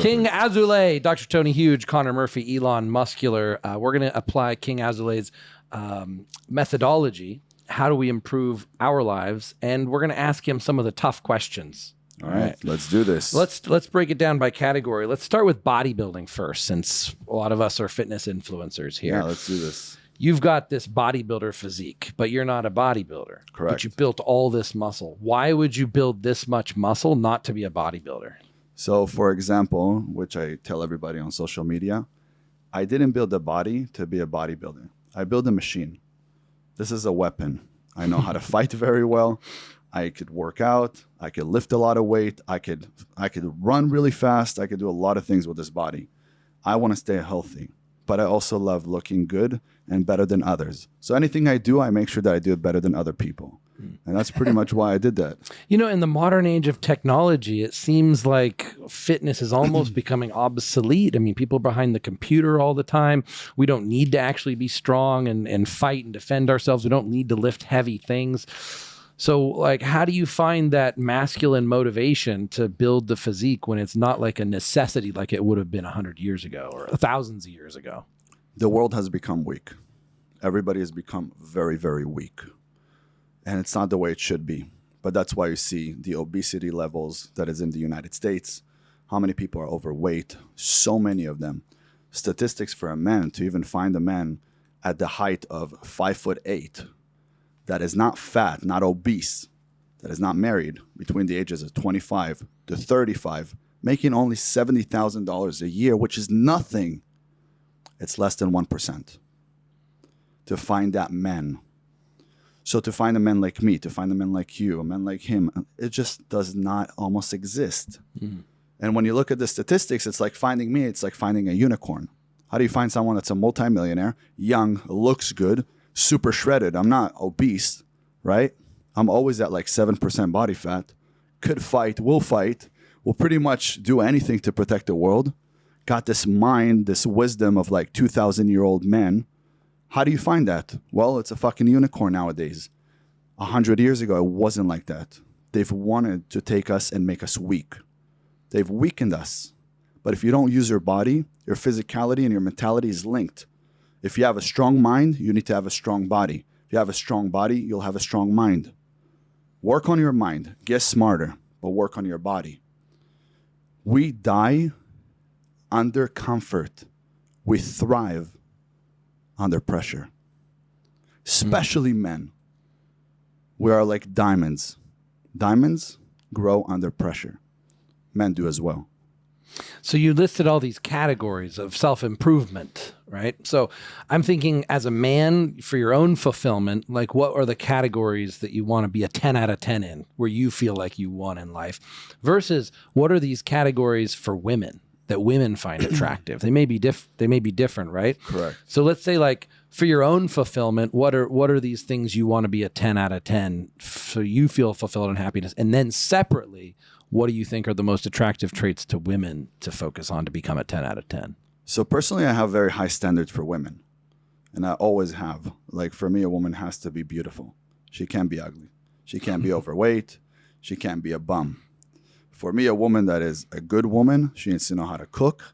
King Azulay, Dr. Tony Huge, Connor Murphy, Elon Muscular. We're going to apply King Azulay's methodology. How do we improve our lives? And we're going to ask him some of the tough questions. All right, let's do this. Let's break it down by category. Let's start with bodybuilding first, since a lot of us are fitness influencers here. Yeah, let's do this. You've got this bodybuilder physique, but you're not a bodybuilder. Correct. But you built all this muscle. Why would you build this much muscle not to be a bodybuilder? So, for example, which I tell everybody on social media, I didn't build a body to be a bodybuilder. I built a machine. This is a weapon. I know how to fight very well. I could work out. I could lift a lot of weight. I could run really fast. I could do a lot of things with this body. I want to stay healthy, but I also love looking good and better than others. So anything I do, I make sure that I do it better than other people. And that's pretty much why I did that. You know, in the modern age of technology, it seems like fitness is almost becoming obsolete. I mean, people are behind the computer all the time. We don't need to actually be strong and fight and defend ourselves. We don't need to lift heavy things. So, like, how do you find that masculine motivation to build the physique when it's not like a necessity like it would have been 100 years ago or thousands of years ago? The world has become weak. Everybody has become very, very weak. And it's not the way it should be. But that's why you see the obesity levels that is in the United States. How many people are overweight? So many of them. Statistics for a man, to even find a man at the height of 5'8", that is not fat, not obese, that is not married, between the ages of 25 to 35, making only $70,000 a year, which is nothing. It's less than 1%. To find that man. So to find a man like me, to find a man like you, a man like him, it just does not almost exist. And when you look at the statistics, it's like finding me, it's like finding a unicorn. How do you find someone that's a multimillionaire, young, looks good, super shredded? I'm not obese, right? I'm always at like 7% body fat. Could fight, will pretty much do anything to protect the world. Got this mind, this wisdom of like 2,000-year-old men. How do you find that? Well, it's a fucking unicorn nowadays. 100 years ago, it wasn't like that. They've wanted to take us and make us weak. They've weakened us. But if you don't use your body, your physicality and your mentality is linked. If you have a strong mind, you need to have a strong body. If you have a strong body, you'll have a strong mind. Work on your mind. Get smarter, but work on your body. We die under comfort. We thrive under pressure. Especially men. We are like diamonds. Diamonds grow under pressure. Men do as well. So you listed all these categories of self-improvement, right? So I'm thinking, as a man, for your own fulfillment, like, what are the categories that you want to be a 10 out of 10 in, where you feel like you won in life, versus what are these categories for women that women find attractive? They may be different, right? Correct. So let's say, like, for your own fulfillment, what are these things you want to be a 10 out of 10 so you feel fulfilled and happiness? And then separately, what do you think are the most attractive traits to women to focus on to become a 10 out of 10? So personally, I have very high standards for women. And I always have. Like, for me, a woman has to be beautiful. She can't be ugly. She can't be overweight. She can't be a bum. For me, a woman that is a good woman, she needs to know how to cook.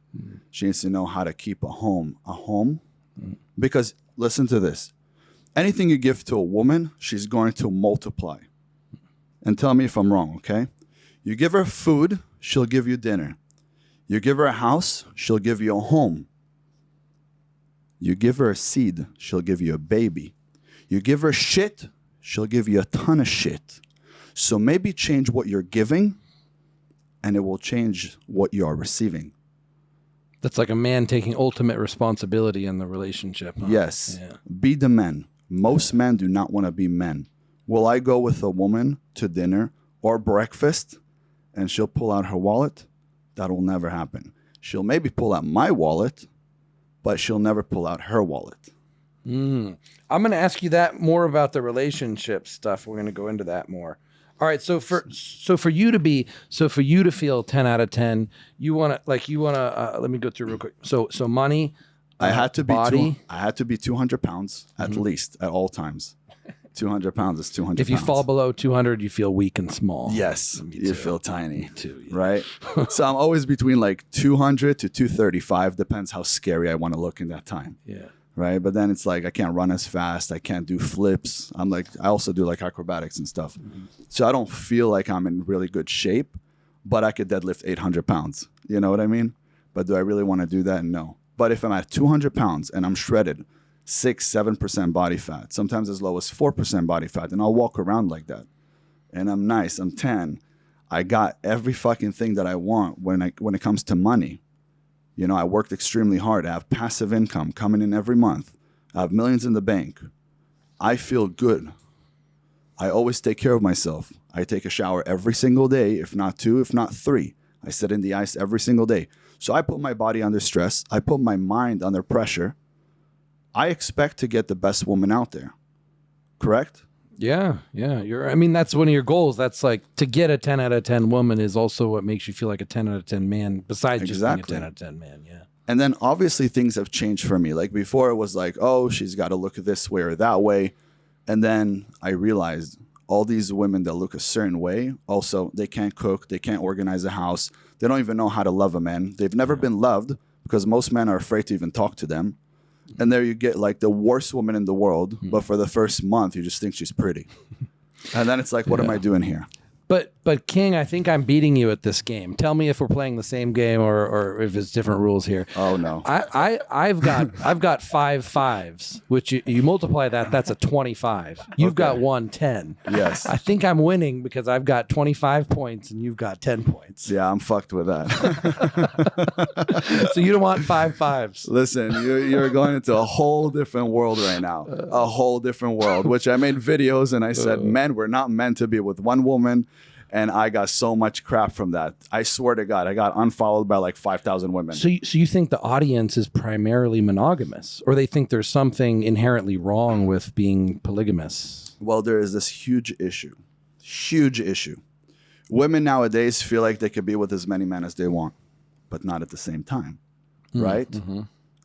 She needs to know how to keep a home. Because, listen to this. Anything you give to a woman, she's going to multiply. And tell me if I'm wrong, okay? You give her food, she'll give you dinner. You give her a house, she'll give you a home. You give her a seed, she'll give you a baby. You give her shit, she'll give you a ton of shit. So maybe change what you're giving, and it will change what you are receiving. That's like a man taking ultimate responsibility in the relationship. Huh? Yes. Yeah. Be the men. Most men do not want to be men. Will I go with a woman to dinner or breakfast and she'll pull out her wallet? That will never happen. She'll maybe pull out my wallet, but she'll never pull out her wallet. I'm going to ask you that more about the relationship stuff. We're going to go into that more. All right. So for you to feel 10 out of 10, let me go through real quick. So money, I had to be body. I had to be 200 pounds at least at all times. 200 pounds is 200 If you pounds. fall below 200, you feel weak and small. Yes, Me you too. feel tiny. Too, yeah. Right? So I'm always between like 200 to 235, depends how scary I want to look in that time. Yeah. Right? But then it's like I can't run as fast, I can't do flips. I'm like, I also do like acrobatics and stuff. So I don't feel like I'm in really good shape, but I could deadlift 800 pounds. You know what I mean? But do I really want to do that? No. But if I'm at 200 pounds and I'm shredded, 6-7% body fat, sometimes as low as 4% body fat, and I'll walk around like that. And I'm nice, I'm tan. I got every fucking thing that I want when it comes to money. You know, I worked extremely hard. I have passive income coming in every month. I have millions in the bank. I feel good. I always take care of myself. I take a shower every single day, if not 2, if not 3. I sit in the ice every single day. So I put my body under stress. I put my mind under pressure. I expect to get the best woman out there. Correct? Yeah. I mean, that's one of your goals. That's like to get a 10 out of 10 woman is also what makes you feel like a 10 out of 10 man, besides Exactly. just being a 10 out of 10 man. Yeah. And then obviously things have changed for me. Like before it was like, oh, she's got to look this way or that way. And then I realized all these women that look a certain way, also they can't cook, they can't organize a house, they don't even know how to love a man. They've never been loved because most men are afraid to even talk to them. And there you get like the worst woman in the world, but for the first month you just think she's pretty. And then it's like, what am I doing here? But King, I think I'm beating you at this game. Tell me if we're playing the same game or if it's different rules here. Oh no. I've got 5 5s, which you multiply that, that's a 25. You've got 110. Yes. I think I'm winning because I've got 25 points and you've got 10 points. Yeah, I'm fucked with that. So you don't want 5 5s. Listen, you're going into a whole different world right now. A whole different world, which I made videos and I said, men, we're not meant to be with one woman. And I got so much crap from that. I swear to God, I got unfollowed by like 5,000 women. So you think the audience is primarily monogamous, or they think there's something inherently wrong with being polygamous? Well, there is this huge issue. Women nowadays feel like they could be with as many men as they want, but not at the same time, right?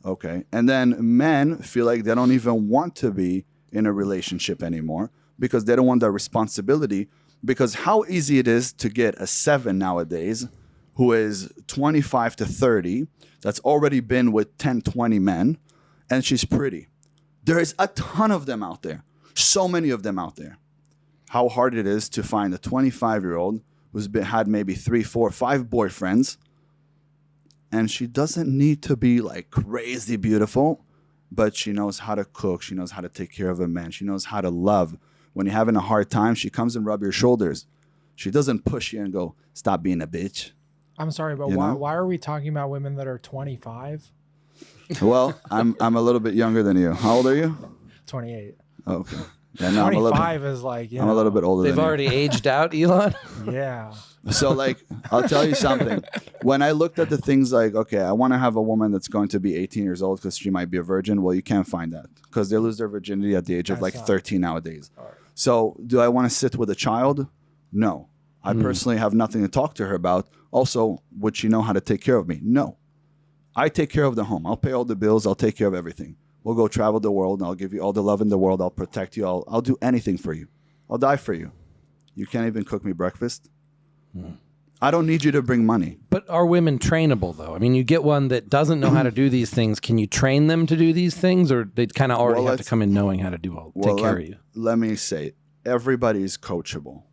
Okay. And then men feel like they don't even want to be in a relationship anymore because they don't want that responsibility. Because how easy it is to get a 7 nowadays who is 25 to 30, that's already been with 10, 20 men, and she's pretty. There is a ton of them out there. So many of them out there. How hard it is to find a 25-year-old who's had maybe 3, 4, 5 boyfriends, and she doesn't need to be like crazy beautiful, but she knows how to cook. She knows how to take care of a man. She knows how to love. When you're having a hard time, she comes and rub your shoulders. She doesn't push you and go, stop being a bitch. I'm sorry, but You know? why are we talking about women that are 25? Well, I'm a little bit younger than you. How old are you? 28. Okay. Yeah, no, I'm a little bit, 25 is like, you I'm a little bit older They've than already aged out, Elon? Yeah. you. So, like, I'll tell you something. When I looked at the things like, okay, I want to have a woman that's going to be 18 years old because she might be a virgin. Well, you can't find that because they lose their virginity at the age of like 13 nowadays. So do I want to sit with a child? No. I personally have nothing to talk to her about. Also, would she know how to take care of me? No. I take care of the home. I'll pay all the bills. I'll take care of everything. We'll go travel the world and I'll give you all the love in the world. I'll protect you. I'll do anything for you. I'll die for you. You can't even cook me breakfast. I don't need you to bring money. But are women trainable, though? I mean, you get one that doesn't know how to do these things. Can you train them to do these things, or they kind of already Well, have to come in knowing how to do take care of you? Let me say, everybody is coachable,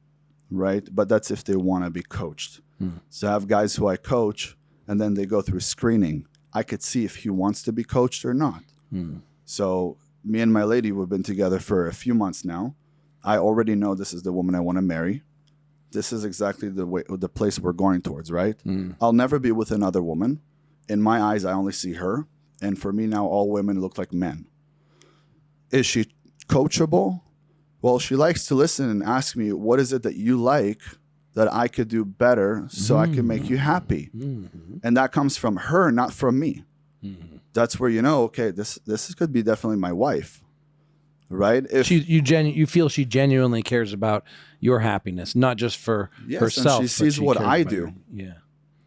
right? But that's if they want to be coached. So I have guys who I coach, and then they go through screening. I could see if he wants to be coached or not. So me and my lady, we've been together for a few months now. I already know this is the woman I want to marry. This is exactly the place we're going towards, right? I'll never be with another woman. In my eyes, I only see her. And for me now, all women look like men. Is she coachable? Well, she likes to listen and ask me, what is it that you like that I could do better so I can make you happy? And that comes from her, not from me. That's where you know, okay, this could be definitely my wife. Right? If You feel she genuinely cares about your happiness, not just for Yes, herself. and she but sees what cares I about do. Yeah.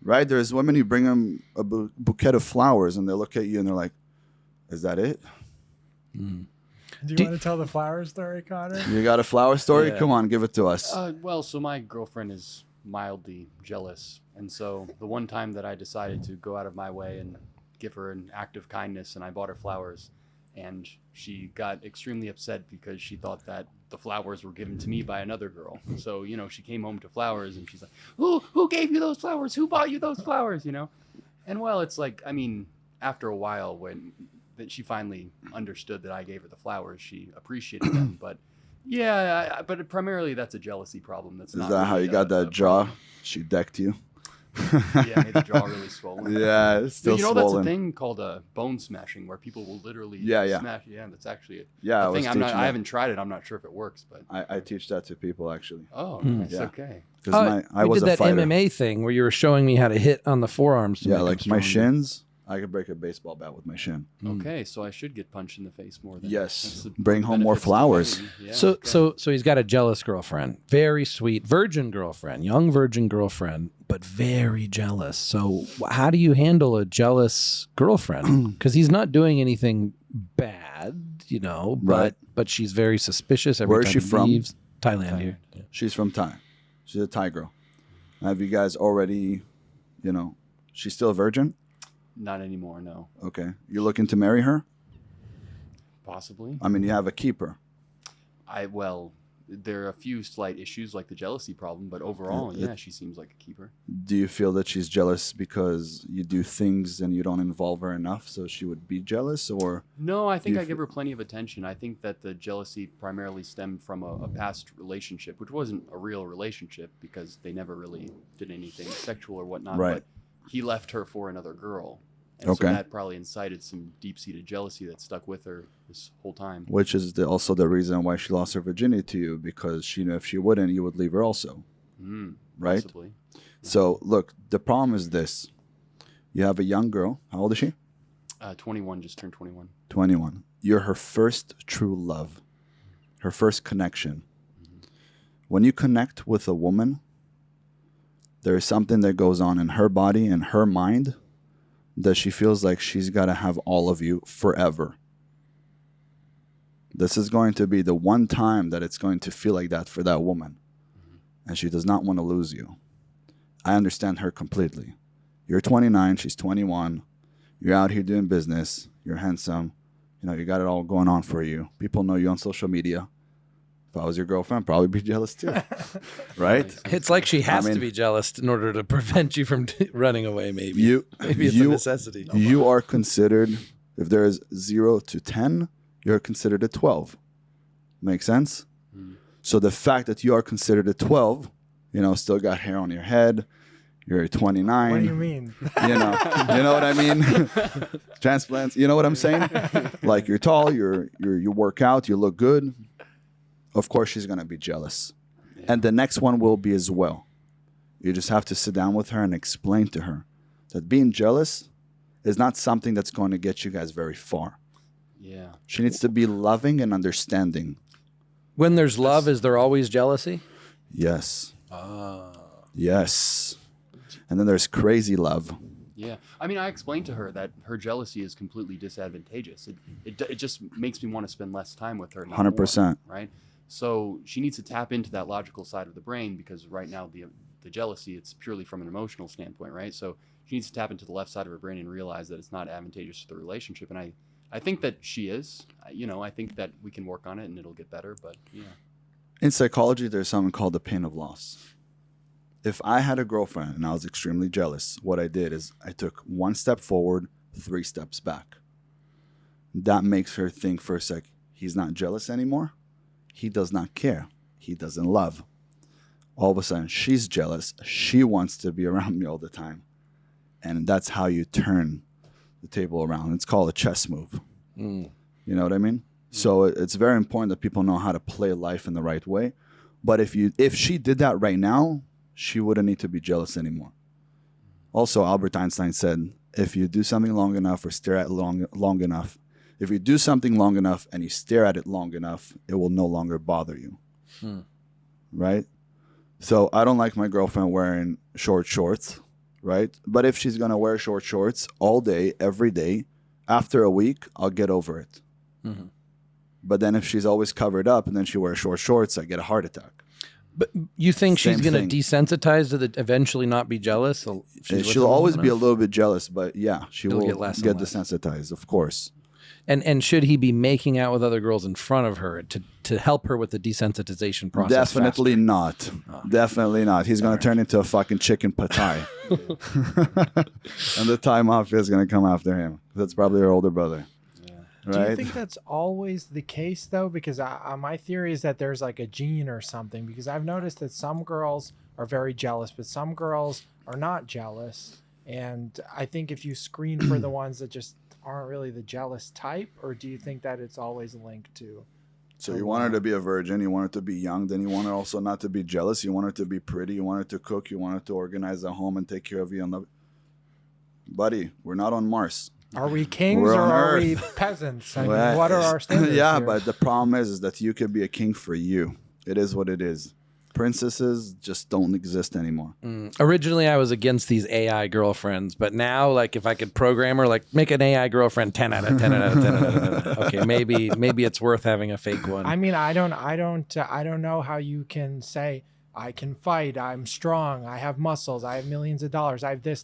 right? There's women, you bring them a bouquet of flowers and they look at you and they're like, is that it? Do you Do- want to tell the flower story, Connor? You got a flower story? Yeah. Come on, give it to us. Well, so my girlfriend is mildly jealous. And so the one time that I decided to go out of my way and give her an act of kindness and I bought her flowers, and she got extremely upset because she thought that the flowers were given to me by another girl. So, she came home to flowers and she's like, who gave you those flowers? Who bought you those flowers? And well, it's like, after a while when that she finally understood that I gave her the flowers, she appreciated them. But yeah, but primarily that's a jealousy problem. That's Is not that how really you got a that jaw? problem. She decked you. Yeah, made the jaw really swollen. Yeah, it's still That's a swollen. thing called a bone smashing, where people will literally Yeah. smash. Yeah, that's actually a Yeah, I was thing. teaching I that. haven't tried it. I'm not sure if it works, but I teach that to people actually. oh, Hmm. nice. Yeah. Okay. Because I we was did a that fighter. MMA thing where you were showing me how to hit on the forearms. To Yeah, make like them my stronger. shins, I could break a baseball bat with my shin. Okay, so I should get punched in the face more. Than Yes. Bring home more benefits to flowers. fighting. Yeah, So okay. so he's got a jealous girlfriend, very sweet, virgin girlfriend, young virgin girlfriend, but very jealous. So how do you handle a jealous girlfriend? Because he's not doing anything bad, Right. but she's very suspicious every Where is time she he from? leaves. Thailand here. Yeah. She's from Thai. She's a Thai girl. Have you guys already, she's still a virgin? Not anymore. No, Okay. You're looking to marry her? possibly. I mean, you have a keeper. There are a few slight issues like the jealousy problem, but overall, yeah, she seems like a keeper. Do you feel that she's jealous because you do things and you don't involve her enough, so she would be jealous? Or No, I think you I give her plenty of attention. I think that the jealousy primarily stemmed from a past relationship, which wasn't a real relationship because they never really did anything sexual or whatnot. Right. But he left her for another girl. And Okay. so that probably incited some deep-seated jealousy that stuck with her this whole time. which is also the reason why she lost her virginity to you, because she knew if she wouldn't, you would leave her also, Mm, right? Possibly. So look, the problem is this: you have a young girl. How old is she? 21, just turned 21. 21. You're her first true love, her first connection. When you connect with a woman, there is something that goes on in her body and her mind that she feels like she's got to have all of you forever. This is going to be the one time that it's going to feel like that for that woman. And she does not want to lose you. I understand her completely. You're 29, she's 21. You're out here doing business. You're handsome. You got it all going on for you. People know you on social media. If I was your girlfriend, I'd probably be jealous too. Right? It's like she has I to mean- be jealous in order to prevent you from running away. Maybe maybe it's a you, necessity. you are considered, if there is 0 to 10, you're considered a 12. Make sense? Mm. So the fact that you are considered a 12, still got hair on your head, you're 29. What do you mean? You know what I mean? Transplants, you know what I'm saying? Like you're tall, you work out, you look good. Of course she's gonna be jealous. And the next one will be as well. You just have to sit down with her and explain to her that being jealous is not something that's going to get you guys very far. Yeah. She needs to be loving and understanding. When there's love, is there always jealousy? Yes. Yes. And then there's crazy love. Yeah, I explained to her that her jealousy is completely disadvantageous. It just makes me want to spend less time with her. not 100%. more, right? So she needs to tap into that logical side of the brain because right now the jealousy, it's purely from an emotional standpoint, right? So she needs to tap into the left side of her brain and realize that it's not advantageous to the relationship. And I think that she is. I think that we can work on it and it'll get better. But yeah. In psychology, there's something called the pain of loss. If I had a girlfriend and I was extremely jealous, what I did is I took 1 step forward, 3 steps back. That makes her think for a sec, he's not jealous anymore. He does not care. He doesn't love. All of a sudden, she's jealous. She wants to be around me all the time. And that's how you turn the table around. It's called a chess move. Mm. You know what I mean? So it's very important that people know how to play life in the right way. But if she did that right now, she wouldn't need to be jealous anymore. Also, Albert Einstein said, if you do something long enough or stare at it long enough, if you do something long enough and you stare at it long enough, it will no longer bother you. Right? So I don't like my girlfriend wearing short shorts, right? But if she's going to wear short shorts all day, every day, after a week, I'll get over it. Mhm. But then if she's always covered up and then she wears short shorts, I get a heart attack. But you think she's Same going to thing. desensitize to eventually not be jealous? So She'll always be a little bit jealous, but yeah, she It'll will get less and get less. desensitized, of course. And should he be making out with other girls in front of her to help her with the desensitization process? Definitely not. Definitely not. He's going to turn into a fucking chicken patai. And the Thai mafia is going to come after him. That's probably her older brother. Do you Right? think that's always the case though? Because my theory is that there's like a gene or something. Because I've noticed that some girls are very jealous, but some girls are not jealous. And I think if you screen for the ones that just aren't really the jealous type, or do you think that it's always linked to? So you want her to be a virgin, you want her to be young, then you want her also not to be jealous, you want her to be pretty, you want her to cook, you want her to organize a home and take care of you and love. Buddy, we're not on Mars. Are we kings We're or on are Earth. we peasants? I mean, Well, what are our standards? Yeah, here? but the problem is that you could be a king for you. It is what it is. Princesses just don't exist anymore. Originally, I was against these AI girlfriends, but now, like, if I could program her, like, make an AI girlfriend 10 out of 10 out of 10 out of 10. Okay, maybe it's worth having a fake one. I mean, I don't know how you can say I can fight, I'm strong, I have muscles, I have millions of dollars, I have this.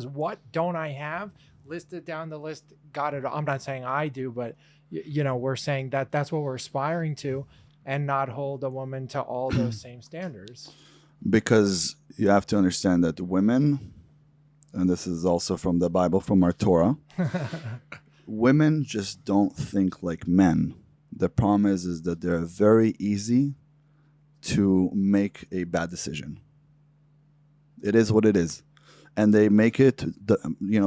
What don't I have? Listed down the list, got it. I'm not saying I do, but we're saying that that's what we're aspiring to, and not hold a woman to all those same standards. Because you have to understand that women, and this is also from the Bible, from our Torah, women just don't think like men. The problem is that they're very easy to make a bad decision. It is what it is. And they make it,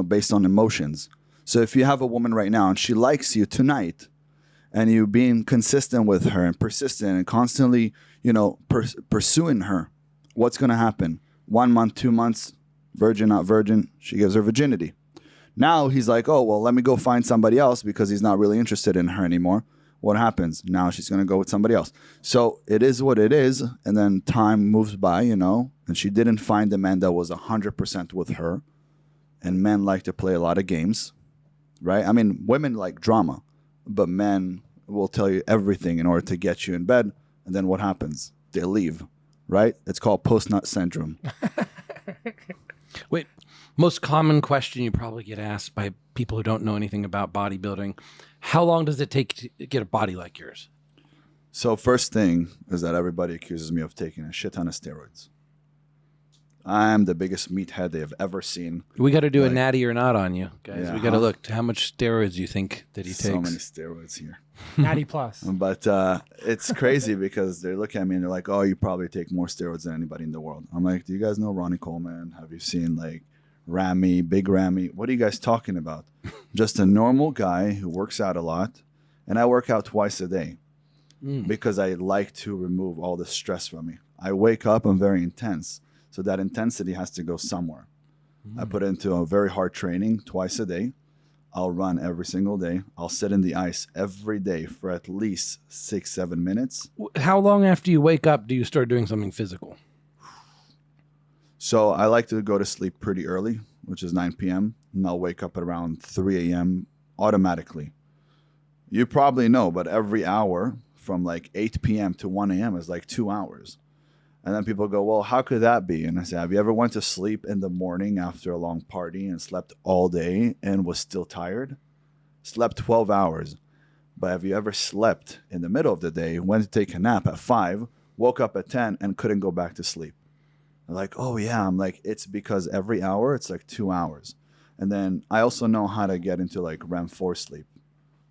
based on emotions. So if you have a woman right now and she likes you tonight, and you being consistent with her and persistent and constantly, pursuing her, what's going to happen? 1 month, 2 months, virgin, not virgin, she gives her virginity. Now he's like, oh, well, let me go find somebody else because he's not really interested in her anymore. What happens? Now she's going to go with somebody else. So it is what it is. And then time moves by, and she didn't find a man that was 100% with her. And men like to play a lot of games, right? I mean, women like drama, but men will tell you everything in order to get you in bed. And then what happens? They leave, right? It's called post-nut syndrome. Wait, most common question you probably get asked by people who don't know anything about bodybuilding: how long does it take to get a body like yours? So first thing is that everybody accuses me of taking a shit ton of steroids. I'm the biggest meathead they have ever seen. We got to do a Like- natty or not on you, guys. Yeah, We got to huh? look to how much steroids you think that he So takes. many steroids here. Natty Plus. But it's crazy because they look at me and they're like, oh, you probably take more steroids than anybody in the world. I'm like, do you guys know Ronnie Coleman? Have you seen like Ramy, Big Ramy? What are you guys talking about? Just a normal guy who works out a lot. And I work out twice a day because I like to remove all the stress from me. I wake up, I'm very intense. So that intensity has to go somewhere. I put it into a very hard training twice a day. I'll run every single day. I'll sit in the ice every day for at least 6-7 minutes. How long after you wake up do you start doing something physical? So I like to go to sleep pretty early, which is 9 p.m. And I'll wake up at around 3 a.m. automatically. You probably know, but every hour from like 8 p.m. to 1 a.m. is like 2 hours. And then people go, well, how could that be? And I say, have you ever went to sleep in the morning after a long party and slept all day and was still tired? Slept 12 hours. But have you ever slept in the middle of the day, went to take a nap at 5, woke up at 10 and couldn't go back to sleep? They're like, oh yeah. I'm like, it's because every hour it's like 2 hours. And then I also know how to get into like REM 4 sleep.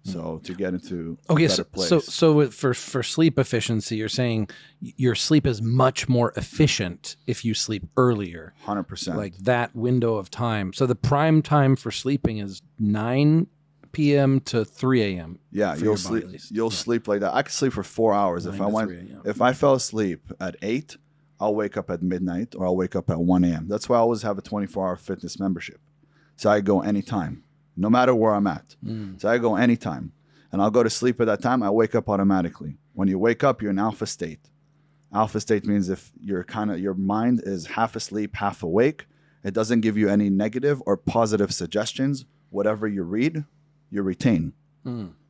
So to get into a Okay, better place. for sleep efficiency, you're saying your sleep is much more efficient if you sleep earlier, 100%. like that window of time. So the prime time for sleeping is 9 p.m. to 3 a.m. Yeah, for you'll your body, sleep. at least. You'll sleep like that. I could sleep for 4 hours 9 if I to went. 3 a.m. If I fell asleep at 8, I'll wake up at midnight or I'll wake up at 1 a.m. That's why I always have a 24-hour fitness membership. So I go anytime, no matter where I'm at. So I go anytime, and I'll go to sleep at that time. I wake up automatically. When you wake up, you're in alpha state. Alpha state means if your mind is half asleep, half awake. It doesn't give you any negative or positive suggestions. Whatever you read, you retain.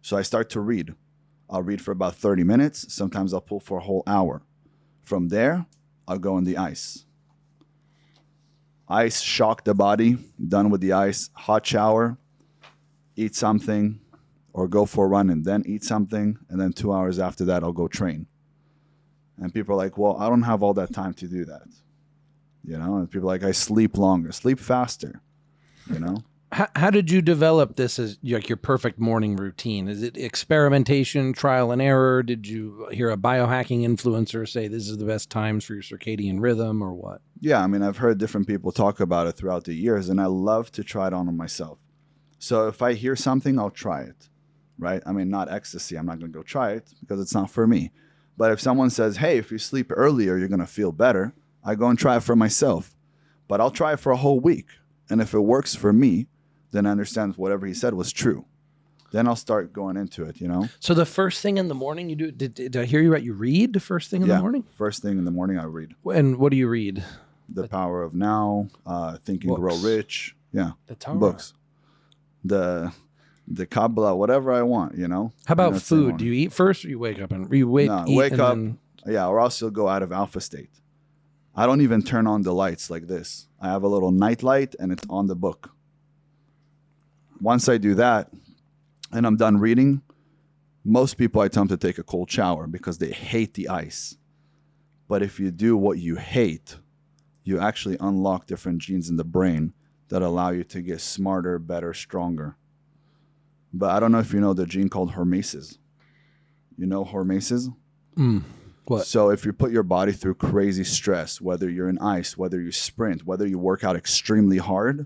So I start to read. I'll read for about 30 minutes. Sometimes I'll pull for a whole hour. From there, I'll go in the ice. Ice, shock the body, done with the ice, hot shower, eat something, or go for a run and then eat something. And then 2 hours after that, I'll go train. And people are like, well, I don't have all that time to do that. And people are like, I sleep longer, sleep faster, How did you develop this as like your perfect morning routine? Is it experimentation, trial and error? Did you hear a biohacking influencer say this is the best times for your circadian rhythm or what? Yeah, I mean, I've heard different people talk about it throughout the years, and I love to try it on myself. So if I hear something, I'll try it, right? I mean, not ecstasy. I'm not going to go try it because it's not for me. But if someone says, hey, if you sleep earlier, you're going to feel better, I go and try it for myself. But I'll try it for a whole week. And if it works for me, then I understand whatever he said was true. Then I'll start going into it, So the first thing in the morning you do, did I hear you right? You read the first thing in the morning? First thing in the morning I read. And what do you read? The Power of Now, Think and Grow Books. Rich. Yeah, The Torah. books. The Kabbalah, whatever I want, How about that's food? the Do you eat first or you wake up and eat wake and up. then- Yeah, or else you'll go out of alpha state. I don't even turn on the lights like this. I have a little night light and it's on the book. Once I do that and I'm done reading, most people I tell them to take a cold shower because they hate the ice. But if you do what you hate, you actually unlock different genes in the brain that allow you to get smarter, better, stronger. But I don't know if you know the gene called hormesis. You know hormesis? What? So if you put your body through crazy stress, whether you're in ice, whether you sprint, whether you work out extremely hard,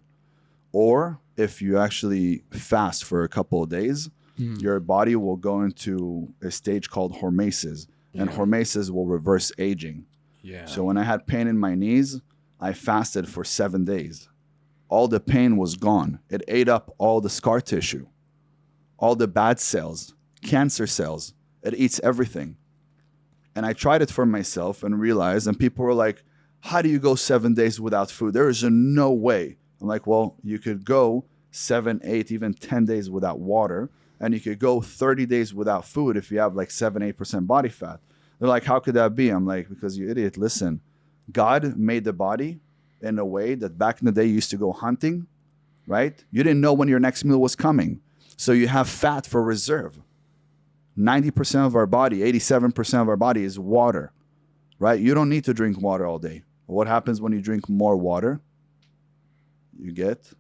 or if you actually fast for a couple of days, your body will go into a stage called hormesis, and hormesis will reverse aging. Yeah. So when I had pain in my knees, I fasted for 7 days. All the pain was gone. It ate up all the scar tissue, all the bad cells, cancer cells. It eats everything. And I tried it for myself and realized, and people were like, how do you go 7 days without food? There is no way. I'm like, well, you could go 7, 8, even 10 days without water. And you could go 30 days without food if you have like 7, 8% body fat. They're like, how could that be? I'm like, because you idiot, listen, God made the body in a way that back in the day you used to go hunting, right? You didn't know when your next meal was coming. So you have fat for reserve. 90% of our body, 87% of our body is water, right? You don't need to drink water all day. What happens when you drink more water? You get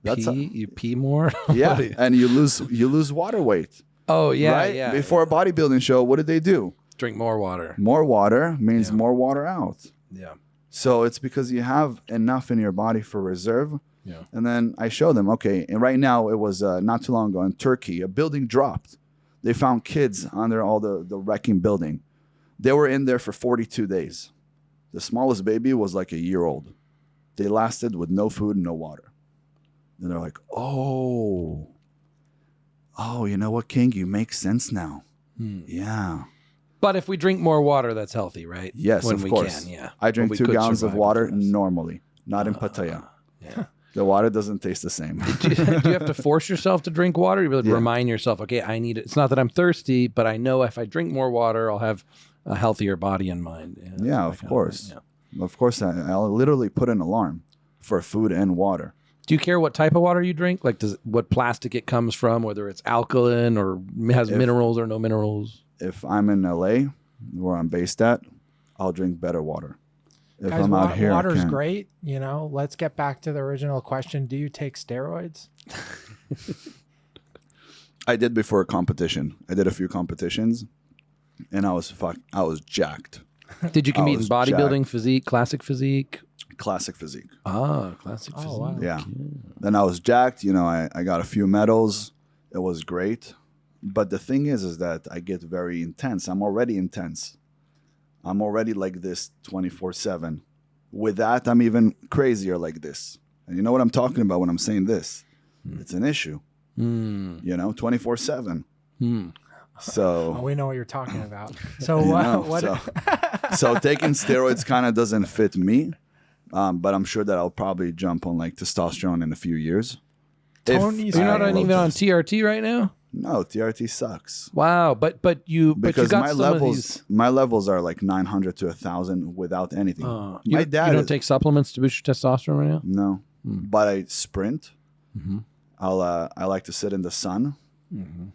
You pee more? yeah, and you lose water weight. Oh, yeah, right? yeah. Before a bodybuilding show, what did they do? Drink more water. More water means Yeah. more water out. Yeah. So it's because you have enough in your body for reserve. Yeah. And then I show them, okay, and right now it was not too long ago in Turkey, a building dropped. They found kids under all the wrecking building. They were in there for 42 days. The smallest baby was like a year old. They lasted with no food and no water. And they're like, oh, you know what, King? You make sense now. Yeah. But if we drink more water, that's healthy, right? Yes, when of we course. can, yeah. I drink When we 2 could gallons of survive water without us. normally, not in Pattaya. Yeah. The water doesn't taste the same. do you have to force yourself to drink water? You really Yeah. remind yourself, okay, I need it. It's not that I'm thirsty, but I know if I drink more water, I'll have a healthier body and mind. Yeah, that of kind course. thing, Of course, I'll literally put an alarm for food and water. Do you care what type of water you drink? Like, what plastic it comes from, whether it's alkaline or has minerals or no minerals? If I'm in LA, where I'm based at, I'll drink better water. If Guys, I'm out here, I water's can't. great. Let's get back to the original question. Do you take steroids? I did before a competition. I did a few competitions, and I was jacked. Did you compete in was bodybuilding, physique, classic physique? Classic physique. Ah, classic physique. Oh, wow. Yeah. Then I was jacked. I got a few medals. It was great. But the thing is that I get very intense. I'm already intense. I'm already like this 24/7. With that, I'm even crazier like this. And you know what I'm talking about when I'm saying this? It's an issue. 24/7. Oh, So, we know what you're talking about. So you what? know, what so taking steroids kind of doesn't fit me. But I'm sure that I'll probably jump on like testosterone in a few years. Tony, You're not I even love on this. TRT right now? No, TRT sucks. Wow, but you Because got my some levels, of these. my levels are like 900 to 1,000 without anything. You, My dad you don't is- take supplements to boost your testosterone right now? No, Hmm. but I sprint. Mm-hmm. I like to sit in the sun, Mm-hmm.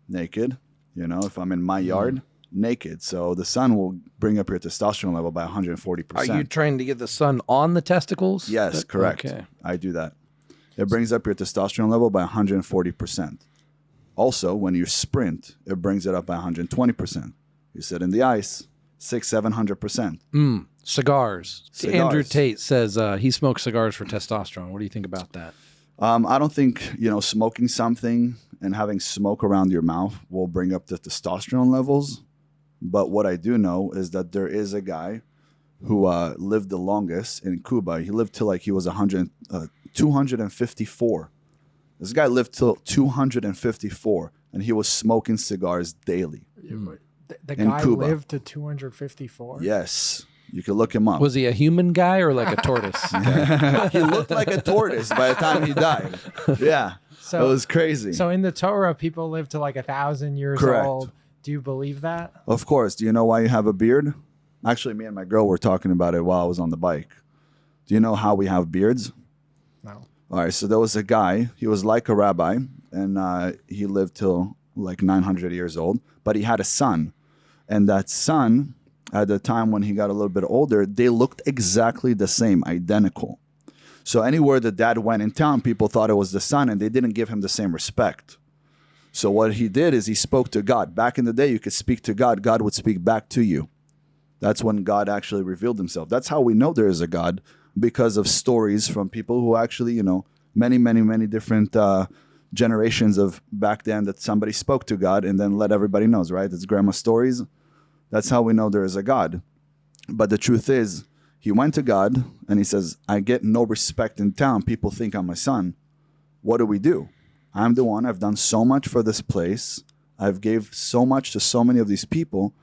naked. You know, if I'm in my yard, naked. So the sun will bring up your testosterone level by 140%. Are you trying to get the sun on the testicles? Yes, correct. Okay. I do that. It brings up your testosterone level by 140%. Also, when you sprint, it brings it up by 120%. You sit in the ice, 700%. Cigars. Cigars. Andrew Tate says he smokes cigars for testosterone. What do you think about that? I don't think, smoking something and having smoke around your mouth will bring up the testosterone levels. But what I do know is that there is a guy who lived the longest in Cuba. He lived till like he was 254. This guy lived till 254, and he was smoking cigars daily. The In guy Cuba. lived to 254. Yes, you can look him up. Was he a human guy or like a tortoise? He looked like a tortoise by the time he died. Yeah, So- it was crazy. So in the Torah, people live to like 1,000 years Correct. old. Do you believe that? Of course. Do you know why you have a beard? Actually, me and my girl were talking about it while I was on the bike. Do you know how we have beards? No. All right, so there was a guy. He was like a rabbi, and he lived till like 900 years old. But he had a son, and that son, at the time when he got a little bit older, they looked exactly the same, identical. So anywhere the dad went in town, people thought it was the son, and they didn't give him the same respect. So what he did is he spoke to God. Back in the day, you could speak to God. God would speak back to you. That's when God actually revealed himself. That's how we know there is a God, because of stories from people who actually, many, many, many different generations of back then that somebody spoke to God and then let everybody knows, right? It's grandma stories. That's how we know there is a God. But the truth is, he went to God and he says, I get no respect in town. People think I'm my son. What do? I'm the one. I've done so much for this place. I've gave so much to so many of these people,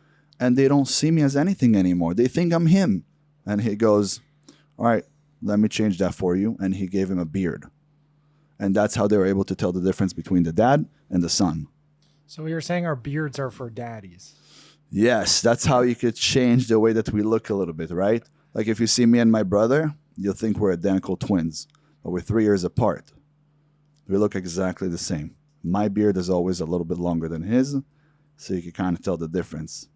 and they don't see me as anything anymore. They think I'm him. And he goes, all right, let me change that for you. And he gave him a beard. And that's how they were able to tell the difference between the dad and the son. So you're saying our beards are for daddies. Yes, that's how you could change the way that we look a little bit, right? Like if you see me and my brother, you'll think we're identical twins, but we're 3 years apart. We look exactly the same. My beard is always a little bit longer than his, so you can kind of tell the difference.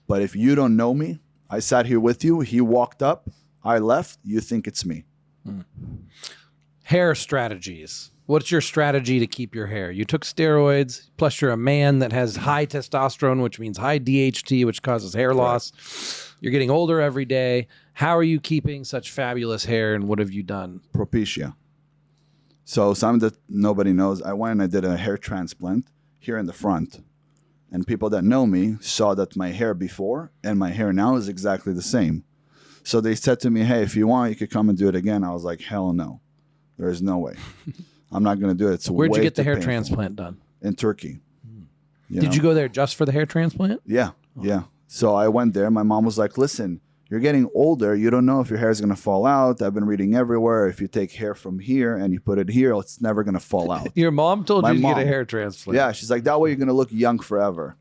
But if you don't know me, I sat here with you, he walked up, I left, you think it's me. Hair strategies. What's your strategy to keep your hair? You took steroids, plus you're a man that has high testosterone, which means high DHT, which causes hair loss. You're getting older every day. How are you keeping such fabulous hair, and what have you done? Propecia. So something that nobody knows, I went and I did a hair transplant here in the front. And people that know me saw that my hair before and my hair now is exactly the same. So they said to me, hey, if you want, you could come and do it again. I was like, hell no. There is no way. I'm not going to do it. It's Where'd you way get the too hair painful. transplant done? In Turkey. Did you go there just for the hair transplant? Yeah, yeah. So I went there. My mom was like, listen, you're getting older. You don't know if your hair is going to fall out. I've been reading everywhere. If you take hair from here and you put it here, it's never going to fall out. Your mom told My you to get a mom. hair transplant. Yeah, she's like, that way you're going to look young forever.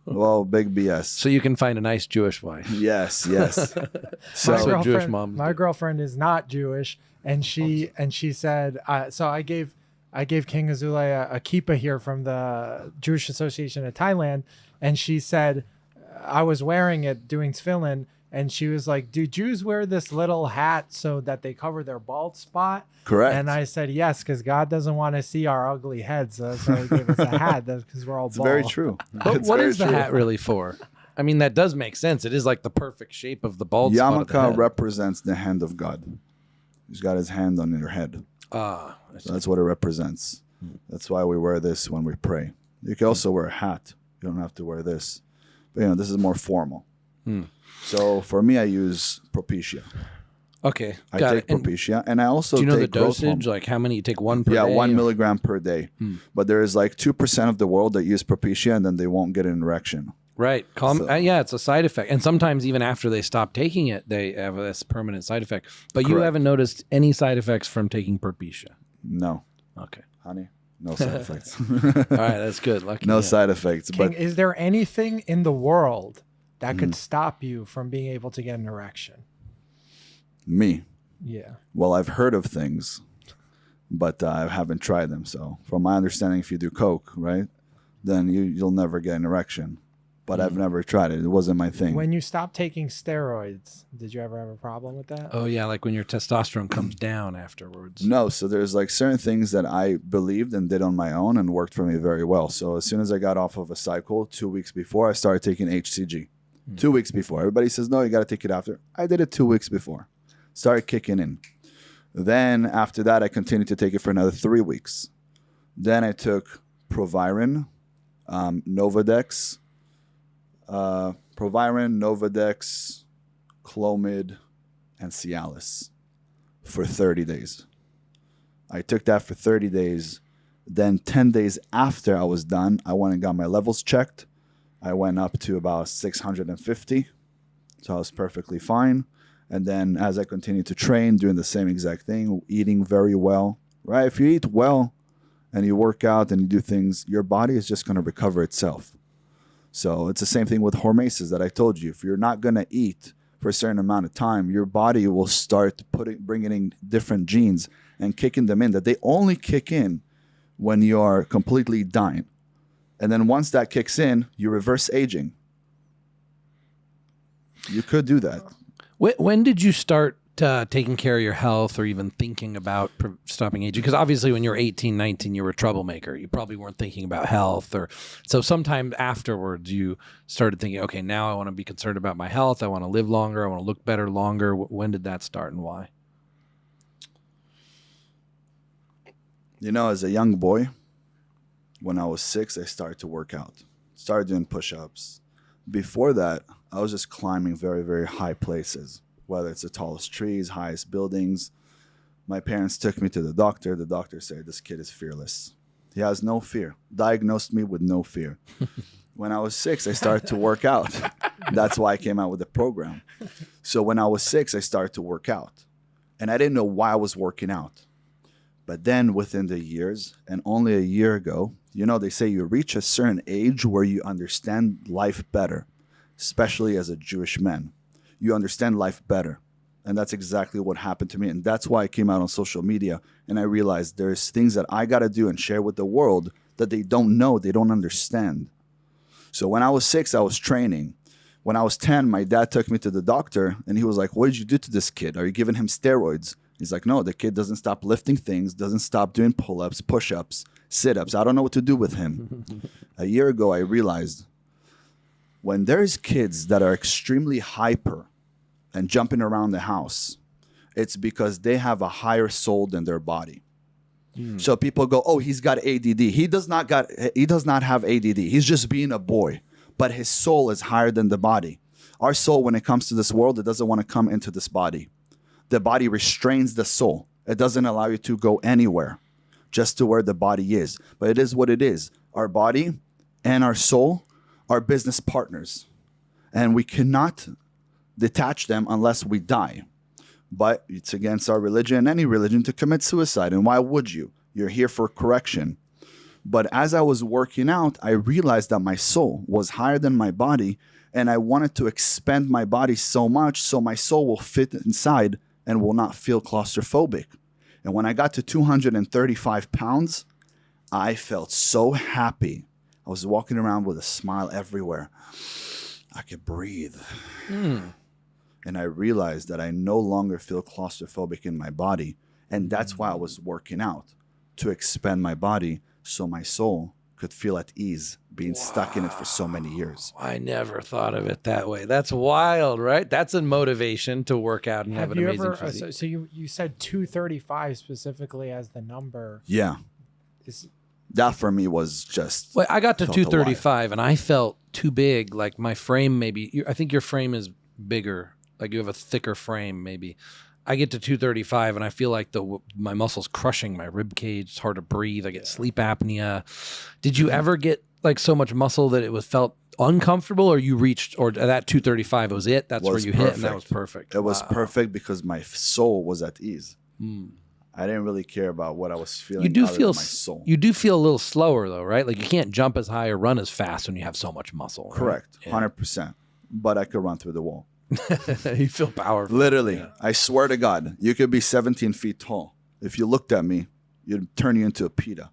Well, big BS. So you can find a nice Jewish wife. Yes, yes. My That's what Jewish girlfriend, moms my do. girlfriend is not Jewish, and she said. So I gave King Azule a kippah here from the Jewish Association of Thailand, and she said I was wearing it doing tefillin, and she was like, "Do Jews wear this little hat so that they cover their bald spot?" Correct. And I said yes, because God doesn't want to see our ugly heads, so He gave us a hat because we're all it's bald. very true. But It's what very is the true. hat really for? I mean, that does make sense. It is like the perfect shape of the bald spot of the Yarmulke head. represents the hand of God. He's got his hand on your head. Ah, I see. So that's what it represents. That's why we wear this when we pray. You can also wear a hat. You don't have to wear this. But, this is more formal. So for me, I use Propecia. Okay, I got take it. And Propecia. And I also do you know the take growth dosage? hormone. Like how many you take? One per Yeah, day? 1 or- milligram per day. But there is like 2% of the world that use Propecia and then they won't get an erection. Right. So- Yeah, it's a side effect. And sometimes even after they stop taking it, they have this permanent side effect. But you Correct. haven't noticed any side effects from taking Propecia. No, Okay. honey. No side effects. All right, that's good. Lucky. No you. side effects. King, But is there anything in the world that could stop you from being able to get an erection? me, Yeah. well, I've heard of things, but I haven't tried them. So, from my understanding, if you do coke, right, then you'll never get an erection. But I've never tried it. It wasn't my thing. When you stopped taking steroids, did you ever have a problem with that? Oh yeah, like when your testosterone comes down afterwards. No, so there's like certain things that I believed and did on my own and worked for me very well. So as soon as I got off of a cycle, 2 weeks before, I started taking HCG. 2 weeks before. Everybody says, no, you got to take it after. I did it 2 weeks before. Started kicking in. Then after that, I continued to take it for another 3 weeks. Then I took Proviron, Novadex, Clomid, and Cialis for 30 days. I took that for 30 days. Then 10 days after I was done, I went and got my levels checked. I went up to about 650. So I was perfectly fine. And then as I continued to train, doing the same exact thing, eating very well, right? If you eat well and you work out and you do things, your body is just going to recover itself. So it's the same thing with hormesis that I told you. If you're not going to eat for a certain amount of time, your body will start bringing in different genes and kicking them in that they only kick in when you are completely dying. And then once that kicks in, you reverse aging. You could do that. When did you start taking care of your health or even thinking about stopping aging? Because obviously when you were 18, 19, you were a troublemaker. You probably weren't thinking about health. So sometime afterwards you started thinking, okay, now I want to be concerned about my health. I want to live longer. I want to look better longer. When did that start and why? You know, as a young boy, when I was 6, I started to work out. Started doing push-ups. Before that, I was just climbing very, very high places, whether it's the tallest trees, highest buildings. My parents took me to the doctor. The doctor said, this kid is fearless. He has no fear. Diagnosed me with no fear. When I was 6, I started to work out. That's why I came out with the program. So when I was 6, I started to work out. And I didn't know why I was working out. But then within the years, and only a year ago, you know, they say you reach a certain age where you understand life better, especially as a Jewish man. You understand life better. And that's exactly what happened to me. And that's why I came out on social media and I realized there's things that I got to do and share with the world that they don't know, they don't understand. So when I was 6, I was training. When I was 10, my dad took me to the doctor and he was like, what did you do to this kid? Are you giving him steroids? He's like, no, the kid doesn't stop lifting things, doesn't stop doing pull-ups, push-ups, sit-ups. I don't know what to do with him. A year ago, I realized when there's kids that are extremely hyper and jumping around the house, it's because they have a higher soul than their body. So people go, oh, he's got ADD. He does not have ADD. He's just being a boy. But his soul is higher than the body. Our soul, when it comes to this world, it doesn't want to come into this body. The body restrains the soul. It doesn't allow you to go anywhere, just to where the body is. But it is what it is. Our body and our soul are business partners. And we cannot detach them unless we die. But it's against our religion, any religion, to commit suicide. And why would you? You're here for correction. But as I was working out, I realized that my soul was higher than my body. And I wanted to expand my body so much so my soul will fit inside and will not feel claustrophobic. And when I got to 235 pounds, I felt so happy. I was walking around with a smile everywhere. I could breathe. And I realized that I no longer feel claustrophobic in my body. And that's why I was working out, to expand my body so my soul could feel at ease being stuck in it for so many years. I never thought of it that way. That's wild, right? That's a motivation to work out and have an amazing physique. So you said 235 specifically as the number. Yeah. That for me was just... Well, I got to felt 235 and I felt too big. Like my frame maybe, I think your frame is bigger. Like you have a thicker frame maybe. I get to 235 and I feel like my muscles crushing my rib cage. It's hard to breathe. I get sleep apnea. Did you ever get like so much muscle that it felt uncomfortable, or you reached, or that 235 was it? That's where you hit and that was perfect. It was perfect because my soul was at ease. I didn't really care about what I was feeling. You do other feel than my soul. you do feel a little slower though, right? Like you can't jump as high or run as fast when you have so much muscle. Right? Correct, Yeah. 100%. But I could run through the wall. You feel powerful. Literally, I swear to God, you could be 17 feet tall. If you looked at me, you'd turn you into a pita.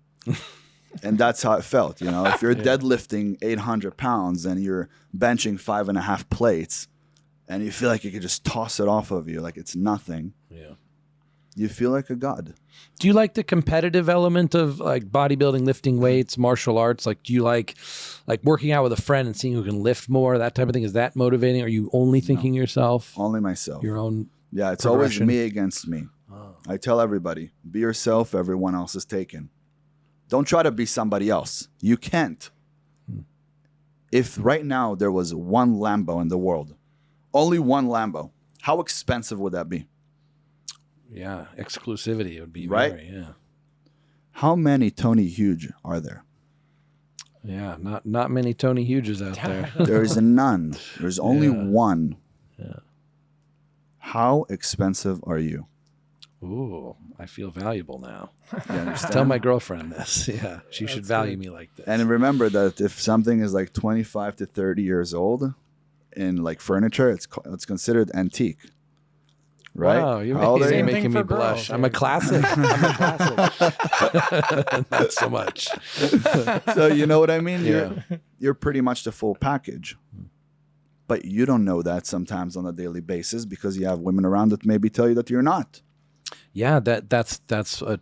And that's how it felt. You know, if you're deadlifting 800 pounds and you're benching 5.5 plates, and you feel like you could just toss it off of you like it's nothing, Yeah. you feel like a god. Do you like the competitive element of like bodybuilding, lifting weights, martial arts? Like, do you like working out with a friend and seeing who can lift more, that type of thing? Is that motivating? Are you only thinking yourself, Only myself. your own? Yeah, it's always progression? me against me. I tell everybody, be yourself, everyone else is taken. Don't try to be somebody else. You can't. If right now there was one Lambo in the world, only one Lambo, how expensive would that be? Yeah, exclusivity would be Right? very, yeah. How many Tony Huge are there? Yeah, not many Tony Hughes out there. There's none. There's only Yeah. one. How expensive are you? Ooh, I feel valuable now. You understand? Tell my girlfriend this. Yeah, she should value me like this. And remember that if something is like 25 to 30 years old in like furniture, it's considered antique. Right? Wow, you're How old are Same you? thing making me for girls. blush. I'm a classic. I'm a classic. Not so much. So you know what I mean? Yeah. You're pretty much the full package. But you don't know that sometimes on a daily basis because you have women around that maybe tell you that you're not. Yeah, that's a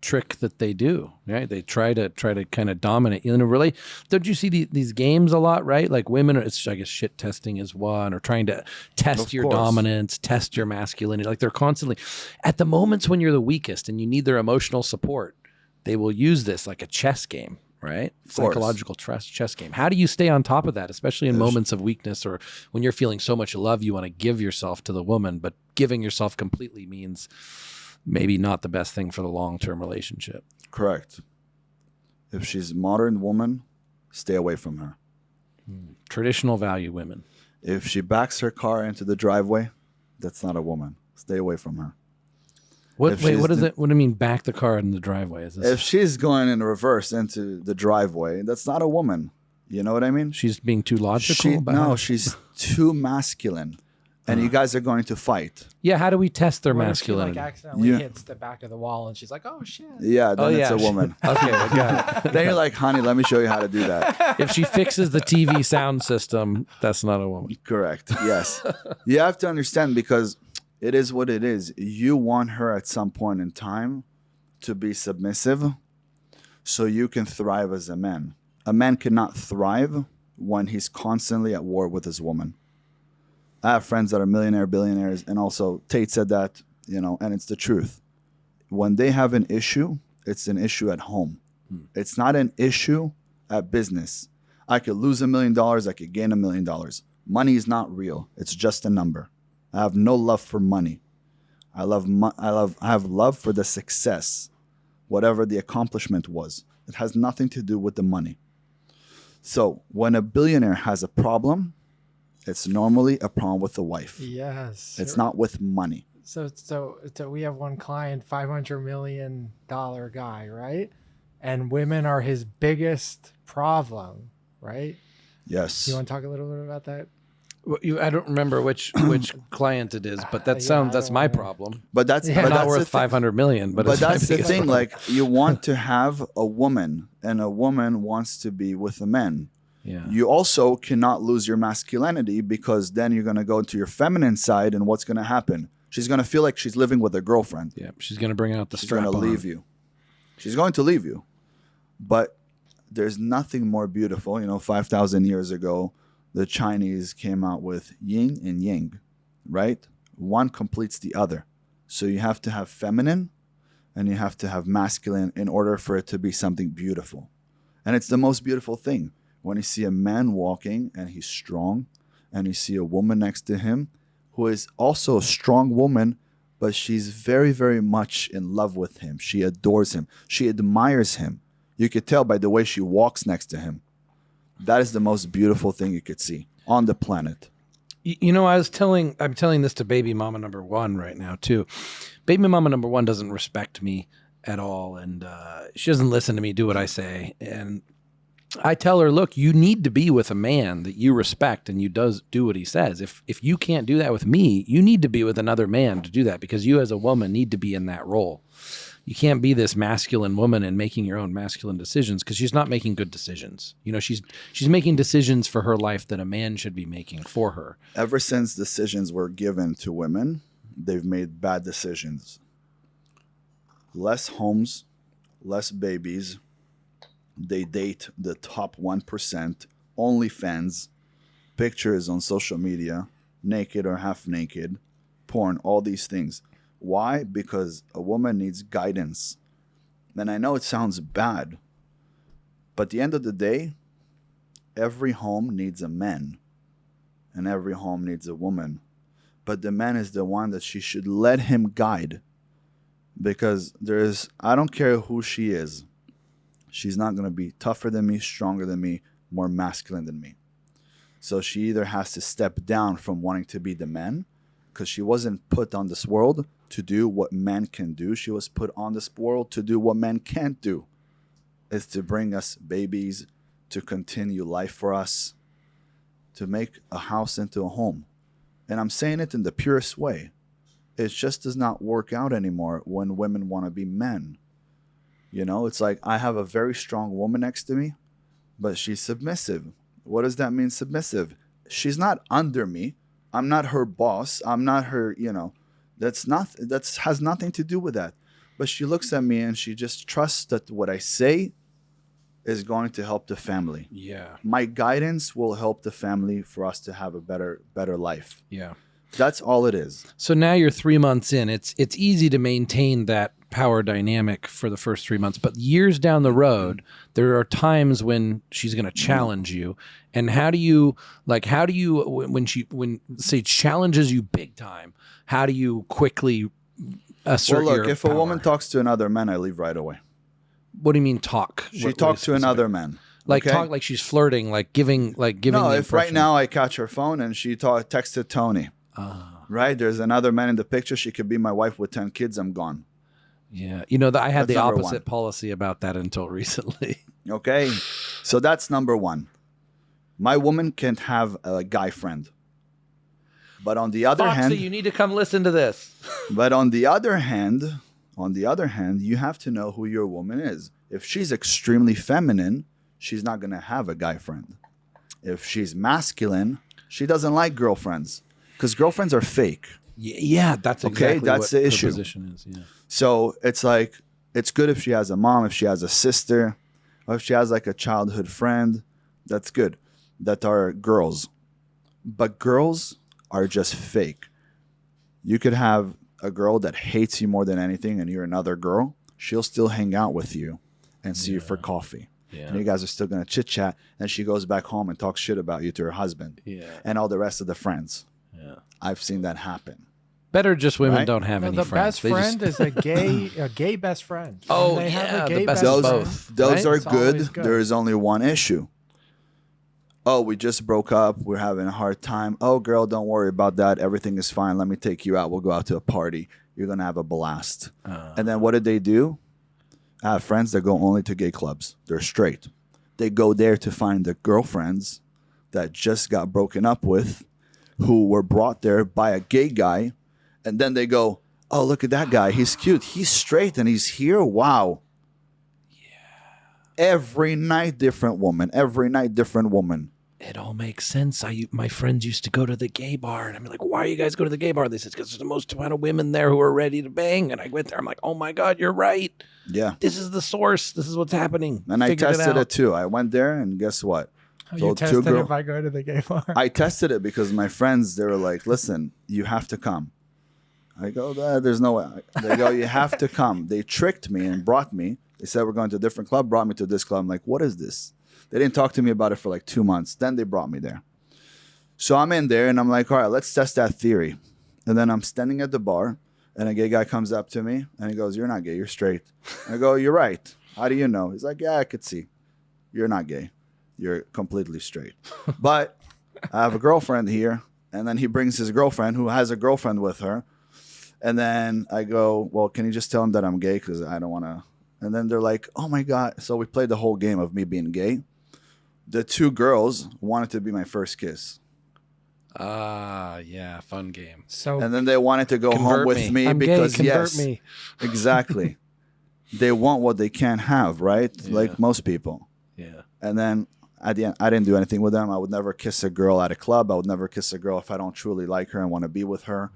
trick that they do, right? They try to kind of dominate you in a really. Don't you see these games a lot, right? Like women, it's I guess shit testing is one, or trying to test Of your course. dominance, test your masculinity. Like they're constantly at the moments when you're the weakest and you need their emotional support. They will use this like a chess game, right? course. Psychological chess game. How do you stay on top of that, especially in moments of weakness or when you're feeling so much love you want to give yourself to the woman, but giving yourself completely means maybe not the best thing for the long-term relationship. Correct. If she's a modern woman, stay away from her. Traditional value women. If she backs her car into the driveway, that's not a woman. Stay away from her. If she's What is the- it? What do you mean back the car in the driveway? Is this, If she's going in reverse into the driveway, that's not a woman. You know what I mean? she's being too logical? about No, it? she's too masculine. And you guys are going to fight. Yeah, how do we test their What if she masculinity? like accidentally Yeah. hits the back of the wall and she's like, "Oh shit!" Yeah, then Oh, it's yeah. a woman. Okay, I got it. Then you're like, honey, let me show you how to do that. If she fixes the TV sound system, that's not a woman. Correct. Yes. You have to understand because it is what it is. You want her at some point in time to be submissive so you can thrive as a man. A man cannot thrive when he's constantly at war with his woman. I have friends that are billionaires, and also Tate said that, and it's the truth. When they have an issue, it's an issue at home. It's not an issue at business. I could lose $1 million, I could gain $1 million. Money is not real. It's just a number. I have no love for money. I have love for the success, whatever the accomplishment was. It has nothing to do with the money. So when a billionaire has a problem, it's normally a problem with the wife. Yes. It's not with money. So we have one client, $500 million guy, right? And women are his biggest problem, right? Yes. You want to talk a little bit about that? I don't remember which client it is, but that Yeah, sounds I that's don't my know. problem. But that's Yeah. but Not that's the worth thing. 500 million, but But it's my that's the biggest thing. problem. Like you want to have a woman, and a woman wants to be with a man. Yeah. You also cannot lose your masculinity because then you're going to go to your feminine side, and what's going to happen? She's going to feel like she's living with a girlfriend. Yeah, she's going to bring out the She's strap going to on. leave you. She's going to leave you. But there's nothing more beautiful. 5,000 years ago, the Chinese came out with yin and yang, right? One completes the other. So you have to have feminine and you have to have masculine in order for it to be something beautiful. And it's the most beautiful thing when you see a man walking and he's strong, and you see a woman next to him who is also a strong woman, but she's very, very much in love with him. She adores him. She admires him. You could tell by the way she walks next to him. That is the most beautiful thing you could see on the planet. You know, I'm telling this to baby mama number one right now too. Baby mama number one doesn't respect me at all, and she doesn't listen to me do what I say. And I tell her, look, you need to be with a man that you respect and you do what he says. If you can't do that with me, you need to be with another man to do that, because you as a woman need to be in that role. You can't be this masculine woman and making your own masculine decisions, because she's not making good decisions. You know, she's making decisions for her life that a man should be making for her. Ever since decisions were given to women, they've made bad decisions. Less homes, less babies. They date the top 1%, OnlyFans, pictures on social media, naked or half naked, porn, all these things. Why? Because a woman needs guidance. And I know it sounds bad, but at the end of the day, every home needs a man and every home needs a woman. But the man is the one that she should let him guide, because I don't care who she is. She's not going to be tougher than me, stronger than me, more masculine than me. So she either has to step down from wanting to be the man, because she wasn't put on this world to do what men can do. She was put on this world to do what men can't do. It's to bring us babies, to continue life for us, to make a house into a home. And I'm saying it in the purest way. It just does not work out anymore when women want to be men. You know, it's like I have a very strong woman next to me, but she's submissive. What does that mean, submissive? She's not under me. I'm not her boss. I'm not her, you know, that has nothing to do with that. But she looks at me and she just trusts that what I say is going to help the family. Yeah. My guidance will help the family for us to have a better life. Yeah. That's all it is. So now you're 3 months in. It's easy to maintain that power dynamic for the first 3 months, but years down the road, there are times when she's going to challenge you. And how do you when say challenges you big time, how do you quickly assert Well, look, your if a power? woman talks to another man, I leave right away. What do you mean talk? She What talks is to specific? another man. Like okay? talk like she's flirting, like giving No, the if right impression. now I catch her phone and she texted Tony, right? There's another man in the picture. She could be my wife with 10 kids. I'm gone. Yeah. You know, I had That's the number opposite one. policy about that until recently. Okay? So that's number one. My woman can't have a guy friend. But on the other Foxy, hand, you need to come listen to this. but on the other hand, you have to know who your woman is. If she's extremely feminine, she's not going to have a guy friend. If she's masculine, she doesn't like girlfriends, because girlfriends are fake. Yeah, that's Okay, exactly that's what the her issue. position is. Yeah. So it's like, it's good if she has a mom, if she has a sister, or if she has like a childhood friend. That's good. That are girls. But girls are just fake. You could have a girl that hates you more than anything and you're another girl. She'll still hang out with you and see you for coffee. Yeah. And you guys are still going to chit chat. And she goes back home and talks shit about you to her husband Yeah. and all the rest of the friends. Yeah. I've seen that happen. Better just women Right? don't have No, any the friends. best They friend just- is a gay best friend. Oh, When they have yeah, a the gay best best of Those, friend, both. those right? are It's always good. good. There is only one issue. Oh, we just broke up. We're having a hard time. Oh, girl, don't worry about that. Everything is fine. Let me take you out. We'll go out to a party. You're going to have a blast. And then what did they do? I have friends that go only to gay clubs. They're straight. They go there to find their girlfriends that just got broken up with, who were brought there by a gay guy. And then they go, oh, look at that guy. He's cute. He's straight and he's here. Wow. Every night, different woman. Every night, different woman. It all makes sense. My friends used to go to the gay bar, and I'm like, "Why you guys go to the gay bar?" They said, "Because there's the most amount of women there who are ready to bang." And I went there. I'm like, "Oh my god, you're right. Yeah. This is the source. This is what's happening." And I Figured tested out. it too. I went there and guess what? you Told two tested girl- if I go to the gay bar. I tested it because my friends, they were like, listen, you have to come. I go, there's no way. They go, you have to come. They tricked me and brought me. They said, we're going to a different club, brought me to this club. I'm like, what is this? They didn't talk to me about it for like 2 months. Then they brought me there. So I'm in there and I'm like, all right, let's test that theory. And then I'm standing at the bar and a gay guy comes up to me and he goes, you're not gay, you're straight. I go, you're right. How do you know? He's like, yeah, I could see. You're not gay. You're completely straight. But I have a girlfriend here And then he brings his girlfriend, who has a girlfriend with her. And then I go, well, can you just tell him that I'm gay? Because I don't want to. And then they're like, oh my God. So we played the whole game of me being gay. The two girls wanted to be my first kiss. Ah, yeah, fun game. So And then they wanted to go home Convert with me I'm because, gay, convert yes, me. exactly. They want what they can't have, right? Yeah. Like most people. Yeah. And then at the end, I didn't do anything with them. I would never kiss a girl at a club. I would never kiss a girl if I don't truly like her and want to be with her.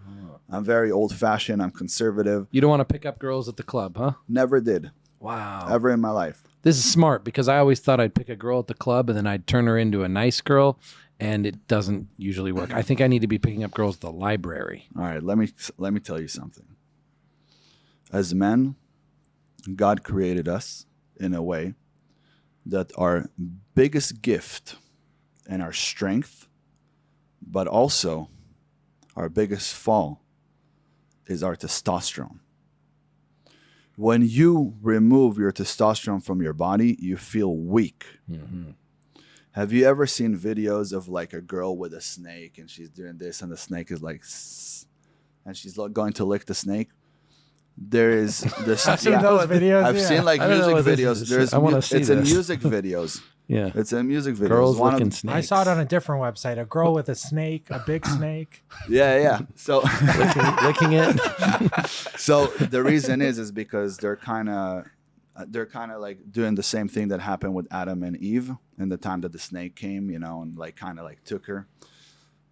I'm very old fashioned. I'm conservative. You don't want to pick up girls at the club, huh? Never did, Wow. ever in my life. This is smart because I always thought I'd pick a girl at the club and then I'd turn her into a nice girl, and it doesn't usually work. I think I need to be picking up girls at the library. All right, let me tell you something. As men, God created us in a way that our biggest gift and our strength, but also our biggest fall, is our testosterone. When you remove your testosterone from your body, you feel weak. Have you ever seen videos of like a girl with a snake and she's doing this and the snake is like, and she's going to lick the snake? There is this. I've seen those videos. I've yeah. seen like I don't know music what this videos. is. There's I wanna see it's in this. music videos. Yeah. It's in music videos. Girls One of looking them- snakes. I saw it on a different website. A girl with a snake, a big snake. Yeah. So licking it. so the reason is because they're kind of like doing the same thing that happened with Adam and Eve in the time that the snake came, and like kind of like took her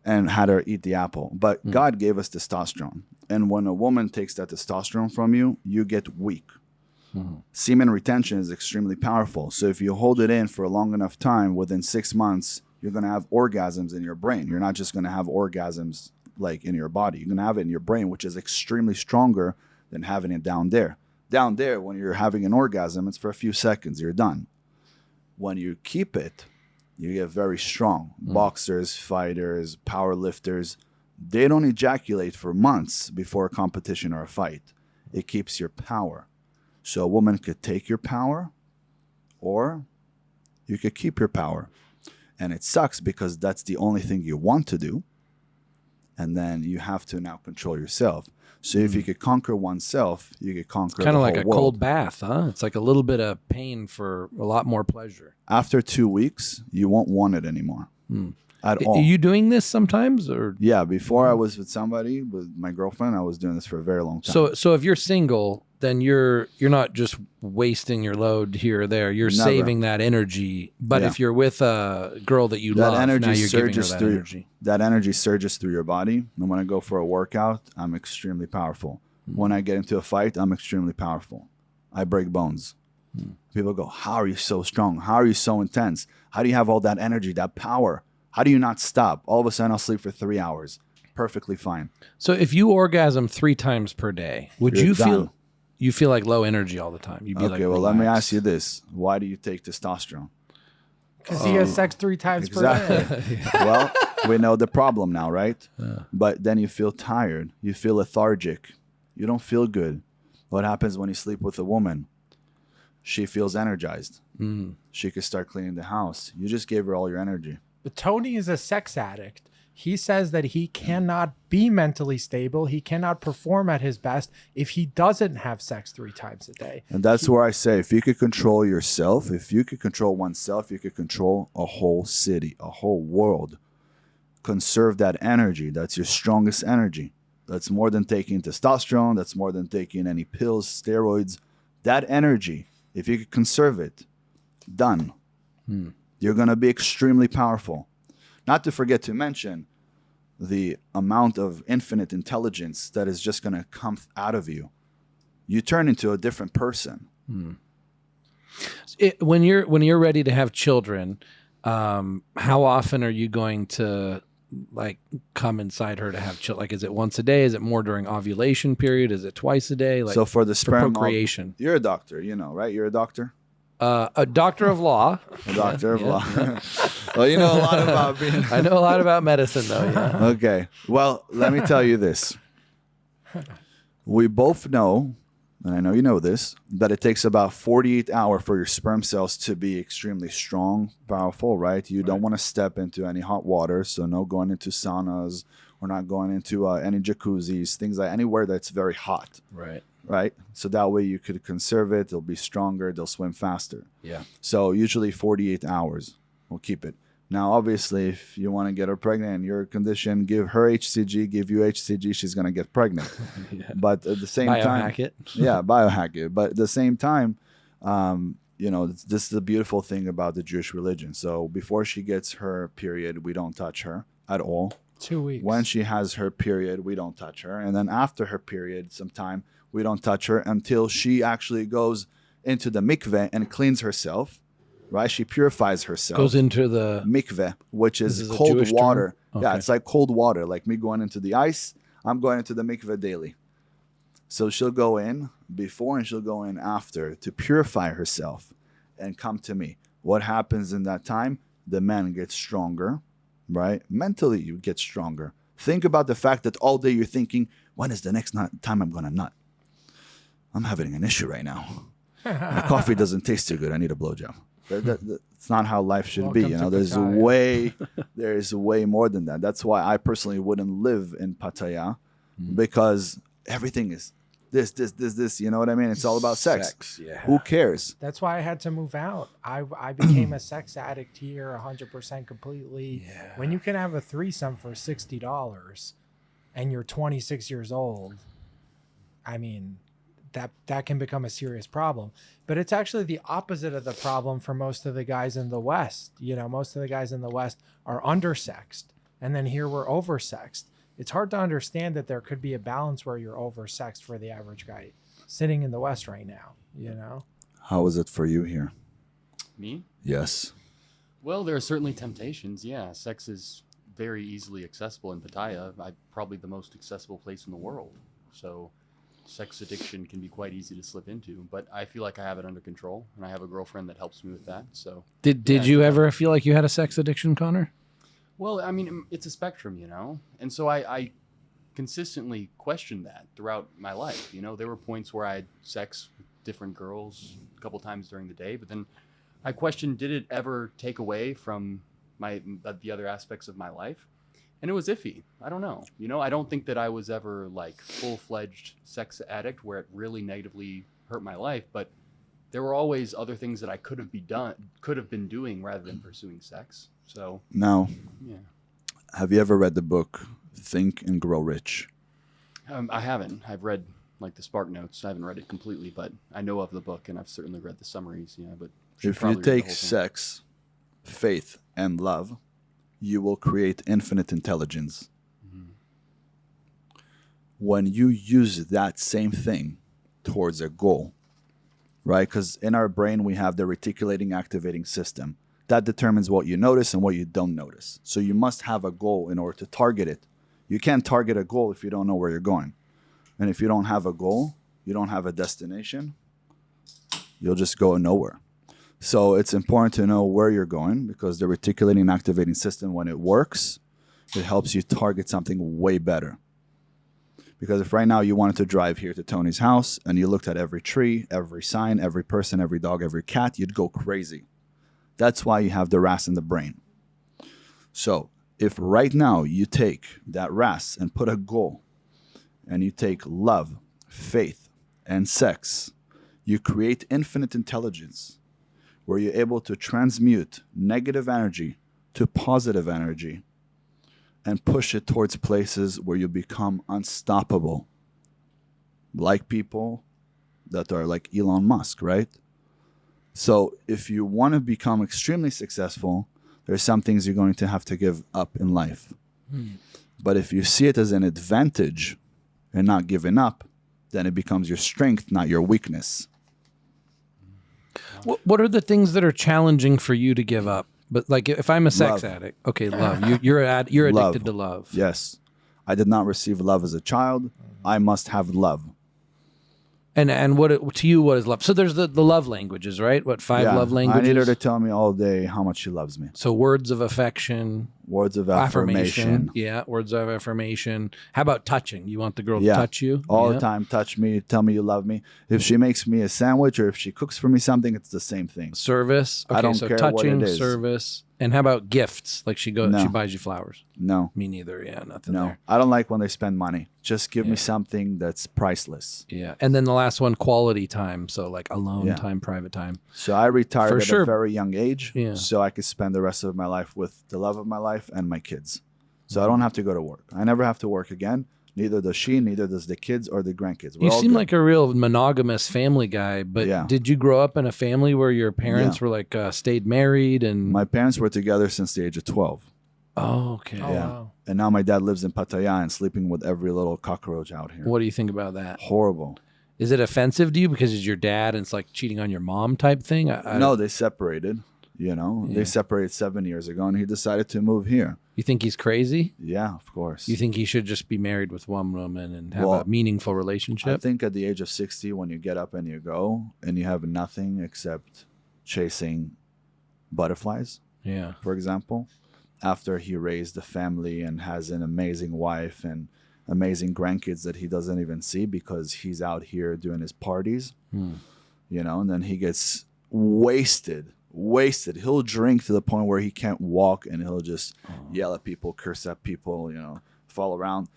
and had her eat the apple. But God gave us testosterone. And when a woman takes that testosterone from you, you get weak. Semen retention is extremely powerful. So if you hold it in for a long enough time, within 6 months, you're going to have orgasms in your brain. You're not just going to have orgasms like in your body. You're going to have it in your brain, which is extremely stronger than having it down there. Down there, when you're having an orgasm, it's for a few seconds. You're done. When you keep it, you get very strong. Boxers, fighters, power lifters, they don't ejaculate for months before a competition or a fight. It keeps your power. So a woman could take your power, or you could keep your power. And it sucks because that's the only thing you want to do. And then you have to now control yourself. So if you could conquer oneself, you could conquer Kind the of like whole a world. cold bath, huh? It's like a little bit of pain for a lot more pleasure. After 2 weeks, you won't want it anymore at all. Are you doing this sometimes, or Yeah, before I was with somebody, with my girlfriend, I was doing this for a very long time. so if you're single, then you're not just wasting your load here or there. You're Never. saving that energy. But Yeah. if you're with a girl that you that love, energy now you're giving her surges that through energy. that energy surges through your body. And when I go for a workout, I'm extremely powerful. When I get into a fight, I'm extremely powerful. I break bones. People go, "How are you so strong? How are you so intense? How do you have all that energy, that power? How do you not stop?" All of a sudden, I'll sleep for 3 hours, perfectly fine. So if you orgasm 3 times per day, would You're you done. feel like low energy all the time? You'd be Okay, like, well, let me relaxed. ask you this: why do you take testosterone? Because he has sex 3 times per Exactly. day. Well, we know the problem now, right? But then you feel tired. You feel lethargic. You don't feel good. What happens when you sleep with a woman? She feels energized. She could start cleaning the house. You just gave her all your energy. But Tony is a sex addict. He says that he cannot be mentally stable. He cannot perform at his best if he doesn't have sex 3 times a day. And that's where I say, if you could control yourself, if you could control oneself, you could control a whole city, a whole world. Conserve that energy. That's your strongest energy. That's more than taking testosterone. That's more than taking any pills, steroids. That energy, if you could conserve it, done. You're going to be extremely powerful. Not to forget to mention the amount of infinite intelligence that is just going to come out of you. You turn into a different person. When you're ready to have children, how often are you going to like come inside her to have children? Like, is it once a day? Is it more during ovulation period? Is it twice a day? Like, So for the for sperm, procreation. you're a doctor, right? You're a doctor? A doctor of law. A doctor of law. Well, you know a lot about being... I know a lot about medicine, though. Yeah. Okay. Well, let me tell you this. We both know and I know you know this, that it takes about 48 hours for your sperm cells to be extremely strong, powerful, right? You don't want to step into any hot water, so no going into saunas or not going into any jacuzzis, things like anywhere that's very hot, Right. right? So that way you could conserve it. They'll be stronger. They'll swim faster. Yeah. So usually 48 hours will keep it. Now, obviously, if you want to get her pregnant in your condition, give her HCG, give you HCG, she's going to get pregnant. Yeah. But at the same time, Biohack it. yeah, biohack it. But at the same time, you know, this is the beautiful thing about the Jewish religion. So before she gets her period, we don't touch her at all. 2 weeks. When she has her period, we don't touch her. And then after her period, sometime, we don't touch her until she actually goes into the mikveh and cleans herself, right? She purifies herself. Goes into the Mikveh, which This is is a cold Jewish term? water. Yeah, Okay. it's like cold water. Like me going into the ice, I'm going into the mikveh daily. So she'll go in before and she'll go in after to purify herself and come to me. What happens in that time? The man gets stronger, right? Mentally, you get stronger. Think about the fact that all day you're thinking, when is the next time I'm going to nut? I'm having an issue right now. My coffee doesn't taste too good. I need a blowjob. That's not how life should be. Welcome You know, to Pattaya. there's way more than that. That's why I personally wouldn't live in Pattaya because everything is this. You know what I mean? It's all about sex. Yeah. Who cares? That's why I had to move out. I became a sex addict here 100% completely. Yeah. When you can have a threesome for $60 and you're 26 years old, I mean, that can become a serious problem. But it's actually the opposite of the problem for most of the guys in the West. You know, most of the guys in the West are undersexed. And then here we're oversexed. It's hard to understand that there could be a balance where you're oversexed for the average guy sitting in the West right now, you know? How is it for you here? Me? Yes. Well, there are certainly temptations. Yeah, sex is very easily accessible in Pattaya. Probably the most accessible place in the world. So sex addiction can be quite easy to slip into, but I feel like I have it under control, and I have a girlfriend that helps me with that. So, Did Yeah. you ever feel like you had a sex addiction, Connor? well, I mean, it's a spectrum, you know, and so I consistently questioned that throughout my life. You know, there were points where I had sex with different girls a couple times during the day, but then I questioned, did it ever take away from the other aspects of my life? And it was iffy. I don't know. You know, I don't think that I was ever like full-fledged sex addict where it really negatively hurt my life, but there were always other things that I could have been doing rather than pursuing sex. So, Now, yeah. have you ever read the book Think and Grow Rich? I haven't. I've read like the Spark Notes. I haven't read it completely, but I know of the book and I've certainly read the summaries. Yeah, but should If you probably read the take whole thing. sex, faith, and love, you will create infinite intelligence. Mhm. When you use that same thing towards a goal, right? Because in our brain, we have the reticulating activating system that determines what you notice and what you don't notice. So you must have a goal in order to target it. You can't target a goal if you don't know where you're going. And if you don't have a goal, you don't have a destination, you'll just go nowhere. So it's important to know where you're going because the reticulating and activating system, when it works, it helps you target something way better. Because if right now you wanted to drive here to Tony's house and you looked at every tree, every sign, every person, every dog, every cat, you'd go crazy. That's why you have the RAS in the brain. So if right now you take that RAS and put a goal and you take love, faith, and sex, you create infinite intelligence where you're able to transmute negative energy to positive energy and push it towards places where you become unstoppable. Like people that are like Elon Musk, right? So if you want to become extremely successful, there's some things you're going to have to give up in life. But if you see it as an advantage and not giving up, then it becomes your strength, not your weakness. What are the things that are challenging for you to give up? But like, if I'm a sex Love. addict, okay, love. You're Love. addicted to love. Yes. I did not receive love as a child. I must have love. And to you, what is love? So there's the love languages, right? What, 5 Yeah, love languages? I need her to tell me all day how much she loves me. So words of affection, Words of affirmation. Yeah, words of affirmation. How about touching? You want the girl to Yeah. touch you All Yeah. the time. Touch me. Tell me you love me. If she makes me a sandwich or if she cooks for me something, it's the same thing. Service. Okay, I don't so care what touching, it is. service, and how about gifts? Like she No. buys you flowers. No. Me neither. Yeah, nothing No. there. I don't like when they spend money. Just give Yeah. me something that's priceless. Yeah, and then the last one, quality time. So like alone Yeah. time, private time. So I retired For at sure. a very young age, Yeah. so I could spend the rest of my life with the love of my life and my kids. So I don't have to go to work. I never have to work again. Neither does she. Neither does the kids or the grandkids. We're You all seem good. like a real monogamous family guy, but Yeah. did you grow up in a family where your parents were like stayed married and? My parents were together since the age of 12. Oh, okay. Oh, Yeah. wow. And now my dad lives in Pattaya and sleeping with every little cockroach out here. What do you think about that? Horrible. Is it offensive to you because it's your dad and it's like cheating on your mom type thing? No, they separated. You know, Yeah. they separated 7 years ago, and he decided to move here. You think he's crazy? Yeah, of course. You think he should just be married with one woman and have Well, a meaningful I relationship? think at the age of 60, when you get up and you go, and you have nothing except chasing butterflies, Yeah. for example, after he raised a family and has an amazing wife and amazing grandkids that he doesn't even see because he's out here doing his parties, you know, and then he gets wasted. He'll drink to the point where he can't walk and he'll just yell at people, curse at people, you know, fall around.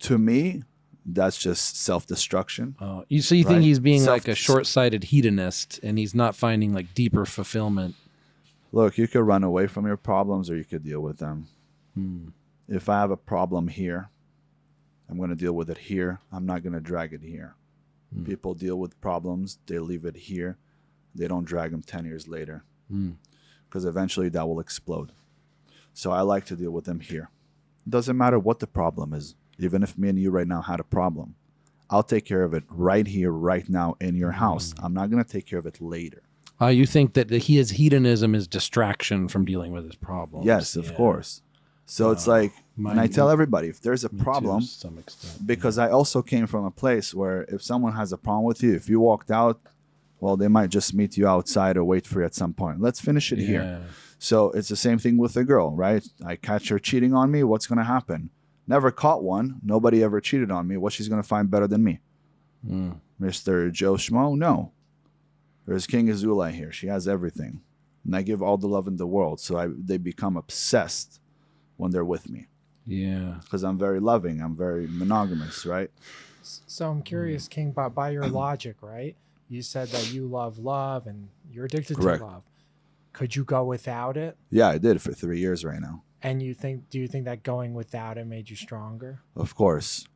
To me, that's just self-destruction. Oh, so you think Right. he's being Self- like a short-sighted hedonist and he's not finding like deeper fulfillment? Look, you could run away from your problems or you could deal with them. If I have a problem here, I'm going to deal with it here. I'm not going to drag it here. People deal with problems, they leave it here. They don't drag them 10 years later because eventually that will explode. So I like to deal with them here. It doesn't matter what the problem is. Even if me and you right now had a problem, I'll take care of it right here, right now in your house. I'm not going to take care of it later. You think that his hedonism is distraction from dealing with his problems? Yes, of Yeah. course. So it's like, and I tell everybody, if there's a Me too, problem, to some extent. because I also came from a place where if someone has a problem with you, if you walked out, well, they might just meet you outside or wait for you at some point. Let's finish it here. Yeah. So it's the same thing with a girl, right? I catch her cheating on me. What's going to happen? Never caught one. Nobody ever cheated on me. What she's going to find better than me? Mr. Joe Schmo? No. There's King Azulai here. She has everything. And I give all the love in the world. So they become obsessed when they're with me Yeah. because I'm very loving. I'm very monogamous, right? So I'm curious, King, by your logic, right? You said that you love and you're addicted Correct. to love. Could you go without it? Yeah, I did for 3 years right now. And do you think that going without it made you stronger? Of course.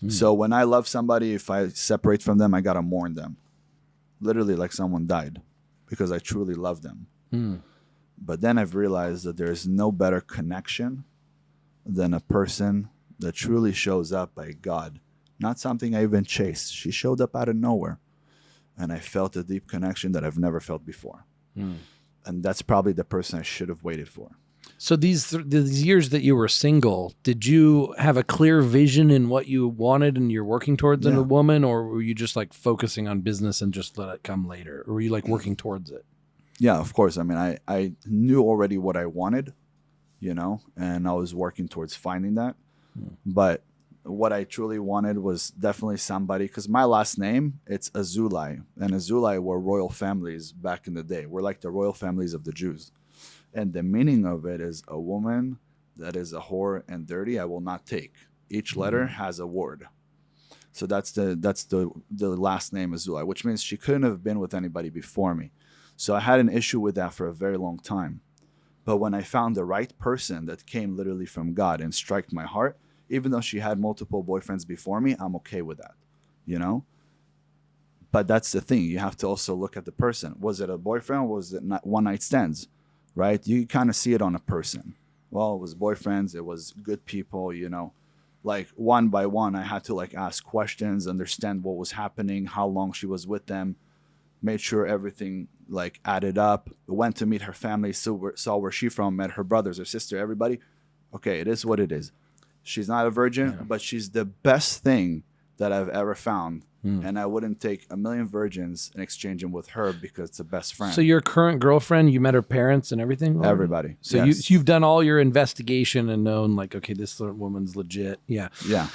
So when I love somebody, if I separate from them, I got to mourn them. Literally like someone died because I truly love them. But then I've realized that there's no better connection than a person that truly shows up by God. Not something I even chased. She showed up out of nowhere. And I felt a deep connection that I've never felt before. And that's probably the person I should have waited for. So these years that you were single, did you have a clear vision in what you wanted and you're working towards in Yeah. a woman, or were you just like focusing on business and just let it come later? Or were you like working towards it? Yeah, of course. I mean, I knew already what I wanted, you know, and I was working towards finding that. But what I truly wanted was definitely somebody, because my last name, it's Azulai. And Azulai were royal families back in the day. We're like the royal families of the Jews. And the meaning of it is a woman that is a whore and dirty, I will not take. Each letter has a word. So that's the last name Azulai, which means she couldn't have been with anybody before me. So I had an issue with that for a very long time. But when I found the right person that came literally from God and struck my heart, even though she had multiple boyfriends before me, I'm okay with that, you know? But that's the thing. You have to also look at the person. Was it a boyfriend? Was it not one night stands, right? You kind of see it on a person. Well, it was boyfriends. It was good people, you know? Like one by one, I had to like ask questions, understand what was happening, how long she was with them, made sure everything like added up, went to meet her family, saw where she's from, met her brothers, her sister, everybody. Okay, it is what it is. She's not a virgin, but she's the best thing that I've ever found. And I wouldn't take a million virgins and exchange them with her because it's a best friend. So your current girlfriend, you met her parents and everything? already? Everybody. So yes. you've done all your investigation and known like, okay, this woman's legit. Yeah. Yeah.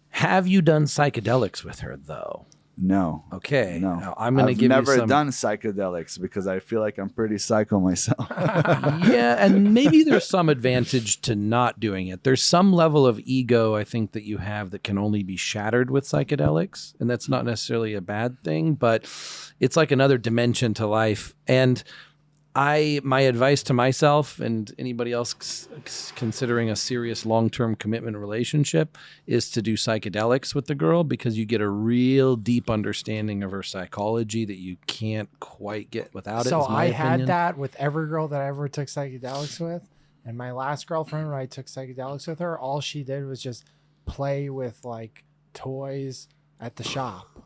Have you done psychedelics with her though? No. Okay. No. Now, I'm going to I've give never you some. done psychedelics because I feel like I'm pretty psycho myself. Yeah, and maybe there's some advantage to not doing it. There's some level of ego I think that you have that can only be shattered with psychedelics, and that's not necessarily a bad thing, but it's like another dimension to life. And my advice to myself and anybody else considering a serious long-term commitment relationship is to do psychedelics with the girl, because you get a real deep understanding of her psychology that you can't quite get without it. So is my I had opinion. that with every girl that I ever took psychedelics with. And my last girlfriend, when I took psychedelics with her, all she did was just play with like toys at the shop.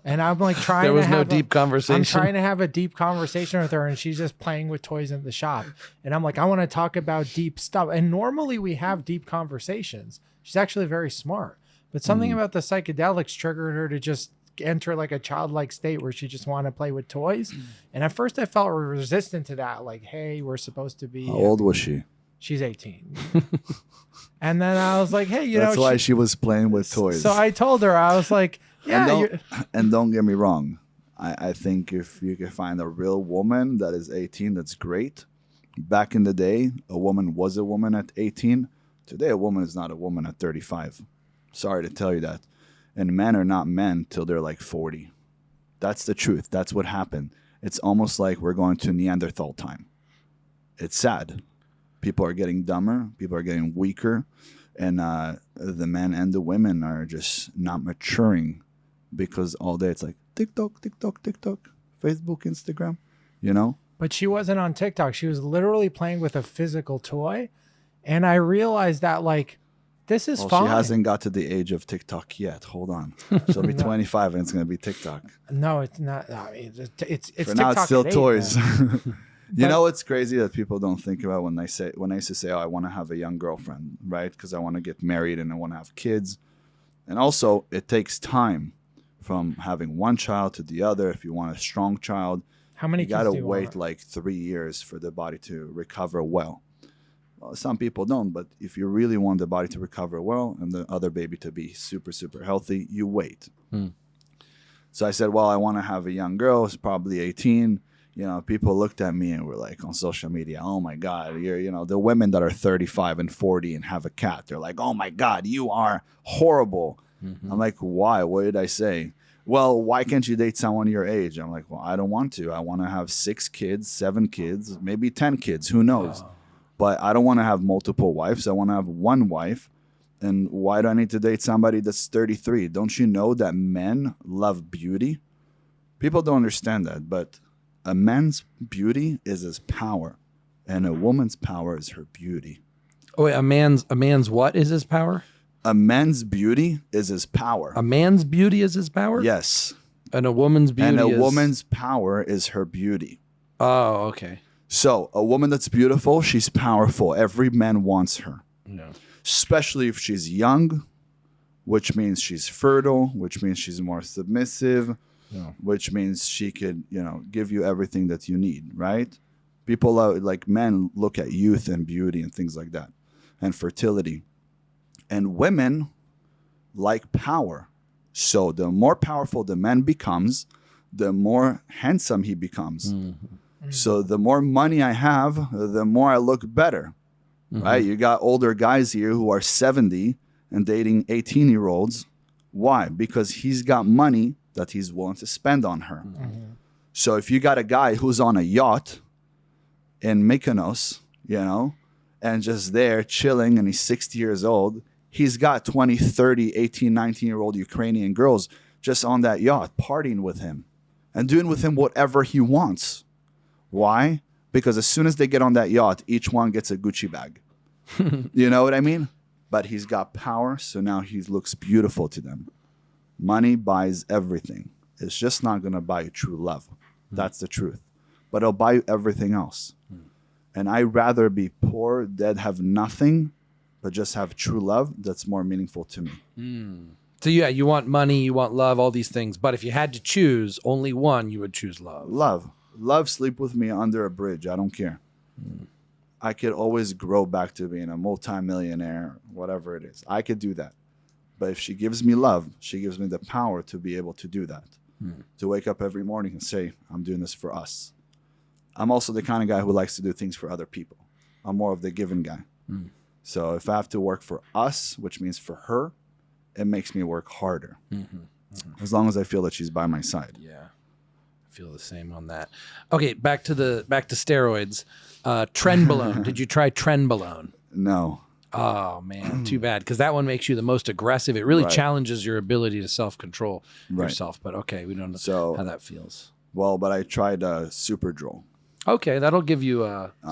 And I'm like trying There was to no have deep conversation. I'm trying to have a deep conversation with her, and she's just playing with toys in the shop. And I'm like, I want to talk about deep stuff. And normally we have deep conversations. She's actually very smart. But something about the psychedelics triggered her to just enter like a childlike state where she just wanted to play with toys. And at first I felt resistant to that. Like, hey, we're supposed to be. How old was she? She's 18. And then I was like, hey, That's why she was playing with toys. So I told her, I was like, yeah. And don't get me wrong. I think if you can find a real woman that is 18, that's great. Back in the day, a woman was a woman at 18. Today, a woman is not a woman at 35. Sorry to tell you that. And men are not men till they're like 40. That's the truth. That's what happened. It's almost like we're going to Neanderthal time. It's sad. People are getting dumber. People are getting weaker. And the men and the women are just not maturing because all day it's like TikTok, TikTok, TikTok, Facebook, Instagram, you know? But she wasn't on TikTok. She was literally playing with a physical toy. And I realized that, like, this is fine. She hasn't got to the age of TikTok yet. Hold on. She'll be 25 and it's going to be TikTok. No, it's not. I mean, it's For TikTok now, it's still at 8, toys. man. You know what's crazy that people don't think about when I used to say, oh, I want to have a young girlfriend, right? Because I want to get married and I want to have kids. And also, it takes time from having one child to the other. If you want a strong child, How many you kids got to do you wait want? like 3 years for the body to recover well. Some people don't, but if you really want the body to recover well and the other baby to be super, super healthy, you wait. So I said, well, I want to have a young girl. It's probably 18. You know, people looked at me and were like on social media, oh my God, the women that are 35 and 40 and have a cat, they're like, oh my God, you are horrible. I'm like, why? What did I say? Well, why can't you date someone your age? I'm like, well, I don't want to. I want to have 6 kids, 7 kids, maybe 10 kids. Who knows? But I don't want to have multiple wives. I want to have one wife. And why do I need to date somebody that's 33? Don't you know that men love beauty? People don't understand that, but a man's beauty is his power, and a woman's power is her beauty. Oh, wait, a man's what is his power? A man's beauty is his power. A man's beauty is his power? Yes. And a woman's beauty And a is... woman's power is her beauty. Oh, okay. So a woman that's beautiful, she's powerful. Every man wants her. No. Especially if she's young, which means she's fertile, which means she's more submissive, which means she could, give you everything that you need, right? People like men look at youth and beauty and things like that, and fertility. And women like power. So the more powerful the man becomes, the more handsome he becomes. So the more money I have, the more I look better, right? You got older guys here who are 70 and dating 18-year-olds. Why? Because he's got money that he's willing to spend on her. So if you got a guy who's on a yacht in Mykonos, and just there chilling, and he's 60 years old, he's got 20, 30, 18, 19-year-old Ukrainian girls just on that yacht partying with him and doing with him whatever he wants. Why? Because as soon as they get on that yacht, each one gets a Gucci bag. You know what I mean? But he's got power, so now he looks beautiful to them. Money buys everything. It's just not going to buy you true love. That's the truth. But it'll buy you everything else. And I'd rather be poor, dead, have nothing, but just have true love. That's more meaningful to me. So yeah, you want money, you want love, all these things. But if you had to choose only one, you would choose love. Love, sleep with me under a bridge. I don't care. I could always grow back to being a multimillionaire, whatever it is. I could do that. But if she gives me love, she gives me the power to be able to do that. To wake up every morning and say, I'm doing this for us. I'm also the kind of guy who likes to do things for other people. I'm more of the giving guy. So if I have to work for us, which means for her, it makes me work harder. As long as I feel that she's by my side. Yeah. I feel the same on that. Okay, back to steroids. Trenbolone. Did you try Trenbolone? No. Oh man, too bad, because that one makes you the most aggressive. It really Right. challenges your ability to self-control Right. yourself. But okay, we don't know So- how that feels. Well, but I tried Superdrol. Okay, that'll give you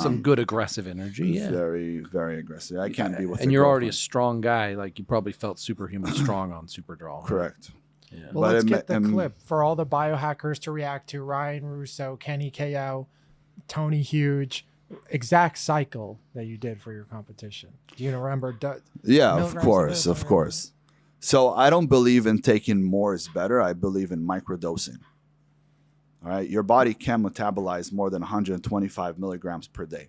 some good aggressive energy. Yeah, Very, very aggressive. I can't be with and a you're already a girlfriend. strong guy. Like you probably felt superhuman strong on Superdrol. Correct. Yeah. Well, But let's it get ma- the clip for all the biohackers to react to. Ryan Russo, Kenny KO, Tony Huge. Exact cycle that you did for your competition. Do you remember? Yeah, of Milligrams of course, this, of milligrams. course. So I don't believe in taking more is better. I believe in microdosing. All right, your body can metabolize more than 125 milligrams per day.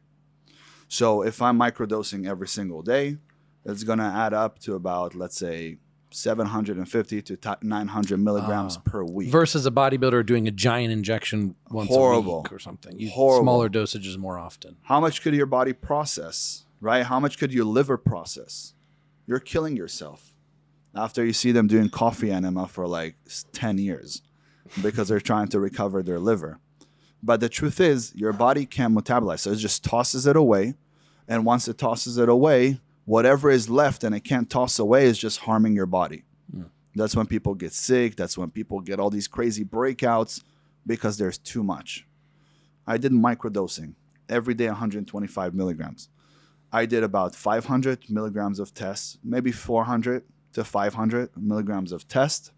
So if I'm microdosing every single day, it's going to add up to about, let's say, 750 to 900 milligrams per week. Versus a bodybuilder doing a giant injection once a Horrible. week or something. You, Horrible. Smaller dosages more often. How much could your body process, right? How much could your liver process? You're killing yourself. After you see them doing coffee enema for like 10 years because they're trying to recover their liver. But the truth is, your body can metabolize. So it just tosses it away. And once it tosses it away, whatever is left and it can't toss away is just harming your body. That's when people get sick. That's when people get all these crazy breakouts because there's too much. I did microdosing every day, 125 milligrams. I did about 500 milligrams of tests, maybe 400 to 500 milligrams of test.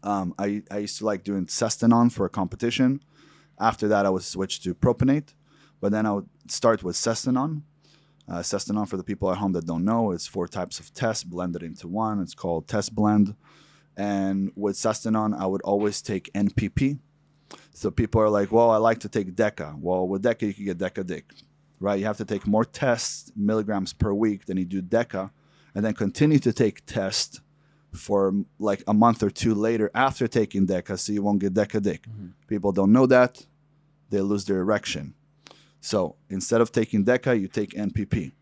I used to like doing Sestenon for a competition. After that, I would switch to propionate, but then I would start with Sestenon. Sestenon, for the people at home that don't know, is 4 types of tests blended into one. It's called Test Blend. And with Sestenon, I would always take NPP. So people are like, well, I like to take Deca. Well, with Deca, you can get Deca-Dick, right? You have to take more tests, milligrams per week, than you do Deca, and then continue to take test for like a month or two later after taking Deca, so you won't get Deca-Dick. People don't know that. They lose their erection. So instead of taking Deca, you take NPP.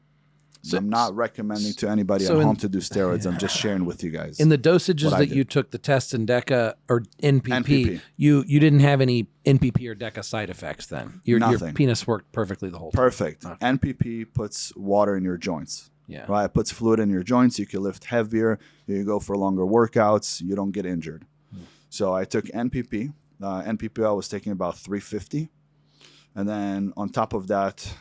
So- I'm not recommending to anybody so at in- home to do steroids. I'm just sharing with you guys. In the dosages What I that did. you took, the test in DECA or NPP, NPP. you didn't have any NPP or DECA side effects then? Your Nothing. penis worked perfectly the whole time? Perfect. NPP puts water in your joints. Yeah. Right? It puts fluid in your joints. You can lift heavier. You can go for longer workouts. You don't get injured. So I took NPP. NPP I was taking about 350. And then on top of that,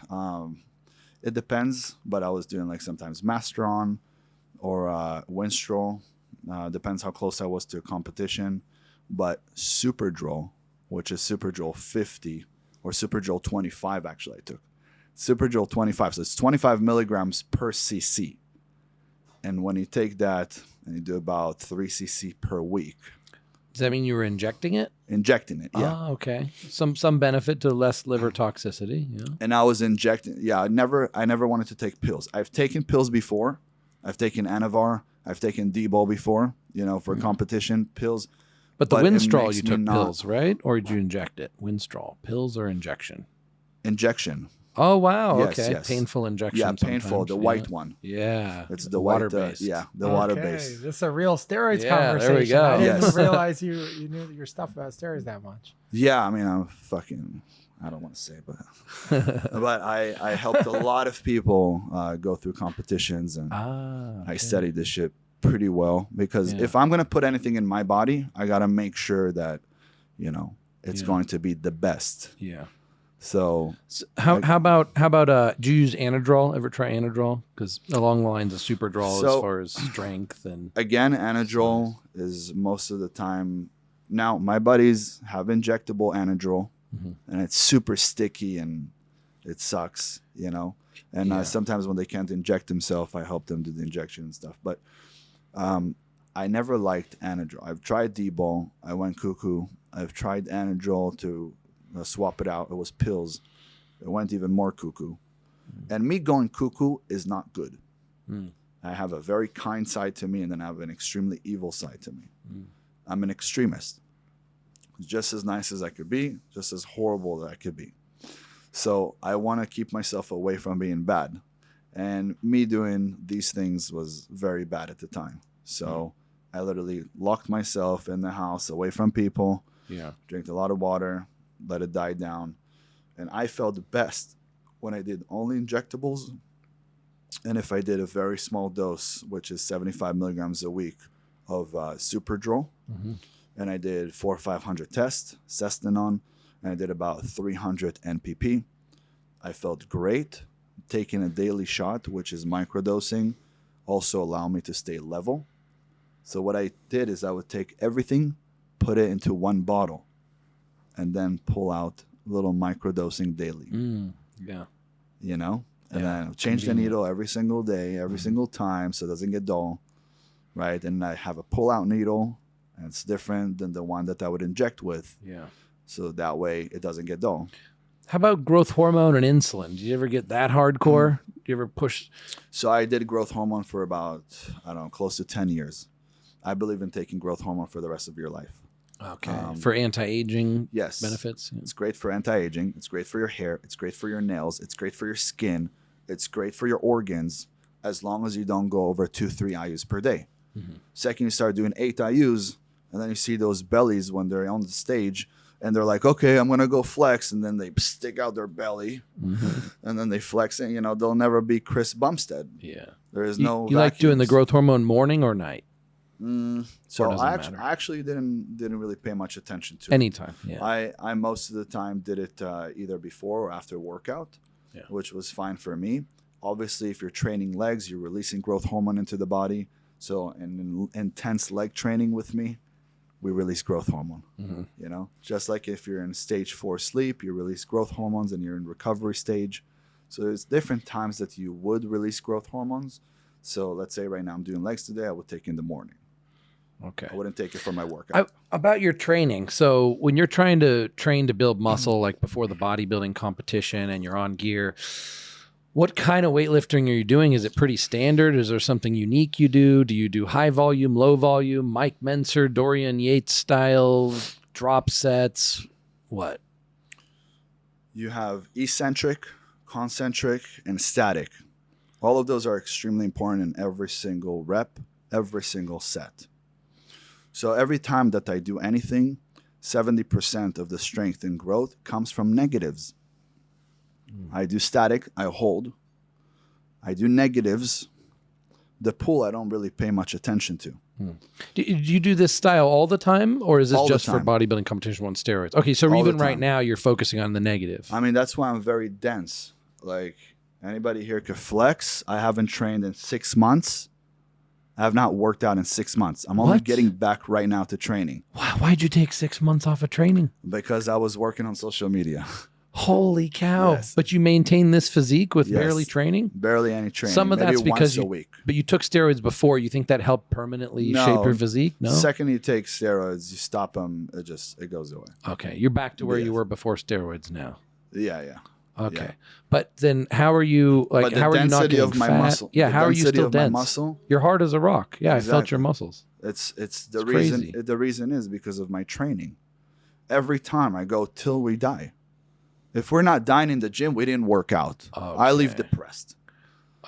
it depends, but I was doing like sometimes Masteron or Winstrol. Depends how close I was to a competition. But Superdrol, which is Superdrol 50 or Superdrol 25 actually I took. Superdrol 25, so it's 25 milligrams per cc. And when you take that and you do about 3 cc per week, Does that mean you were injecting it? injecting it, yeah. Oh, okay. Some benefit to less liver toxicity. Yeah. And I was injecting. Yeah, I never wanted to take pills. I've taken pills before. I've taken Anavar. I've taken D-Bol before. For competition pills. But the But it Winstrol, makes you me took not- pills, right? Or did you inject it? Winstrol, pills or injection? Injection. Oh wow. Yes, Okay. yes. Painful injection. Yeah, painful. sometimes, The yeah. white one. Yeah. It's the water white. based. The water base. This is a real steroids Yeah, there we conversation. go. I didn't Yes. realize you knew your stuff about steroids that much. Yeah, I mean, I don't want to say, but I helped a lot of people go through competitions, and Ah. I okay. studied this shit pretty well because Yeah. if I'm gonna put anything in my body, I gotta make sure that it's Yeah. going to be the best. Yeah. So So how about do you use Anadrol? Ever try Anadrol? Because along the lines of Superdrol as So- far as strength and again, Anadrol is most of the time. Now my buddies have injectable Anadrol, and it's super sticky and it sucks, And Yeah. sometimes when they can't inject themselves, I help them do the injection and stuff. But I never liked Anadrol. I've tried D-bol. I went cuckoo. I've tried Anadrol to swap it out. It was pills. It went even more cuckoo. And me going cuckoo is not good. I have a very kind side to me, and then I have an extremely evil side to me. I'm an extremist. Just as nice as I could be, just as horrible that I could be. So I want to keep myself away from being bad. And me doing these things was very bad at the time. So I literally locked myself in the house away from people, drank a lot of water, let it die down. And I felt best when I did only injectables. And if I did a very small dose, which is 75 milligrams a week of Superdrol, and I did 400 or 500 tests, Cestanon, and I did about 300 NPP. I felt great. Taking a daily shot, which is microdosing, also allowed me to stay level. So what I did is I would take everything, put it into one bottle, and then pull out little microdosing daily. You know? And then change the needle every single day, every single time, so it doesn't get dull, right? And I have a pull-out needle, and it's different than the one that I would inject with. So that way it doesn't get dull. How about growth hormone and insulin? Do you ever get that hardcore? Do you ever push? So I did growth hormone for about, I don't know, close to 10 years. I believe in taking growth hormone for the rest of your life. Okay. For anti-aging Yes. benefits? It's great for anti-aging. It's great for your hair. It's great for your nails. It's great for your skin. It's great for your organs, as long as you don't go over 2-3 IUs per day. Second, you start doing 8 IUs, and then you see those bellies when they're on the stage, and they're like, okay, I'm going to go flex, and then they stick out their belly, and then they flex, and, they'll never be Chris Bumstead. There is no You like doing the vacuums. growth hormone morning or night? So Or doesn't I matter? actually didn't really pay much attention to it. Anytime. I most of the time did it either before or after workout, which was fine for me. Obviously, if you're training legs, you're releasing growth hormone into the body. So in intense leg training with me, we release growth hormone. Just like if you're in stage 4 sleep, you release growth hormones and you're in recovery stage. So there's different times that you would release growth hormones. So let's say right now I'm doing legs today, I would take in the morning. Okay. I wouldn't take it for my workout. About your training. So when you're trying to train to build muscle, like before the bodybuilding competition and you're on gear, what kind of weightlifting are you doing? Is it pretty standard? Is there something unique you do? Do you do high volume, low volume, Mike Menser, Dorian Yates style, drop sets? What? You have eccentric, concentric, and static. All of those are extremely important in every single rep, every single set. So every time that I do anything, 70% of the strength and growth comes from negatives. I do static, I hold. I do negatives. The pull, I don't really pay much attention to. Do you do this style all the time, or is this All the just for time. bodybuilding competition on steroids? Okay, so All the even right time. now, you're focusing on the negative. I mean, that's why I'm very dense. Like, anybody here could flex. I haven't trained in 6 months. I have not worked out in 6 months. I'm only What? getting back right now to training Wow, why'd you take 6 months off of training? because I was working on social media. Holy cow. Yes. But you maintain this physique with Yes. barely training? Barely any training. Some of maybe that's because once you, a week. but you took steroids before. You think that helped permanently No. shape your physique? No. Second you take steroids, you stop them, it goes away. Okay, you're back to where you Yes. were before steroids now. Yeah. Okay, Yeah. but then how are you like? But the How are you not density getting of my fat? muscle. Yeah, the how are you density still of my dense? muscle. You're hard as a rock. Yeah, I felt your Exactly. muscles. It's the It's reason. crazy. The reason is because of my training. Every time I go till we die. If we're not dying in the gym, we didn't work out. I leave Okay. depressed.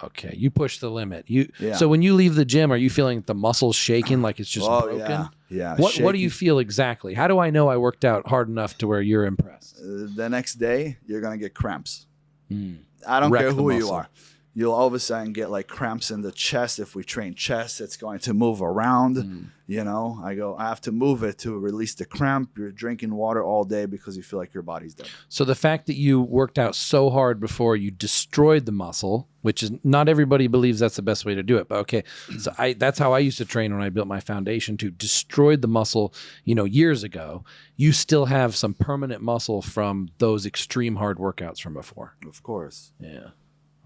Okay, you push the limit. Yeah. So when you leave the gym, are you feeling the muscles shaking like it's just broken? Yeah. What do you shaky. feel exactly? How do I know I worked out hard enough to where you're impressed? The next day, you're gonna get cramps. Mm. I don't Wreck care the who you muscle. are. You'll all of a sudden get like cramps in the chest. If we train chest, it's going to move around. Mm. I have to move it to release the cramp. You're drinking water all day because you feel like your body's dead. So the fact that you worked out so hard before you destroyed the muscle, which is not everybody believes that's the best way to do it, but okay. So that's how I used to train when I built my foundation, to destroyed the muscle, years ago. You still have some permanent muscle from those extreme hard workouts from before. Of course. Yeah.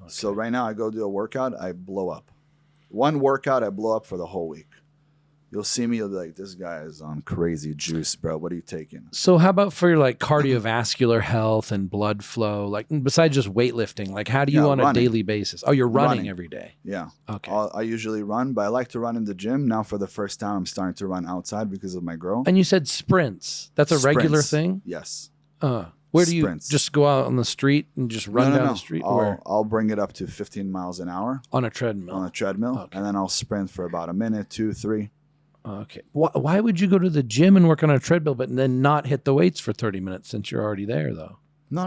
So right now I go do a workout, I blow up. One workout, I blow up for the whole week. You'll see me, you'll be like, this guy is on crazy juice, bro. What are you taking? So how about for your like cardiovascular health and blood flow? Like besides just weightlifting, like how do you Yeah, on a running. daily basis? Oh, you're running Running. every day. Yeah. Okay. I usually run, but I like to run in the gym. Now for the first time, I'm starting to run outside because of my girl. And you said sprints. That's a regular Sprints. thing? Yes. Where do you Sprints. just go out on the street and just run down the street? Where? I'll bring it up to 15 miles an hour On a treadmill. on a treadmill, Okay. and then I'll sprint for about a minute, 2, 3. Okay. Why would you go to the gym and work on a treadmill, but then not hit the weights for 30 minutes since you're already there, though? No,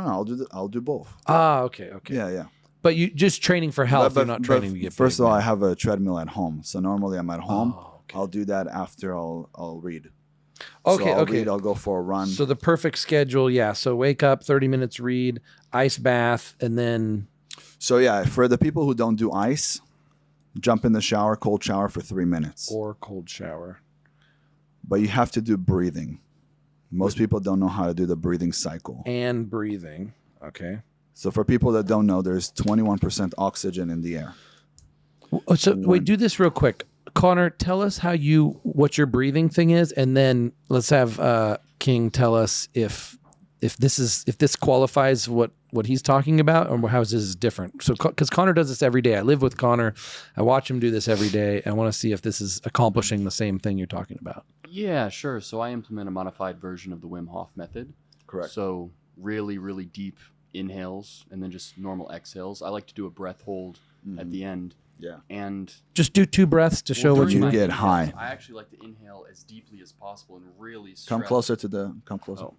I'll do both. Okay. Yeah, yeah. But you just training for health. You're not training to get first big, of all, man. I have a treadmill at home, so normally I'm at home. Oh, okay. I'll do that after I'll read. Okay, so I'll okay. read, I'll go for a run. So the perfect schedule, yeah. So wake up, 30 minutes read, ice bath, and then So yeah, for the people who don't do ice, jump in the shower, cold shower for 3 minutes. or cold shower. But you have to do breathing. Most people don't know how to do the breathing cycle. And breathing. Okay. So for people that don't know, there's 21% oxygen in the air. So wait, do this real quick. Connor, tell us what your breathing thing is, and then let's have King tell us if this qualifies what he's talking about, or how this is different. So because Connor does this every day. I live with Connor. I watch him do this every day. I want to see if this is accomplishing the same thing you're talking about. Yeah, sure. So I implement a modified version of the Wim Hof method. Correct. So really, really deep inhales and then just normal exhales. I like to do a breath hold at the end. Yeah. And Just do 2 breaths to show what during you You my do. get inhales, high. I actually like to inhale as deeply as possible and really Come stretch. closer. Oh.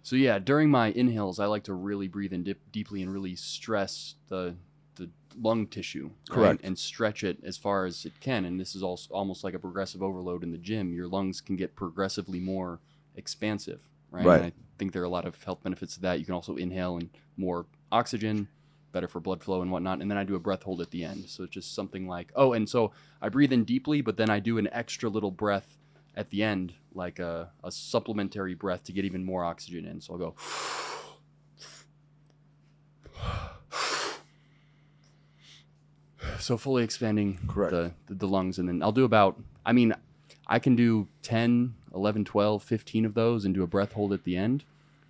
So yeah, during my inhales, I like to really breathe in deeply and really stress the lung tissue, right? Correct. And stretch it as far as it can. And this is also almost like a progressive overload in the gym. Your lungs can get progressively more expansive, right? Right. And I think there are a lot of health benefits to that. You can also inhale and more oxygen, better for blood flow and whatnot. And then I do a breath hold at the end. So it's just something like, and so I breathe in deeply, but then I do an extra little breath at the end, like a supplementary breath to get even more oxygen in. So I'll go. So fully expanding Correct. the lungs. And then I'll do I can do 10, 11, 12, 15 of those and do a breath hold at the end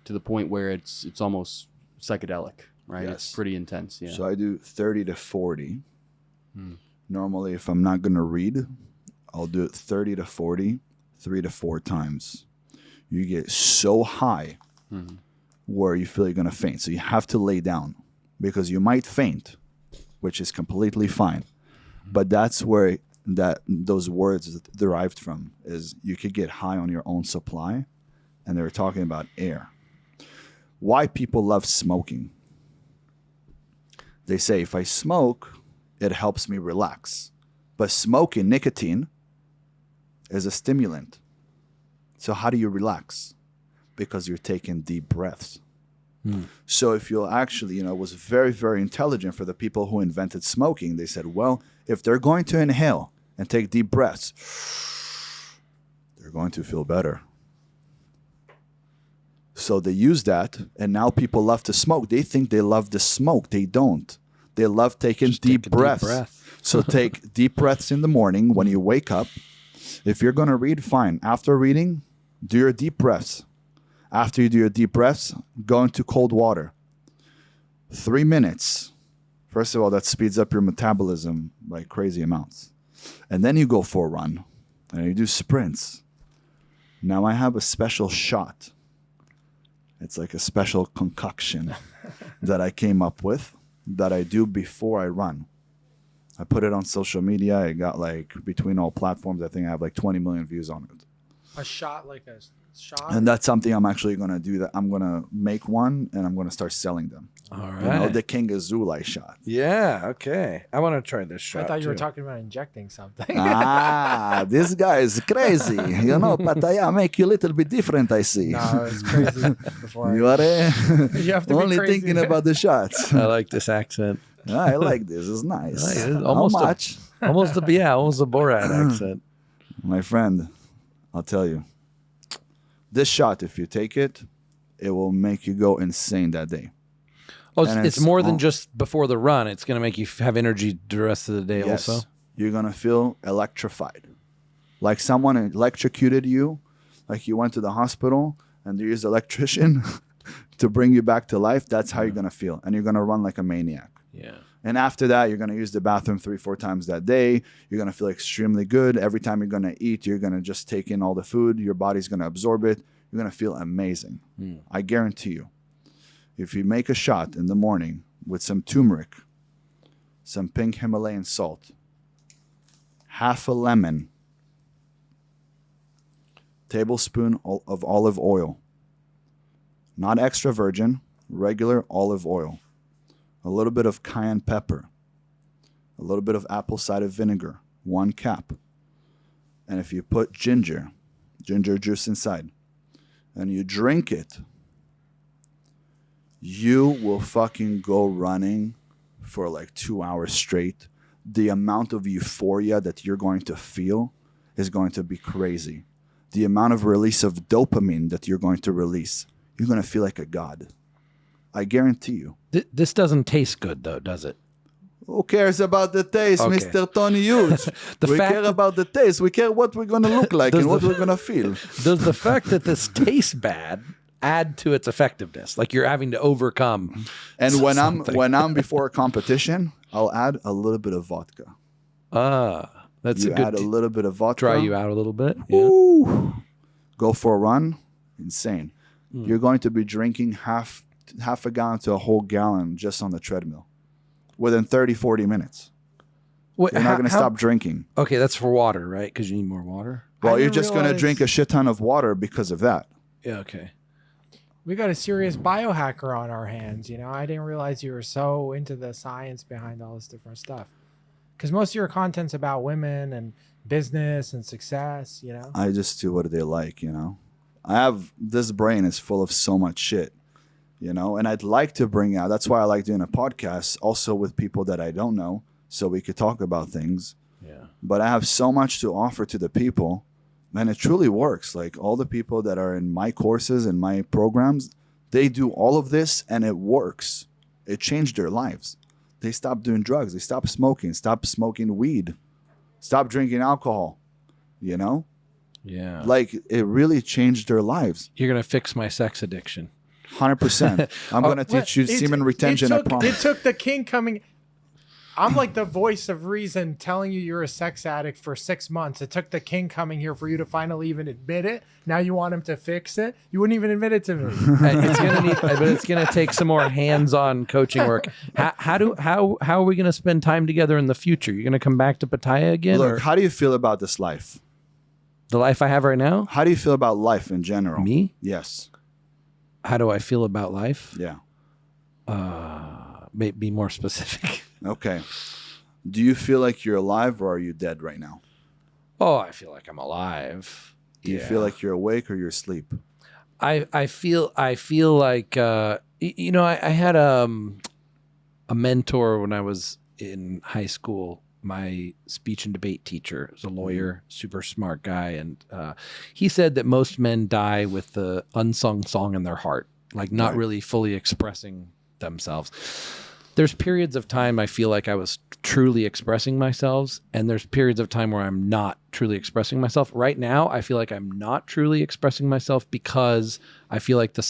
to the point where it's almost psychedelic, right? Yes. It's pretty intense. Yeah. So I do 30 to 40. Normally, if I'm not going to read, I'll do it 30 to 40, 3 to 4 times. You get so high where you feel you're going to faint. So you have to lay down because you might faint, which is completely fine. But that's where those words derived from is you could get high on your own supply. And they were talking about air. Why people love smoking. They say if I smoke, it helps me relax. But smoking, nicotine, is a stimulant. So how do you relax? Because you're taking deep breaths. So if you'll actually, it was very, very intelligent for the people who invented smoking. They said, well, if they're going to inhale and take deep breaths, they're going to feel better. So they use that, and now people love to smoke. They think they love the smoke. They don't. They love taking Just take deep a deep breaths. breath. So take deep breaths in the morning when you wake up. If you're going to read, fine. After reading, do your deep breaths. After you do your deep breaths, go into cold water. 3 minutes. First of all, that speeds up your metabolism by crazy amounts. And then you go for a run, and you do sprints. Now I have a special shot. It's like a special concoction that I came up with that I do before I run. I put it on social media. I got between all platforms, I think I have 20 million views on it. A shot, like a shot. And that's something I'm actually going to do. That I'm going to make one and I'm going to start selling them. All You know, right. the King Azulai shot. Yeah. Okay. I want to try this shot. I thought you were too. talking about injecting something. This guy is crazy, but I make you a little bit different, I see. No, it's crazy. Before You are You have to be only crazy. thinking about the shots. I like this accent. I like this. It's nice. Nice. It's How almost a- much? Almost a Borat accent. My friend, I'll tell you. This shot, if you take it, it will make you go insane that day. Oh, And it's it's more than all- just before the run. It's going to make you have energy the rest of the day Yes. also. You're going to feel electrified. Like someone electrocuted you, like you went to the hospital and they used an electrician to bring you back to life. That's how you're going to feel. And you're going to run like a maniac. Yeah. And after that, you're going to use the bathroom 3-4 times that day. You're going to feel extremely good. Every time you're going to eat, you're going to just take in all the food. Your body's going to absorb it. You're going to feel amazing. I guarantee you. If you make a shot in the morning with some turmeric, some pink Himalayan salt, half a lemon, tablespoon of olive oil, not extra virgin, regular olive oil, a little bit of cayenne pepper, a little bit of apple cider vinegar, 1 cap. And if you put ginger juice inside, and you drink it, you will fucking go running for like 2 hours straight. The amount of euphoria that you're going to feel is going to be crazy. The amount of release of dopamine that you're going to release, you're going to feel like a god. I guarantee you. This doesn't taste good, though, does it? Who cares about the taste, Okay. Mr. Tony Huge? We fact care that- about the taste. We care what we're going to look like Does and what the- we're going to feel. Does the fact that this tastes bad add to its effectiveness? Like you're having to overcome. And when something. I'm before a competition, I'll add a little bit of vodka. That's You a good add a little bit of vodka. dry you out a little bit. Yeah. Ooh. Go for a run. Insane. You're going to be drinking half a gallon to a whole gallon just on the treadmill within 30, 40 minutes. Wait, You're not going to stop drinking. Okay, that's for water, right? Because you need more water. Well, I you're didn't just going to realize- drink a shit ton of water because of that. Yeah. Okay. We got a serious biohacker on our hands. You know, I didn't realize you were so into the science behind all this different stuff. Because most of your content's about women and business and success. You know, I just do what they like, you know. This brain is full of so much shit, you know, and I'd like to bring out, that's why I like doing a podcast also with people that I don't know so we could talk about things. Yeah. But I have so much to offer to the people, and it truly works. Like all the people that are in my courses and my programs, they do all of this and it works. It changed their lives. They stopped doing drugs. They stopped smoking weed, stopped drinking alcohol, you know? Yeah. Like it really changed their lives. You're gonna fix my sex addiction. 100%. I'm going to teach you semen retention, I It promise. took the king coming. I'm like the voice of reason telling you you're a sex addict for 6 months. It took the king coming here for you to finally even admit it. Now you want him to fix it. You wouldn't even admit it to me. But it's gonna take some more hands-on coaching work. How are we gonna spend time together in the future? You're gonna come back to Pattaya again, or Look, how do you feel about this life? the life I have right now? How do you feel about life in general? Me? Yes. How do I feel about life? Yeah. Be more specific. Okay. Do you feel like you're alive or are you dead right now? Oh, I feel like I'm alive. Do you feel like you're awake or you're asleep? I feel like I had a mentor when I was in high school. My speech and debate teacher was a lawyer, super smart guy, and he said that most men die with the unsung song in their heart, like not Right. really fully expressing themselves. There's periods of time I feel like I was truly expressing myself, and there's periods of time where I'm not truly expressing myself. Right now, I feel like I'm not truly expressing myself because I feel like the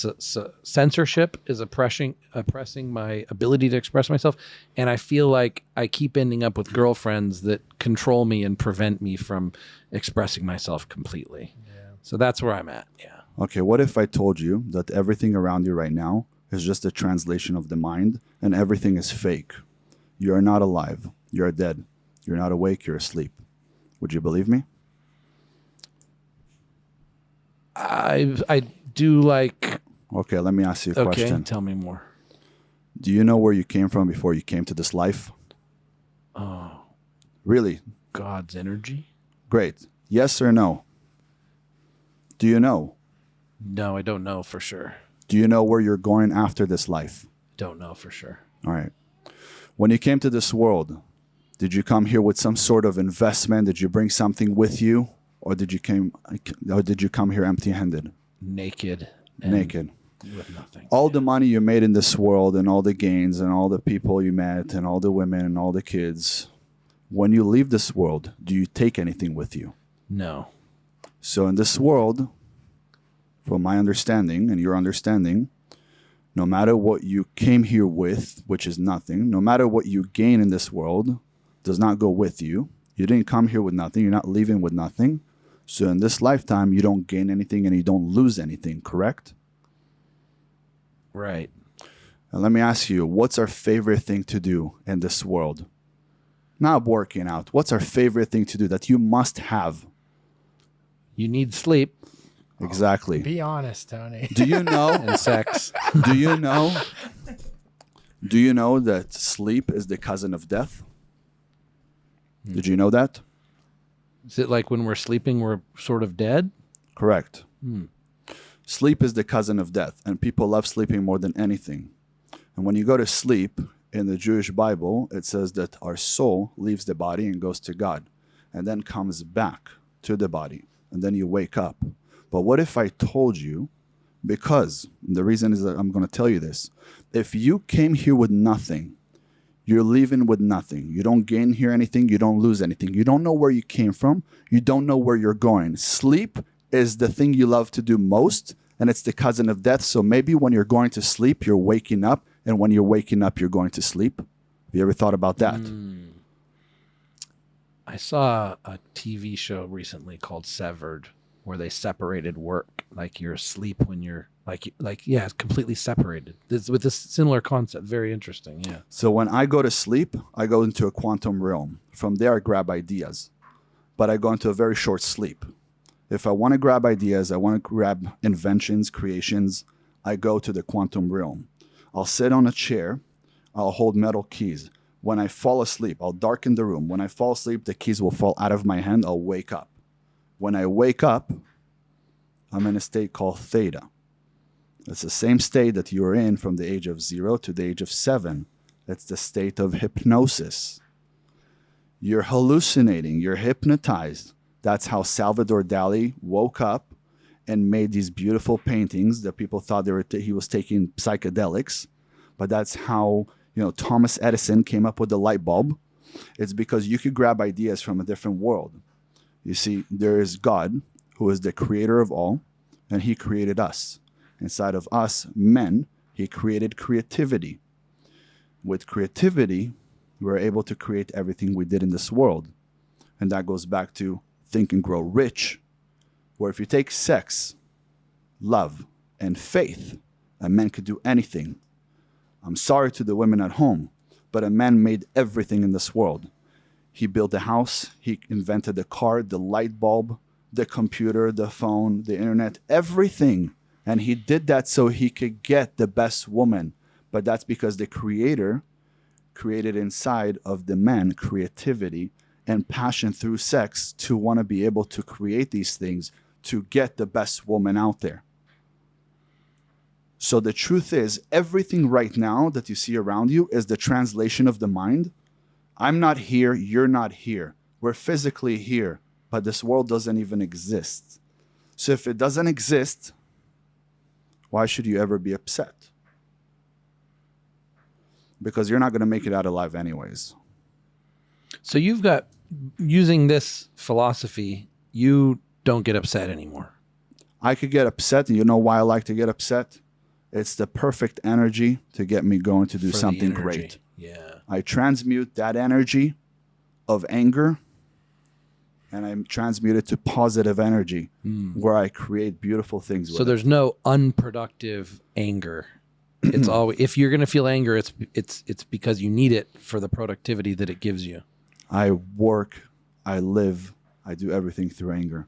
censorship is oppressing my ability to express myself, and I feel like I keep ending up with girlfriends that control me and prevent me from expressing myself completely. Yeah. So that's where I'm at. Yeah. Okay, what if I told you that everything around you right now is just a translation of the mind and everything is fake? You are not alive. You're dead. You're not awake. You're asleep. Would you believe me? I do like. Okay, let me ask you a Okay, question. tell me more. Do you know where you came from before you came to this life? Oh, Really? God's energy? Great. Yes or no? Do you know? No, I don't know for sure. Do you know where you're going after this life? Don't know for sure. All right. When you came to this world, did you come here with some sort of investment? Did you bring something with you? Or did you come here empty-handed? Naked. And Naked. with nothing. All the money you made in this world and all the gains and all the people you met and all the women and all the kids, when you leave this world, do you take anything with you? No. So in this world, from my understanding and your understanding, no matter what you came here with, which is nothing, no matter what you gain in this world, does not go with you. You didn't come here with nothing. You're not leaving with nothing. So in this lifetime, you don't gain anything and you don't lose anything, correct? Right. And let me ask you, what's our favorite thing to do in this world? Not working out. What's our favorite thing to do that you must have? You need sleep Exactly. Be honest, Tony. Do you know? and sex. Do you know? Do you know that sleep is the cousin of death? Did you know that? Is it like when we're sleeping, we're sort of dead? Correct. Sleep is the cousin of death, and people love sleeping more than anything. And when you go to sleep in the Jewish Bible, it says that our soul leaves the body and goes to God, and then comes back to the body, and then you wake up. But what if I told you, because the reason is that I'm going to tell you this, if you came here with nothing, you're leaving with nothing. You don't gain here anything. You don't lose anything. You don't know where you came from. You don't know where you're going. Sleep is the thing you love to do most, and it's the cousin of death. So maybe when you're going to sleep, you're waking up, and when you're waking up, you're going to sleep. Have you ever thought about that? I saw a TV show recently called Severed, where they separated work, like you're asleep when you're yeah, it's completely separated. This with this similar concept, very interesting. Yeah. So when I go to sleep, I go into a quantum realm. From there, I grab ideas, but I go into a very short sleep. If I want to grab ideas, I want to grab inventions, creations, I go to the quantum realm. I'll sit on a chair, I'll hold metal keys. When I fall asleep, I'll darken the room. When I fall asleep, the keys will fall out of my hand. I'll wake up. When I wake up, I'm in a state called theta. It's the same state that you were in from the age of 0 to the age of 7. It's the state of hypnosis. You're hallucinating. You're hypnotized. That's how Salvador Dali woke up and made these beautiful paintings that people thought he was taking psychedelics. But that's how Thomas Edison came up with the light bulb. It's because you could grab ideas from a different world. You see, there is God, who is the creator of all, and he created us. Inside of us, men, he created creativity. With creativity, we're able to create everything we did in this world. And that goes back to Think and Grow Rich, where if you take sex, love, and faith, a man could do anything. I'm sorry to the women at home, but a man made everything in this world. He built a house, he invented the car, the light bulb, the computer, the phone, the internet, everything. And he did that so he could get the best woman. But that's because the creator created inside of the man creativity and passion through sex to want to be able to create these things to get the best woman out there. So the truth is, everything right now that you see around you is the translation of the mind. I'm not here, you're not here. We're physically here, but this world doesn't even exist. So if it doesn't exist, why should you ever be upset? Because you're not going to make it out alive anyways. So you've got, using this philosophy, you don't get upset anymore. I could get upset, and you know why I like to get upset? It's the perfect energy to get me going to do For the something energy. great. Yeah. I transmute that energy of anger and I transmute it to positive energy where I create beautiful things with So it. there's no unproductive anger. It's always, if you're going to feel anger, it's because you need it for the productivity that it gives you. I work, I live, I do everything through anger.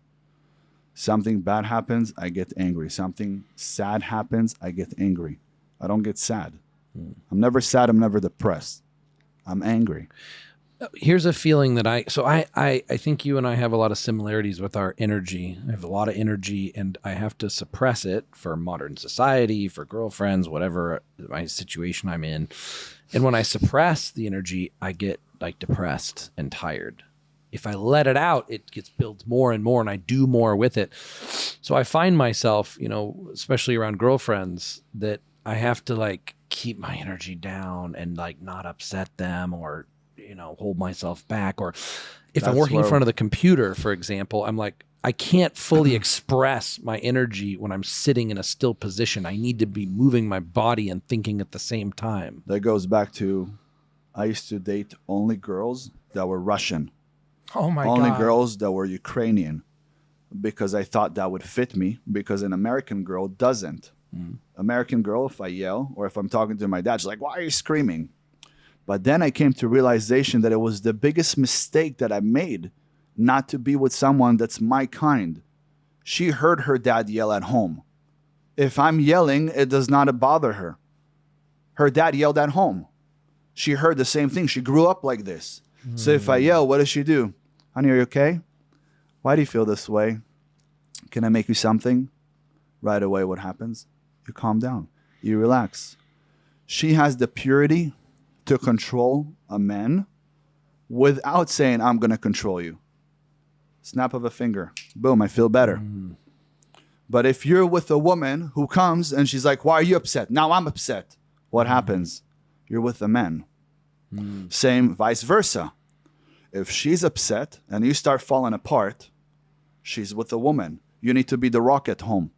Something bad happens, I get angry. Something sad happens, I get angry. I don't get sad. I'm never sad, I'm never depressed. I'm angry. Here's a feeling that I think you and I have a lot of similarities with our energy. I have a lot of energy and I have to suppress it for modern society, for girlfriends, whatever my situation I'm in. And when I suppress the energy, I get like depressed and tired. If I let it out, it gets built more and more and I do more with it. So I find myself, especially around girlfriends, that I have to like keep my energy down and like not upset them or hold myself back. Or if I'm That's working in where- front of the computer, for example, I'm like, I can't fully express my energy when I'm sitting in a still position. I need to be moving my body and thinking at the same time. That goes back to, I used to date only girls that were Russian, Oh my only God. girls that were Ukrainian, because I thought that would fit me, because an American girl doesn't. American girl, if I yell or if I'm talking to my dad, she's like, why are you screaming? But then I came to realization that it was the biggest mistake that I made, not to be with someone that's my kind. She heard her dad yell at home. If I'm yelling, it does not bother her. Her dad yelled at home. She heard the same thing. She grew up like this. So if I yell, what does she do? Honey, are you okay? Why do you feel this way? Can I make you something? Right away, what happens? You calm down. You relax. She has the purity to control a man without saying, I'm going to control you. Snap of a finger. Boom, I feel better. But if you're with a woman who comes and she's like, why are you upset? Now I'm upset. What happens? You're with a man. Same vice versa. If she's upset and you start falling apart, she's with a woman. You need to be the rock at home.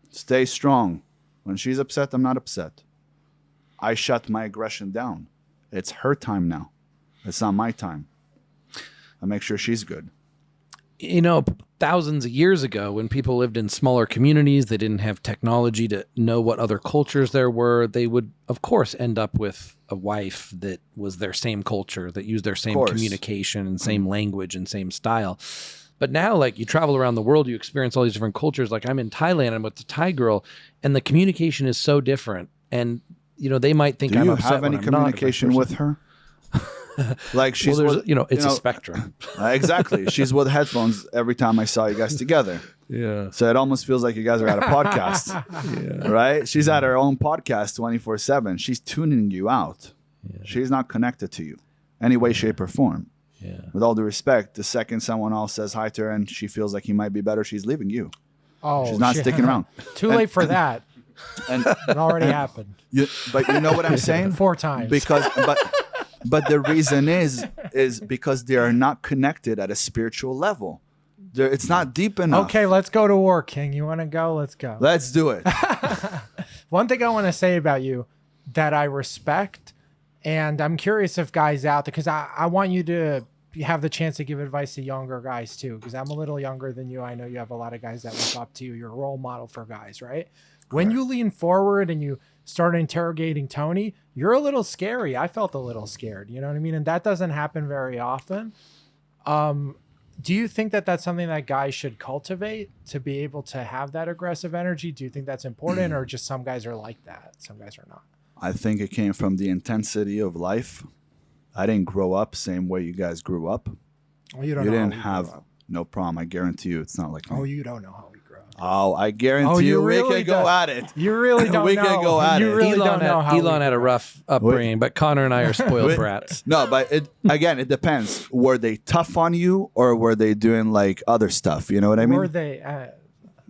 Stay strong. When she's upset, I'm not upset. I shut my aggression down. It's her time now. It's not my time. I make sure she's good. Thousands of years ago, when people lived in smaller communities, they didn't have technology to know what other cultures there were. They would, of course, end up with a wife that was their same culture, that used their same course. communication and same language and same style. But now, like, you travel around the world, you experience all these different cultures. Like, I'm in Thailand, I'm with the Thai girl, and the communication is so different. And, they might think Do I'm you upset have when any I'm not, communication vice with versa. her? Like she's Well, with, it's a spectrum. Exactly. She's with headphones every time I saw you guys together. Yeah. So it almost feels like you guys are at a podcast, right? She's at her own podcast 24/7. She's tuning you out. She's not connected to you any way, shape, or form. Yeah. With all due respect, the second someone else says hi to her and she feels like he might be better, she's leaving you. Oh, She's not shit. sticking around. Too late for that. And It already happened but you know what I'm saying? 4 times. But the reason is because they are not connected at a spiritual level. It's not deep enough. Okay, let's go to war, King. You want to go? Let's go. Let's do it. One thing I want to say about you that I respect, and I'm curious if guys out there, because I want you to have the chance to give advice to younger guys too, because I'm a little younger than you. I know you have a lot of guys that look up to you. You're a role model for guys, right? When you lean forward and you start interrogating Tony, you're a little scary. I felt a little scared, you know what I mean? And that doesn't happen very often. Do you think that that's something that guys should cultivate to be able to have that aggressive energy? Do you think that's important, or just some guys are like that? Some guys are not. I think it came from the intensity of life. I didn't grow up same way you guys grew up. Well, you don't You know how didn't we have grew up. no problem. I guarantee you it's not like me. Oh, you don't know how we grew up. Oh, I guarantee Oh, you you we really could go don't. at it. You really don't We know. could go at you it. really don't know how Elon we had a grew up. rough upbringing, but Connor and I are spoiled Wait. brats. No, but it depends. Were they tough on you or were they doing like other stuff? You know what I mean? Were they?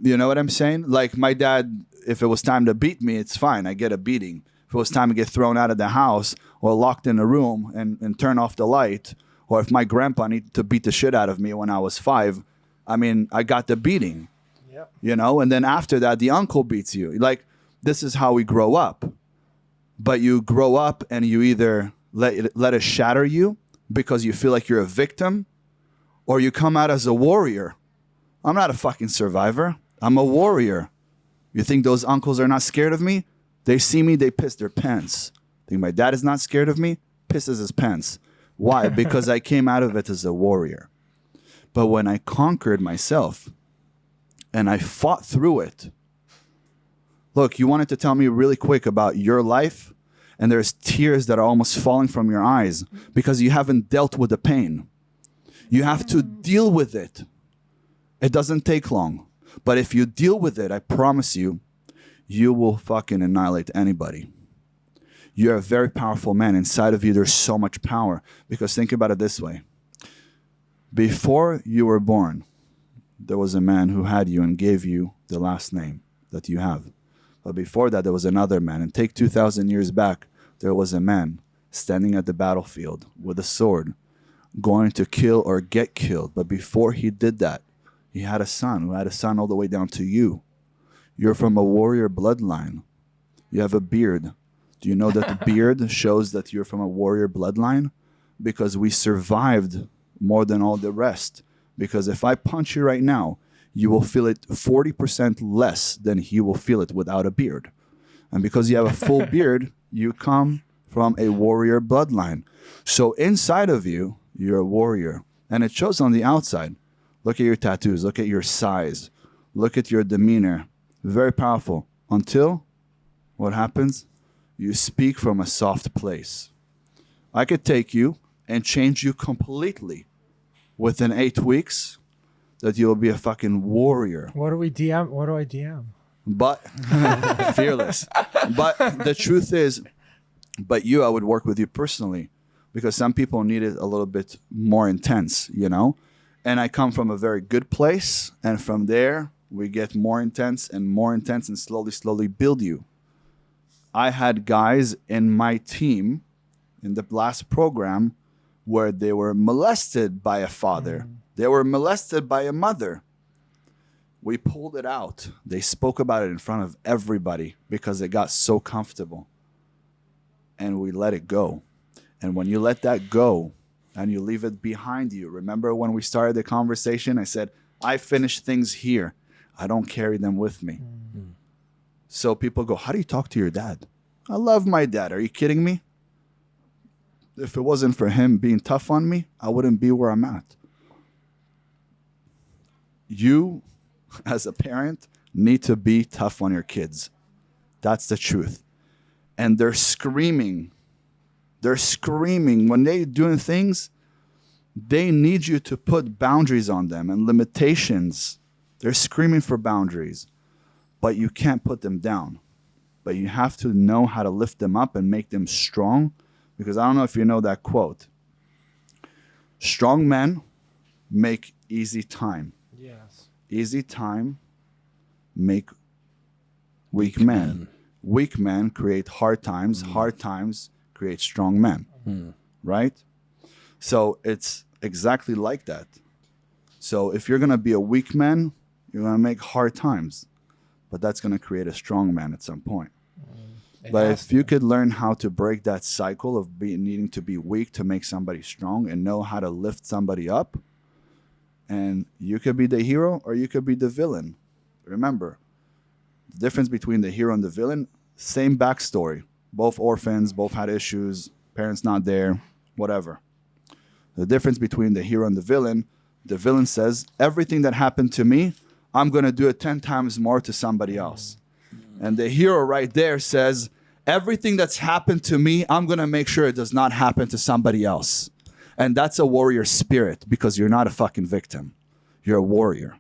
You know what I'm saying? Like my dad, if it was time to beat me, it's fine. I get a beating. If it was time to get thrown out of the house or locked in a room and turn off the light, or if my grandpa needed to beat the shit out of me when I was 5, I mean, I got the beating. Yep. You know, and then after that, the uncle beats you. Like, this is how we grow up. But you grow up and you either let it shatter you because you feel like you're a victim, or you come out as a warrior. I'm not a fucking survivor. I'm a warrior. You think those uncles are not scared of me? They see me, they piss their pants. Think my dad is not scared of me? Pisses his pants. Why? Because I came out of it as a warrior. But when I conquered myself and I fought through it, look, you wanted to tell me really quick about your life, and there's tears that are almost falling from your eyes because you haven't dealt with the pain. You have to deal with it. It doesn't take long. But if you deal with it, I promise you, you will fucking annihilate anybody. You're a very powerful man. Inside of you, there's so much power. Because think about it this way. Before you were born, there was a man who had you and gave you the last name that you have. But before that, there was another man. And take 2,000 years back, there was a man standing at the battlefield with a sword, going to kill or get killed. But before he did that, he had a son who had a son all the way down to you. You're from a warrior bloodline. You have a beard. Do you know that the beard shows that you're from a warrior bloodline? Because we survived more than all the rest. Because if I punch you right now, you will feel it 40% less than he will feel it without a beard. And because you have a full beard, you come from a warrior bloodline. So inside of you, you're a warrior. And it shows on the outside. Look at your tattoos. Look at your size. Look at your demeanor. Very powerful. Until what happens? You speak from a soft place. I could take you and change you completely within 8 weeks, that you'll be a fucking warrior. What do we DM? What do I DM? But fearless. But the truth is, I would work with you personally, because some people need it a little bit more intense, you know? And I come from a very good place, and from there we get more intense and slowly build you. I had guys in my team in the last program where they were molested by a father. They were molested by a mother. We pulled it out. They spoke about it in front of everybody because it got so comfortable. And we let it go. And when you let that go and you leave it behind you, remember when we started the conversation, I said, I finish things here. I don't carry them with me. So people go, how do you talk to your dad? I love my dad. Are you kidding me? If it wasn't for him being tough on me, I wouldn't be where I'm at. You, as a parent, need to be tough on your kids. That's the truth. And they're screaming. They're screaming. When they're doing things, they need you to put boundaries on them and limitations. They're screaming for boundaries. But you can't put them down. But you have to know how to lift them up and make them strong. Because I don't know if you know that quote. Strong men make easy time. Yes. Easy time make weak men. Weak men create hard times. Hard times create strong men. Right? So it's exactly like that. So if you're going to be a weak man, you're going to make hard times. But that's going to create a strong man at some point. But if you could learn how to break that cycle of needing to be weak to make somebody strong and know how to lift somebody up, and you could be the hero or you could be the villain. Remember, the difference between the hero and the villain, same backstory. Both orphans, both had issues, parents not there, whatever. The difference between the hero and the villain says, everything that happened to me, I'm going to do it 10 times more to somebody else. And the hero right there says, everything that's happened to me, I'm going to make sure it does not happen to somebody else. And that's a warrior spirit, because you're not a fucking victim. You're a warrior.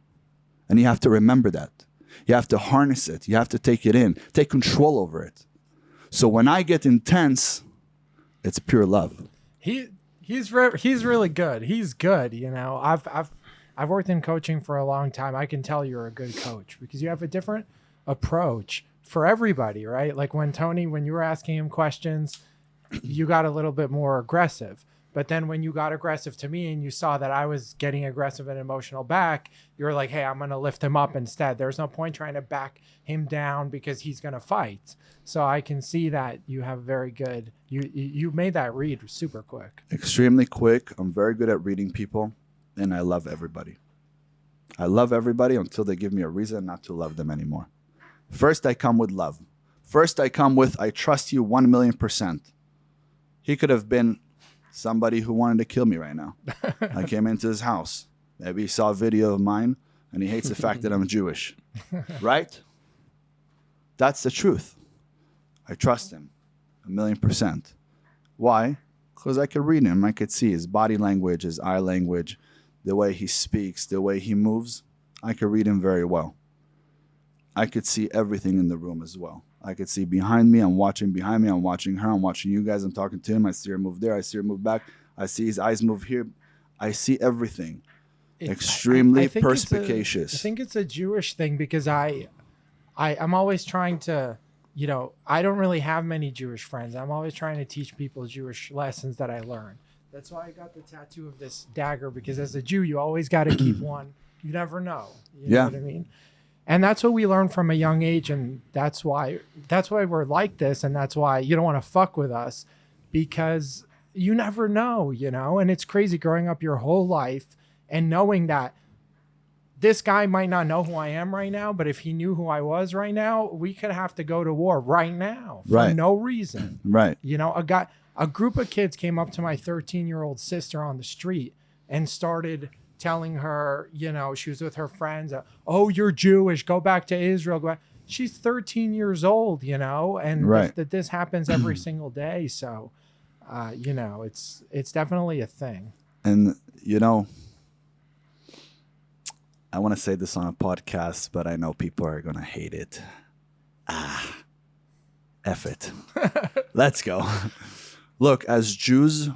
And you have to remember that. You have to harness it. You have to take it in. Take control over it. So when I get intense, it's pure love. He's really good. He's good. You know, I've worked in coaching for a long time. I can tell you're a good coach because you have a different approach for everybody, right? Like when you were asking him questions, you got a little bit more aggressive. But then when you got aggressive to me and you saw that I was getting aggressive and emotional back, you're like, hey, I'm going to lift him up instead. There's no point trying to back him down because he's going to fight. So I can see that you have very good, you made that read super quick. Extremely quick. I'm very good at reading people, and I love everybody. I love everybody until they give me a reason not to love them anymore. First, I come with love. First, I come with, I trust you 1,000,000%. He could have been somebody who wanted to kill me right now. I came into his house. Maybe he saw a video of mine, and he hates the fact that I'm Jewish. Right? That's the truth. I trust him 1,000,000%. Why? Because I could read him. I could see his body language, his eye language, the way he speaks, the way he moves. I could read him very well. I could see everything in the room as well. I could see behind me. I'm watching behind me. I'm watching her. I'm watching you guys. I'm talking to him. I see her move there. I see her move back. I see his eyes move here. I see everything. Extremely perspicacious. I think it's a Jewish thing because I'm always trying to you know, I don't really have many Jewish friends. I'm always trying to teach people Jewish lessons that I learned. That's why I got the tattoo of this dagger, because as a Jew, you always got to keep one. You never know. You know what I mean? And that's what we learn from a young age. And that's why we're like this. And that's why you don't want to fuck with us, because you never know, you know? And it's crazy growing up your whole life and knowing that this guy might not know who I am right now, but if he knew who I was right now, we could have to go to war right now for no reason. Right. You know, a group of kids came up to my 13-year-old sister on the street and started telling her, you know, she was with her friends, oh, you're Jewish, go back to Israel. Go back. She's 13 years old, you know, and this happens every single day. So, you know, it's definitely a thing. And, you know, I want to say this on a podcast, but I know people are going to hate it. F it. Let's go. Look, as Jews,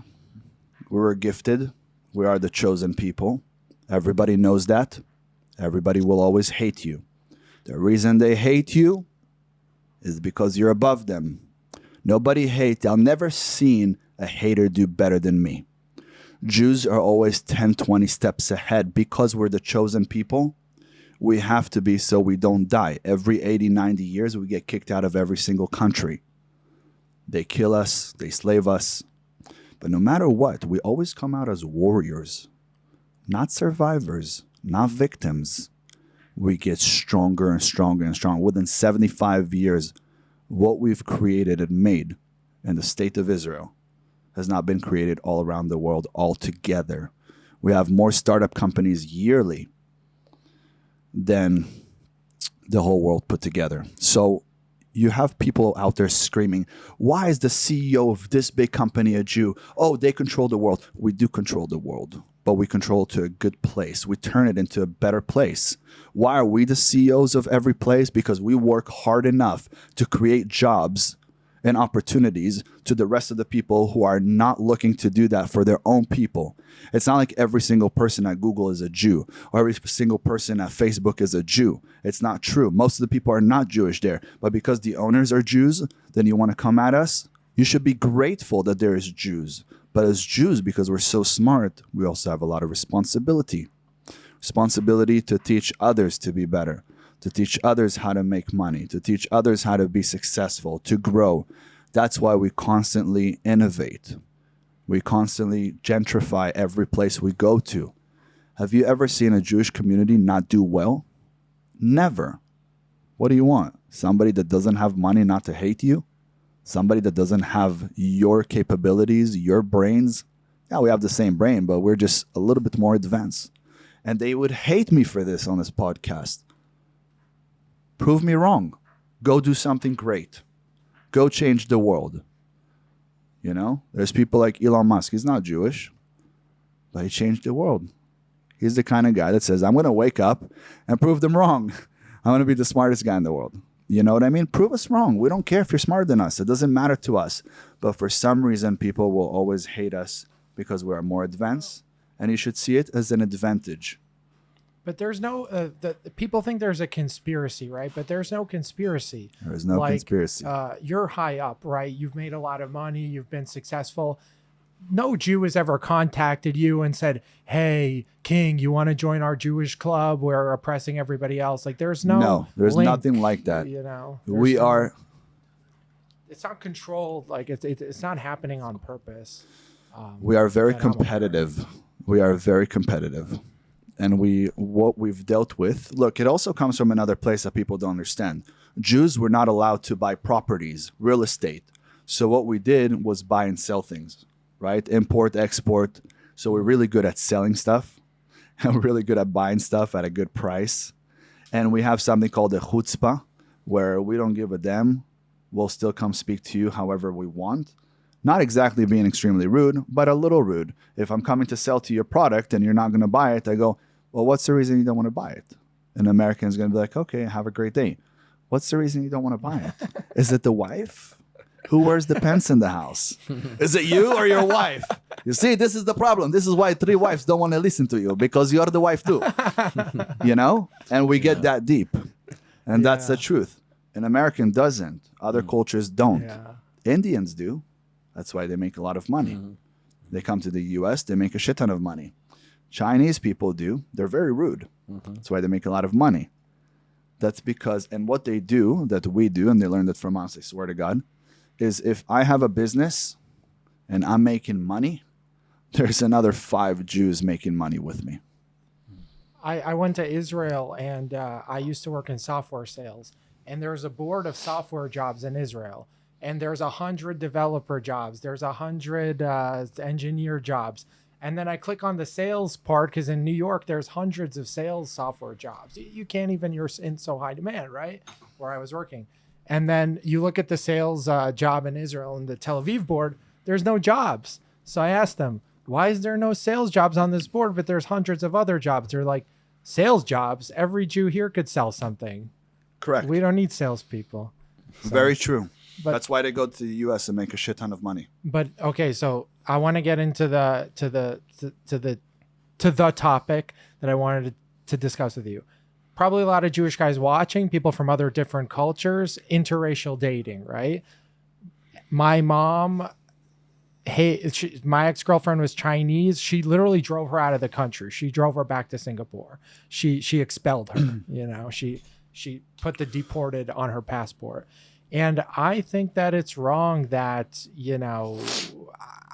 we were gifted. We are the chosen people. Everybody knows that. Everybody will always hate you. The reason they hate you is because you're above them. Nobody hates. I've never seen a hater do better than me. Jews are always 10, 20 steps ahead because we're the chosen people. We have to be so we don't die. Every 80, 90 years, we get kicked out of every single country. They kill us, they slave us. But no matter what, we always come out as warriors, not survivors, not victims. We get stronger and stronger and stronger. Within 75 years, what we've created and made in the state of Israel has not been created all around the world altogether. We have more startup companies yearly than the whole world put together. So you have people out there screaming, why is the CEO of this big company a Jew? Oh, they control the world. We do control the world, but we control it to a good place. We turn it into a better place. Why are we the CEOs of every place? Because we work hard enough to create jobs and opportunities to the rest of the people who are not looking to do that for their own people. It's not like every single person at Google is a Jew or every single person at Facebook is a Jew. It's not true. Most of the people are not Jewish there. But because the owners are Jews, then you want to come at us? You should be grateful that there is Jews. But as Jews, because we're so smart, we also have a lot of responsibility. Responsibility to teach others to be better, to teach others how to make money, to teach others how to be successful, to grow. That's why we constantly innovate. We constantly gentrify every place we go to. Have you ever seen a Jewish community not do well? Never. What do you want? Somebody that doesn't have money not to hate you? Somebody that doesn't have your capabilities, your brains? Yeah, we have the same brain, but we're just a little bit more advanced. And they would hate me for this on this podcast. Prove me wrong. Go do something great. Go change the world. You know, there's people like Elon Musk. He's not Jewish, but he changed the world. He's the kind of guy that says, I'm going to wake up and prove them wrong. I'm going to be the smartest guy in the world. You know what I mean? Prove us wrong. We don't care if you're smarter than us. It doesn't matter to us. But for some reason, people will always hate us because we are more advanced. And you should see it as an advantage. But there's no, people think there's a conspiracy, right? But there's no conspiracy. There is no conspiracy. You're high up, right? You've made a lot of money. You've been successful. No Jew has ever contacted you and said, hey, King, you want to join our Jewish club? We're oppressing everybody else. Like there's there's link, nothing like that. You know, it's not controlled. Like it's not happening on purpose. We are very competitive. We are very competitive. And what we've dealt with, look, it also comes from another place that people don't understand. Jews were not allowed to buy properties, real estate. So what we did was buy and sell things, right? Import, export. So we're really good at selling stuff. And we're really good at buying stuff at a good price. And we have something called a chutzpah, where we don't give a damn. We'll still come speak to you however we want. Not exactly being extremely rude, but a little rude. If I'm coming to sell to your product and you're not going to buy it, I go, well, what's the reason you don't want to buy it? An American's going to be like, okay, have a great day. What's the reason you don't want to buy it? Is it the wife? Who wears the pants in the house? Is it you or your wife? You see, this is the problem. This is why 3 wives don't want to listen to you, because you're the wife too. You know? And we get that deep. And that's the truth. An American doesn't. Other cultures don't. Yeah. Indians do. That's why they make a lot of money. They come to the US, they make a shit ton of money. Chinese people do. They're very rude. That's why they make a lot of money. That's because, and what they do that we do, and they learned it from us, I swear to God, is if I have a business and I'm making money, there's another 5 Jews making money with me. I went to Israel and I used to work in software sales. And there's a board of software jobs in Israel. And there's 100 developer jobs. There's 100 engineer jobs. And then I click on the sales part because in New York, there's hundreds of sales software jobs. You can't even, you're in so high demand, right? Where I was working. And then you look at the sales job in Israel and the Tel Aviv board, there's no jobs. So I asked them, why is there no sales jobs on this board, but there's hundreds of other jobs? They're like, sales jobs? Every Jew here could sell something. Correct. We don't need salespeople. Very true. But- That's why they go to the US and make a shit ton of money. But okay, so I want to get into the topic that I wanted to discuss with you. Probably a lot of Jewish guys watching, people from other different cultures, interracial dating, right? My mom, my ex-girlfriend was Chinese. She literally drove her out of the country. She drove her back to Singapore. She expelled her. She put the deported on her passport. And I think that it's wrong that,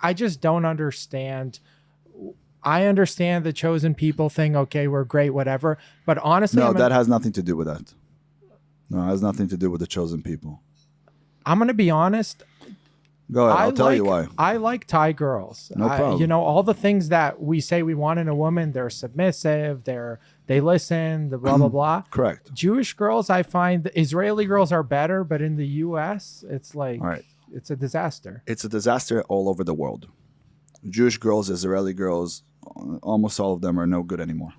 I just don't understand. I understand the chosen people thing. Okay, we're great, whatever. But honestly, No, that has nothing to do with that. No, it has nothing to do with the chosen people. I'm going to be honest. Go ahead. I'll tell you why. I like Thai girls. No problem. All the things that we say we want in a woman, they're submissive, they listen, the blah, blah, blah. Correct. Jewish girls, I find the Israeli girls are better, but in the US, it's like, All right. it's a disaster. It's a disaster all over the world. Jewish girls, Israeli girls, almost all of them are no good anymore.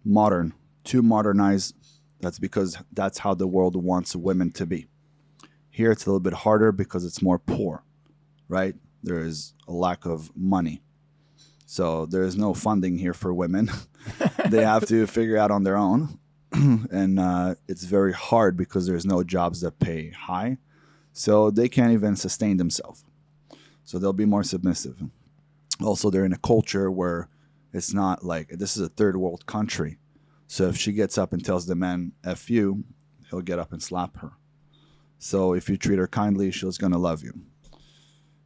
Modern. Too modernized. That's because that's how the world wants women to be. Here it's a little bit harder because it's more poor, right? There is a lack of money. So there is no funding here for women. They have to figure out on their own. And it's very hard because there's no jobs that pay high. So they can't even sustain themselves. So they'll be more submissive. Also, they're in a culture where it's not like, this is a third world country. So if she gets up and tells the man, F you, he'll get up and slap her. So if you treat her kindly, she's going to love you.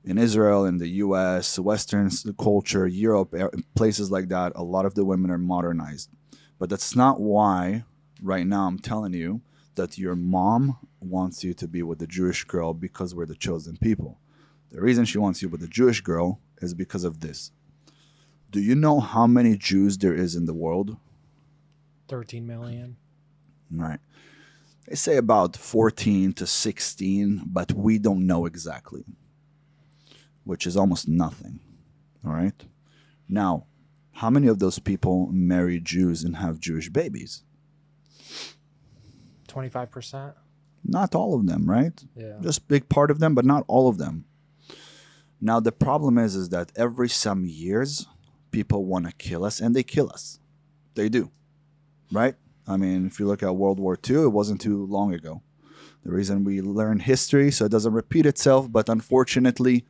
In Israel, in the US, Western culture, Europe, places like that, a lot of the women are modernized. But that's not why right now I'm telling you that your mom wants you to be with the Jewish girl because we're the chosen people. The reason she wants you with the Jewish girl is because of this. Do you know how many Jews there is in the world? 13 million. Right. They say about 14 to 16, but we don't know exactly, which is almost nothing. All right. Now, how many of those people marry Jews and have Jewish babies? 25%. Not all of them, right? Yeah. Just big part of them, but not all of them. Now, the problem is that every some years, people want to kill us, and they kill us. They do, right? I mean, if you look at World War II, it wasn't too long ago. The reason we learn history so it doesn't repeat itself, but unfortunately,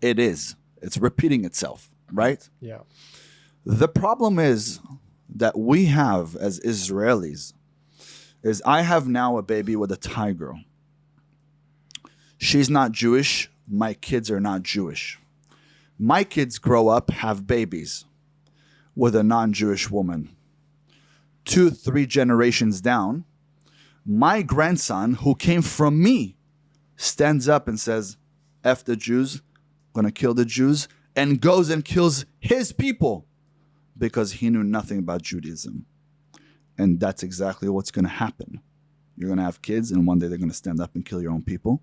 it is. It's repeating itself, right? Yeah. The problem is that we have as Israelis is I have now a baby with a Thai girl. She's not Jewish. My kids are not Jewish. My kids grow up, have babies with a non-Jewish woman. 2-3 generations down, my grandson, who came from me, stands up and says, F the Jews, gonna kill the Jews, and goes and kills his people because he knew nothing about Judaism. And that's exactly what's gonna happen. You're gonna have kids, and one day they're gonna stand up and kill your own people.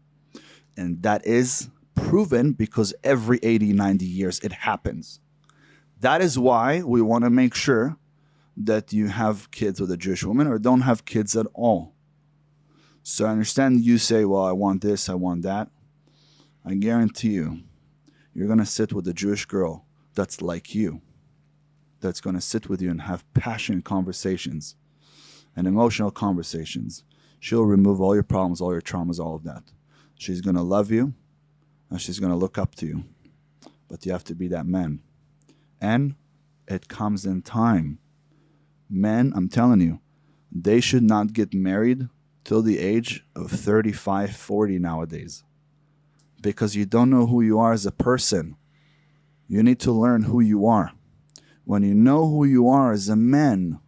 And that is proven because every 80, 90 years it happens. That is why we wanna make sure that you have kids with a Jewish woman or don't have kids at all. So I understand you say, well, I want this, I want that. I guarantee you, you're going to sit with a Jewish girl that's like you, that's going to sit with you and have passionate conversations and emotional conversations. She'll remove all your problems, all your traumas, all of that. She's going to love you and she's going to look up to you. But you have to be that man. And it comes in time. Men, I'm telling you, they should not get married till the age of 35, 40 nowadays. Because you don't know who you are as a person. You need to learn who you are. When you know who you are as a man,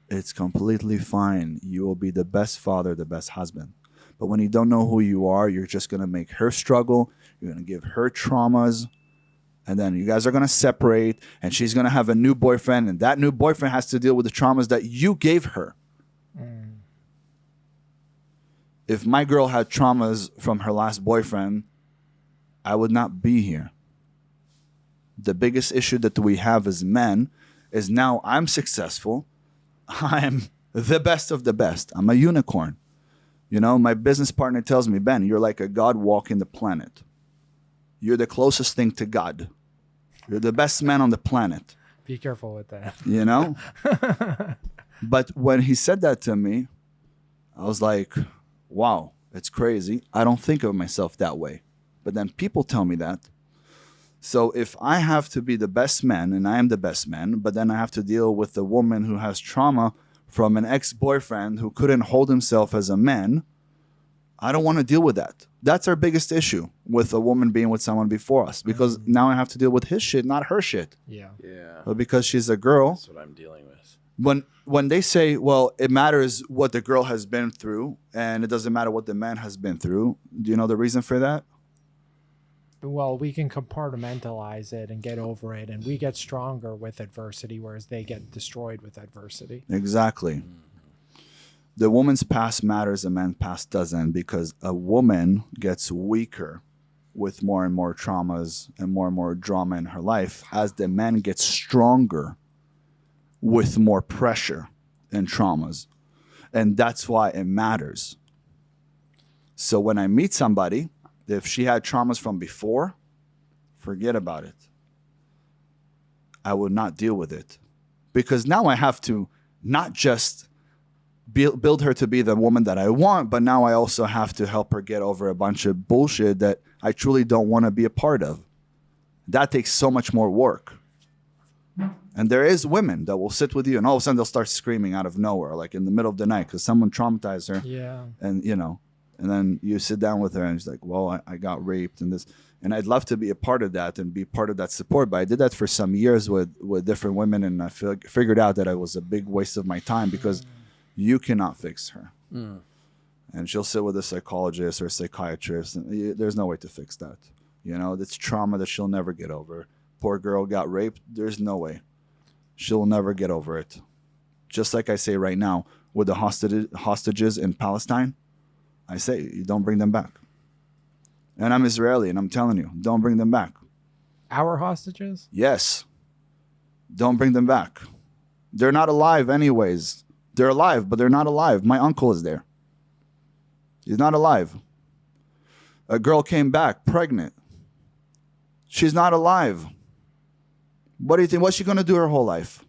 it's completely fine. You will be the best father, the best husband. But when you don't know who you are, you're just going to make her struggle. You're going to give her traumas. And then you guys are going to separate. And she's going to have a new boyfriend. And that new boyfriend has to deal with the traumas that you gave her. If my girl had traumas from her last boyfriend, I would not be here. The biggest issue that we have as men is now I'm successful. I'm the best of the best. I'm a unicorn. You know, my business partner tells me, Ben, you're like a God walking the planet. You're the closest thing to God. You're the best man on the planet. Be careful with that. You know? But when he said that to me, I was like, wow, it's crazy. I don't think of myself that way. But then people tell me that. So if I have to be the best man, and I am the best man, but then I have to deal with a woman who has trauma from an ex-boyfriend who couldn't hold himself as a man, I don't want to deal with that. That's our biggest issue with a woman being with someone before us. Because now I have to deal with his shit, not her shit. Yeah. Yeah. But because she's a girl, That's what I'm dealing with. when they say, well, it matters what the girl has been through and it doesn't matter what the man has been through, do you know the reason for that? Well, we can compartmentalize it and get over it, and we get stronger with adversity, whereas they get destroyed with adversity. Exactly. The woman's past matters, a man's past doesn't, because a woman gets weaker with more and more traumas and more drama in her life as the man gets stronger with more pressure and traumas. And that's why it matters. So when I meet somebody, if she had traumas from before, forget about it. I would not deal with it. Because now I have to not just build her to be the woman that I want, but now I also have to help her get over a bunch of bullshit that I truly don't want to be a part of. That takes so much more work. And there is women that will sit with you and all of a sudden they'll start screaming out of nowhere, like in the middle of the night, because someone traumatized her. Yeah. And, you know, and then you sit down with her and she's like, well, I got raped and this. And I'd love to be a part of that and be part of that support. But I did that for some years with different women. And I figured out that it was a big waste of my time because you cannot fix her. And she'll sit with a psychologist or a psychiatrist. And there's no way to fix that. You know, that's trauma that she'll never get over. Poor girl got raped. There's no way. She'll never get over it. Just like I say right now with the hostages in Palestine, I say, you don't bring them back. And I'm Israeli, and I'm telling you, don't bring them back. Our hostages? Yes. Don't bring them back. They're not alive anyways. They're alive, but they're not alive. My uncle is there. He's not alive. A girl came back pregnant. She's not alive. What do you think? What's she going to do her whole life?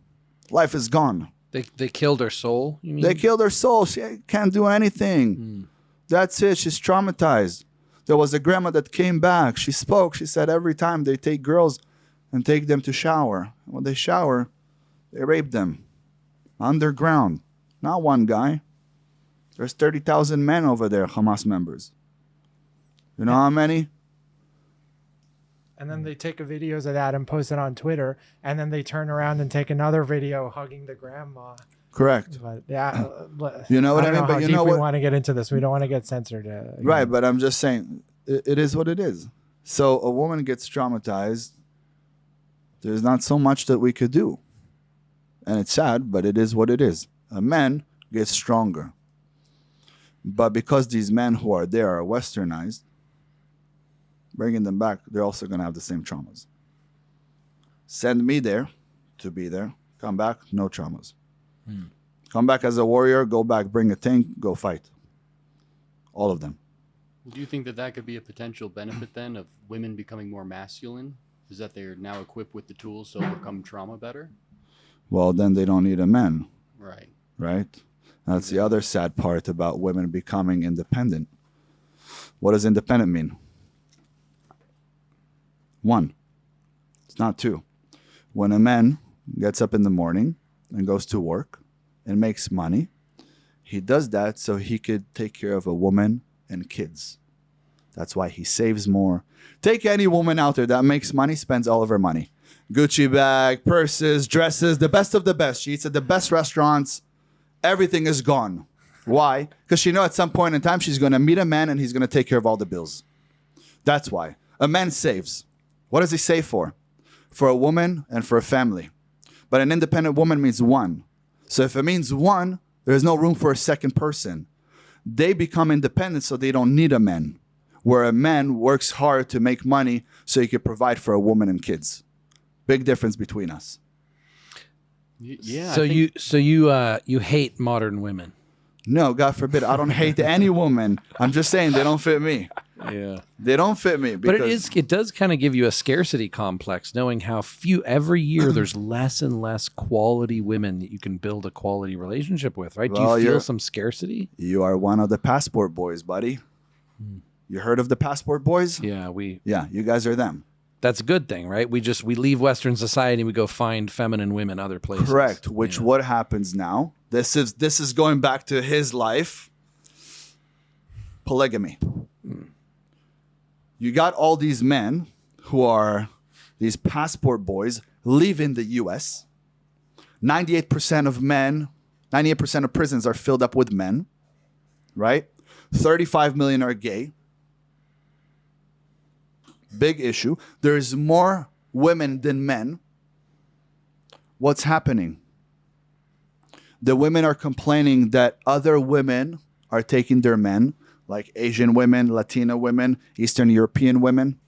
Life is gone. They killed her soul, you mean? They killed her soul. She can't do anything. That's it. She's traumatized. There was a grandma that came back. She spoke. She said every time they take girls and take them to shower. When they shower, they rape them. Underground. Not one guy. There's 30,000 men over there, Hamas members. You know how many? And then they take videos of that and post it on Twitter, and then they turn around and take another video hugging the grandma. Correct. But yeah, You know what I don't mean? know But how you deep know we what? want to get into this. We don't want to get censored. You Right, know. but I'm just saying, it is what it is. So a woman gets traumatized. There's not so much that we could do. And it's sad, but it is what it is. A man gets stronger. But because these men who are there are westernized, bringing them back, they're also going to have the same traumas. Send me there to be there. Come back, no traumas. Come back as a warrior, go back, bring a tank, go fight. All of them. Do you think that that could be a potential benefit then of women becoming more masculine? Is that they're now equipped with the tools to overcome trauma better? Well, then they don't need a man, Right. right? That's the other sad part about women becoming independent. What does independent mean? One. It's not two. When a man gets up in the morning and goes to work and makes money, he does that so he could take care of a woman and kids. That's why he saves more. Take any woman out there that makes money, spends all of her money. Gucci bag, purses, dresses, the best of the best. She eats at the best restaurants. Everything is gone. Why? Because she knows at some point in time she's going to meet a man and he's going to take care of all the bills. That's why. A man saves. What does he save for? For a woman and for a family. But an independent woman means one. So if it means one, there's no room for a second person. They become independent so they don't need a man. Where a man works hard to make money so he can provide for a woman and kids. Big difference between us. Yeah. So you hate modern women. No, God forbid. I don't hate any woman. I'm just saying they don't fit me. Yeah. They don't fit me. But Because it does kind of give you a scarcity complex, knowing how few every year there's less and less quality women that you can build a quality relationship with, right? Well, Do you feel you're- some scarcity? you are one of the passport boys, buddy. You heard of the passport boys? Yeah, Yeah, you guys are them. that's a good thing, right? We leave Western society and we go find feminine women other places. Correct. Which Yeah. what happens now? This is going back to his life. Polygamy. You got all these men who are these passport boys leaving the US. 98% of men, 98% of prisons are filled up with men, right? 35 million are gay. Big issue. There's more women than men. What's happening? The women are complaining that other women are taking their men, like Asian women, Latina women, Eastern European women.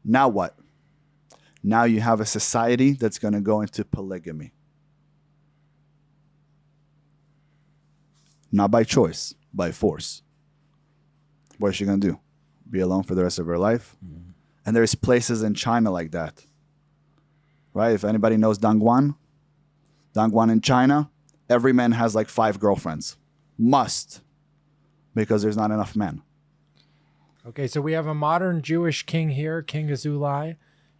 Now what? Now you have a society that's going to go into polygamy. Not by choice, by force. What is she going to do? Be alone for the rest of her life? And there's places in China like that. Right? If anybody knows Dongguan in China, every man has like 5 girlfriends. Must. Because there's not enough men. Okay, so we have a modern Jewish king here, King Azulai.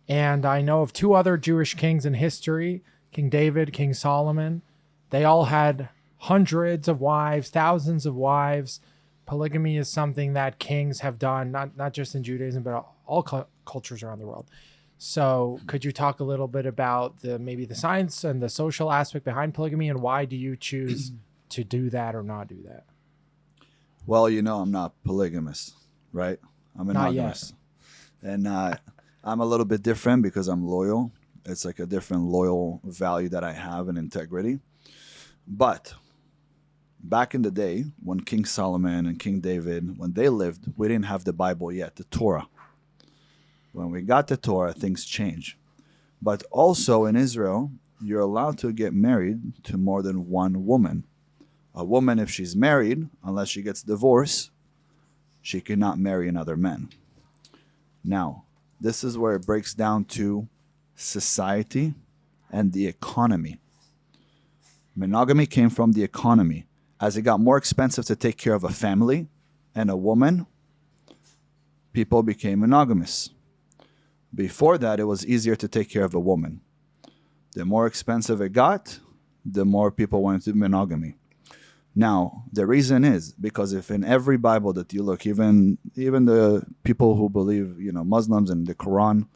And I know of 2 other Jewish kings in history, King David, King Solomon. They all had hundreds of wives, thousands of wives. Polygamy is something that kings have done, not just in Judaism, but all cultures around the world. So could you talk a little bit about maybe the science and the social aspect behind polygamy, and why do you choose to do that or not do that? Well, you know I'm not polygamous, right? I'm monogamous. And I'm a little bit different because I'm loyal. It's like a different loyal value that I have and integrity. But back in the day, when King Solomon and King David, when they lived, we didn't have the Bible yet, the Torah. When we got the Torah, things changed. But also in Israel, you're allowed to get married to more than one woman. A woman, if she's married, unless she gets divorced, she cannot marry another man. Now, this is where it breaks down to society and the economy. Monogamy came from the economy. As it got more expensive to take care of a family and a woman, people became monogamous. Before that, it was easier to take care of a woman. The more expensive it got, the more people went to monogamy. Now, the reason is because if in every Bible that you look, even the people who believe, Muslims and the Quran,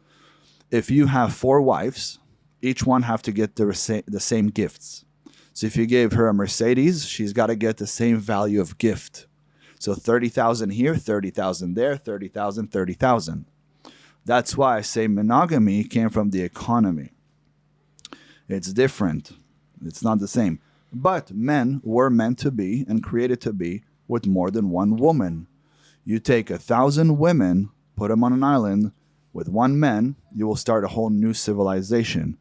if you have 4 wives, each one have to get the same gifts. So if you gave her a Mercedes, she's got to get the same value of gift. So 30,000 here, 30,000 there, 30,000, 30,000. That's why I say monogamy came from the economy. It's different. It's not the same. But men were meant to be and created to be with more than one woman. You take 1,000 women, put them on an island with one man, you will start a whole new civilization.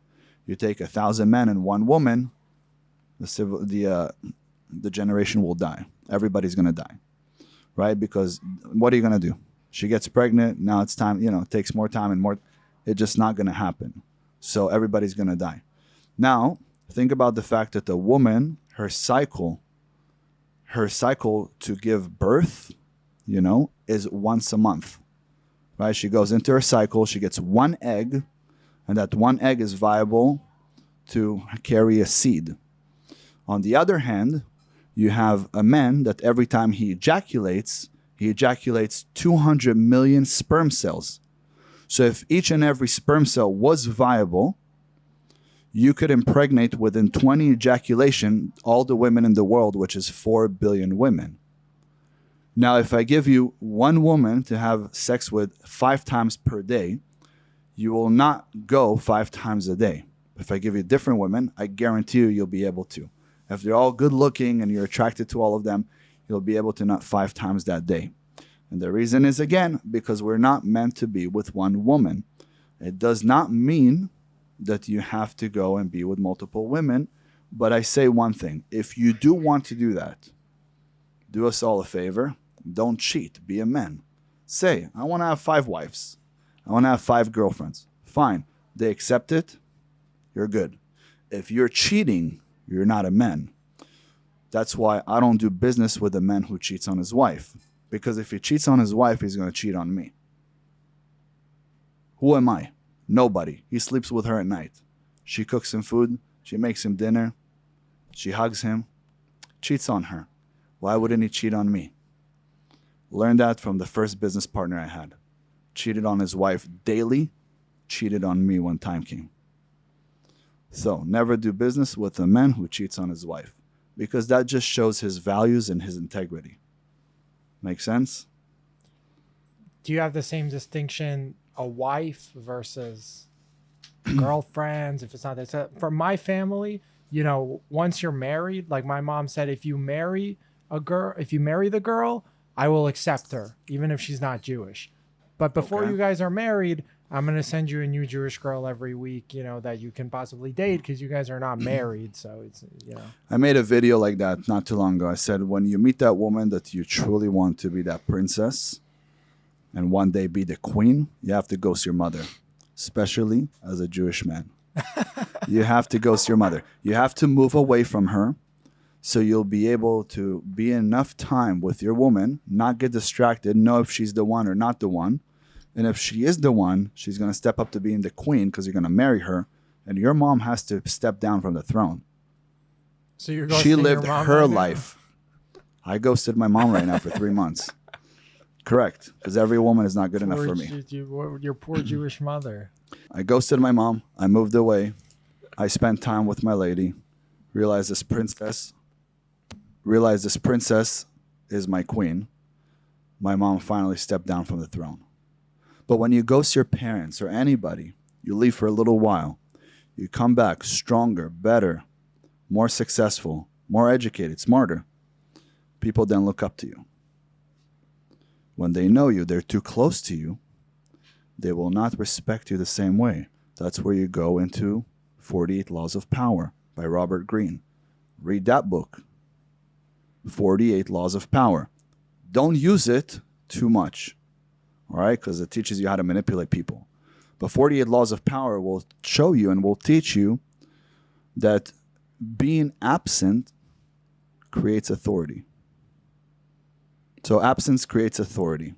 You take 1,000 men and one woman, the generation will die. Everybody's going to die, right? Because what are you going to do? She gets pregnant. Now it's time, it takes more time and more. It's just not going to happen. So everybody's going to die. Now, think about the fact that the woman, her cycle to give birth, is once a month, right? She goes into her cycle, she gets one egg, and that one egg is viable to carry a seed. On the other hand, you have a man that every time he ejaculates 200 million sperm cells. So if each and every sperm cell was viable, you could impregnate within 20 ejaculation all the women in the world, which is 4 billion women. Now, if I give you one woman to have sex with 5 times per day, you will not go 5 times a day. If I give you different women, I guarantee you'll be able to. If they're all good looking and you're attracted to all of them, you'll be able to not 5 times that day. And the reason is, again, because we're not meant to be with one woman. It does not mean that you have to go and be with multiple women. But I say one thing. If you do want to do that, do us all a favor. Don't cheat. Be a man. Say, I want to have 5 wives. I want to have 5 girlfriends. Fine. They accept it. You're good. If you're cheating, you're not a man. That's why I don't do business with a man who cheats on his wife. Because if he cheats on his wife, he's going to cheat on me. Who am I? Nobody. He sleeps with her at night. She cooks him food. She makes him dinner. She hugs him. Cheats on her. Why wouldn't he cheat on me? Learned that from the first business partner I had. Cheated on his wife daily. Cheated on me when time came. So never do business with a man who cheats on his wife. Because that just shows his values and his integrity. Make sense? Do you have the same distinction, a wife versus girlfriends? If it's not that, for my family, once you're married, like my mom said, if you marry the girl, I will accept her, even if she's not Jewish. But before you guys are married, I'm going to send you a new Jewish girl every week, that you can possibly date because you guys are not married. So it's, I made a video like that not too long ago. I said, when you meet that woman that you truly want to be that princess and one day be the queen, you have to ghost your mother, especially as a Jewish man. You have to ghost your mother. You have to move away from her so you'll be able to be enough time with your woman, not get distracted, know if she's the one or not the one. And if she is the one, she's going to step up to being the queen because you're going to marry her. And your mom has to step down from the throne. So you're She ghosting lived your mom her right now? life. I ghosted my mom right now for 3 months. Correct. Because every woman is not good enough for me. Your poor Jewish mother. I ghosted my mom. I moved away. I spent time with my lady. Realized this princess is my queen. My mom finally stepped down from the throne. But when you ghost your parents or anybody, you leave for a little while. You come back stronger, better, more successful, more educated, smarter. People then look up to you. When they know you, they're too close to you, they will not respect you the same way. That's where you go into 48 Laws of Power by Robert Greene. Read that book. 48 Laws of Power. Don't use it too much. All right, because it teaches you how to manipulate people. But 48 Laws of Power will show you and will teach you that being absent creates authority. So absence creates authority.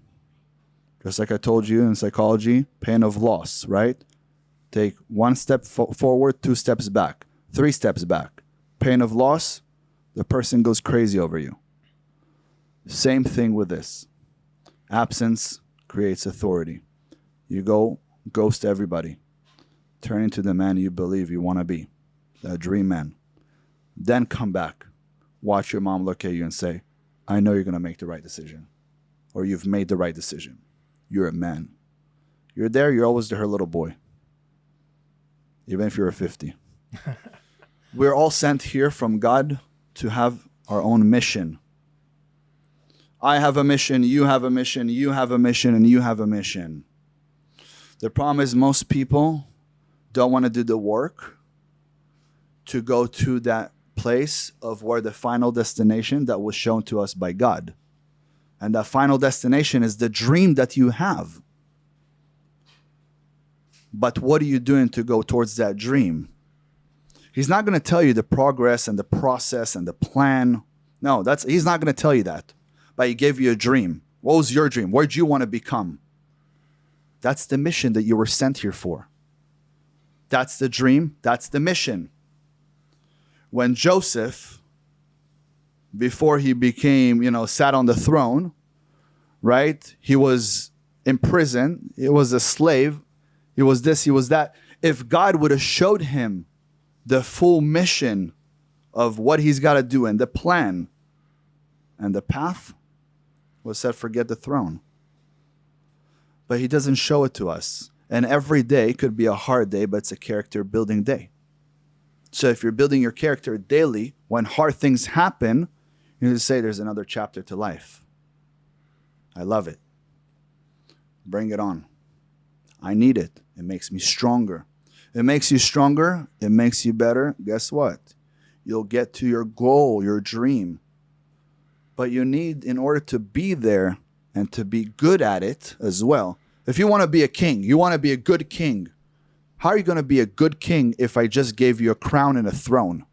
Just like I told you in psychology, pain of loss, right? Take 1 step forward, 2 steps back, 3 steps back. Pain of loss, the person goes crazy over you. Same thing with this. Absence creates authority. You go ghost everybody. Turn into the man you believe you want to be. That dream man. Then come back. Watch your mom look at you and say, I know you're going to make the right decision. Or you've made the right decision. You're a man. You're there, you're always her little boy. Even if you're a 50. We're all sent here from God to have our own mission. I have a mission, you have a mission, you have a mission, and you have a mission. The problem is most people don't want to do the work to go to that place of where the final destination that was shown to us by God. And that final destination is the dream that you have. But what are you doing to go towards that dream? He's not going to tell you the progress and the process and the plan. No, he's not going to tell you that. But he gave you a dream. What was your dream? Where do you want to become? That's the mission that you were sent here for. That's the dream. That's the mission. When Joseph, before he became, sat on the throne, right? He was in prison. He was a slave. He was this, he was that. If God would have showed him the full mission of what he's got to do and the plan and the path, was said, forget the throne. But he doesn't show it to us. And every day could be a hard day, but it's a character building day. So if you're building your character daily, when hard things happen, you need to say there's another chapter to life. I love it. Bring it on. I need it. It makes me stronger. It makes you stronger. It makes you better. Guess what? You'll get to your goal, your dream. But you need, in order to be there and to be good at it as well. If you want to be a king, you want to be a good king. How are you going to be a good king if I just gave you a crown and a throne?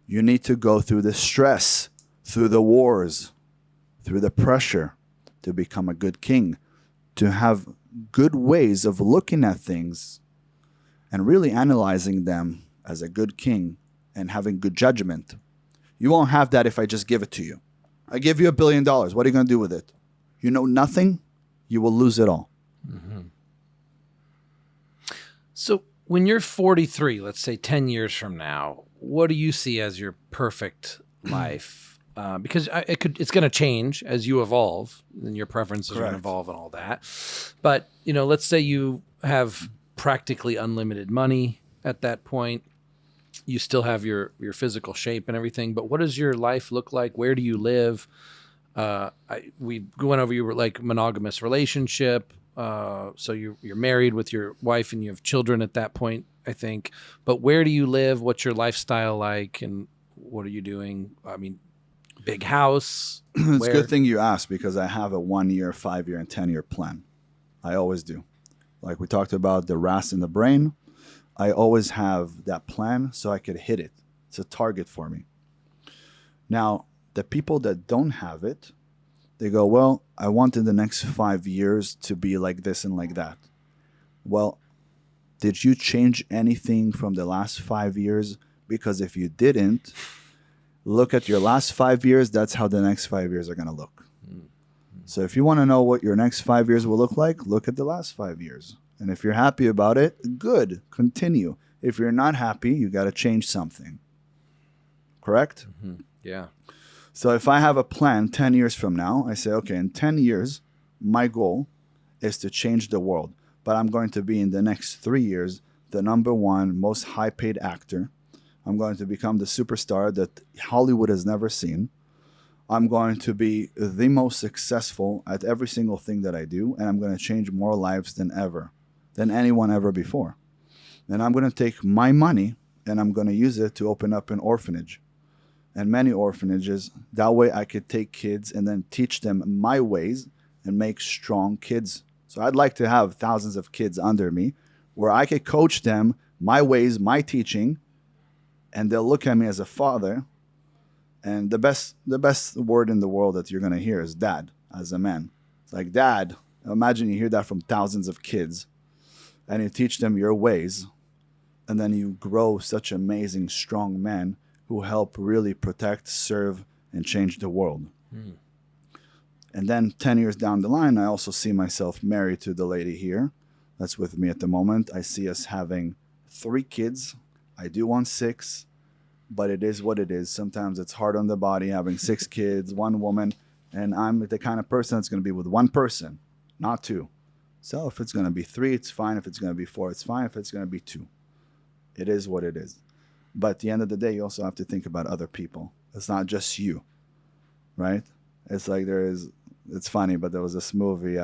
You need to go through the stress, through the wars, through the pressure to become a good king, to have good ways of looking at things and really analyzing them as a good king and having good judgment. You won't have that if I just give it to you. I give you $1 billion. What are you going to do with it? You know nothing, you will lose it all. Mm-hmm. So when you're 43, let's say 10 years from now, what do you see as your perfect life? Because it's going to change as you evolve, and your preferences are going to evolve and all that. But, let's say you have practically unlimited money at that point. You still have your physical shape and everything, but what does your life look like? Where do you live? We went over your monogamous relationship. So you're married with your wife and you have children at that point, I think. But where do you live? What's your lifestyle like? And what are you doing? I mean, big house. It's a good thing you asked, because I have a 1 year, 5 year, and 10-year plan. I always do. Like we talked about the RAS in the brain. I always have that plan so I could hit it. It's a target for me. Now, the people that don't have it, they go, well, I want in the next 5 years to be like this and like that. Well, did you change anything from the last 5 years? Because if you didn't, look at your last 5 years, that's how the next 5 years are going to look. Mm-hmm. So if you want to know what your next 5 years will look like, look at the last 5 years. And if you're happy about it, good, continue. If you're not happy, you got to change something. Correct? Mm-hmm. Yeah. So if I have a plan 10 years from now, I say, okay, in 10 years, my goal is to change the world. But I'm going to be in the next 3 years the #1 most high-paid actor. I'm going to become the superstar that Hollywood has never seen. I'm going to be the most successful at every single thing that I do, and I'm going to change more lives than anyone ever before. And I'm going to take my money and I'm going to use it to open up an orphanage and many orphanages. That way I could take kids and then teach them my ways and make strong kids. So I'd like to have thousands of kids under me where I could coach them my ways, my teaching, and they'll look at me as a father. And the best word in the world that you're going to hear is dad, as a man. It's like, dad. Imagine you hear that from thousands of kids and you teach them your ways. And then you grow such amazing, strong men who help really protect, serve, and change the world. Mm. And then 10 years down the line, I also see myself married to the lady here that's with me at the moment. I see us having 3 kids. I do want 6, but it is what it is. Sometimes it's hard on the body having 6 kids, 1 woman, and I'm the kind of person that's going to be with 1 person, not 2. So if it's going to be 3, it's fine. If it's going to be 4, it's fine. If it's going to be 2, it is what it is. But at the end of the day, you also have to think about other people. It's not just you, right? It's like it's funny, but there was this movie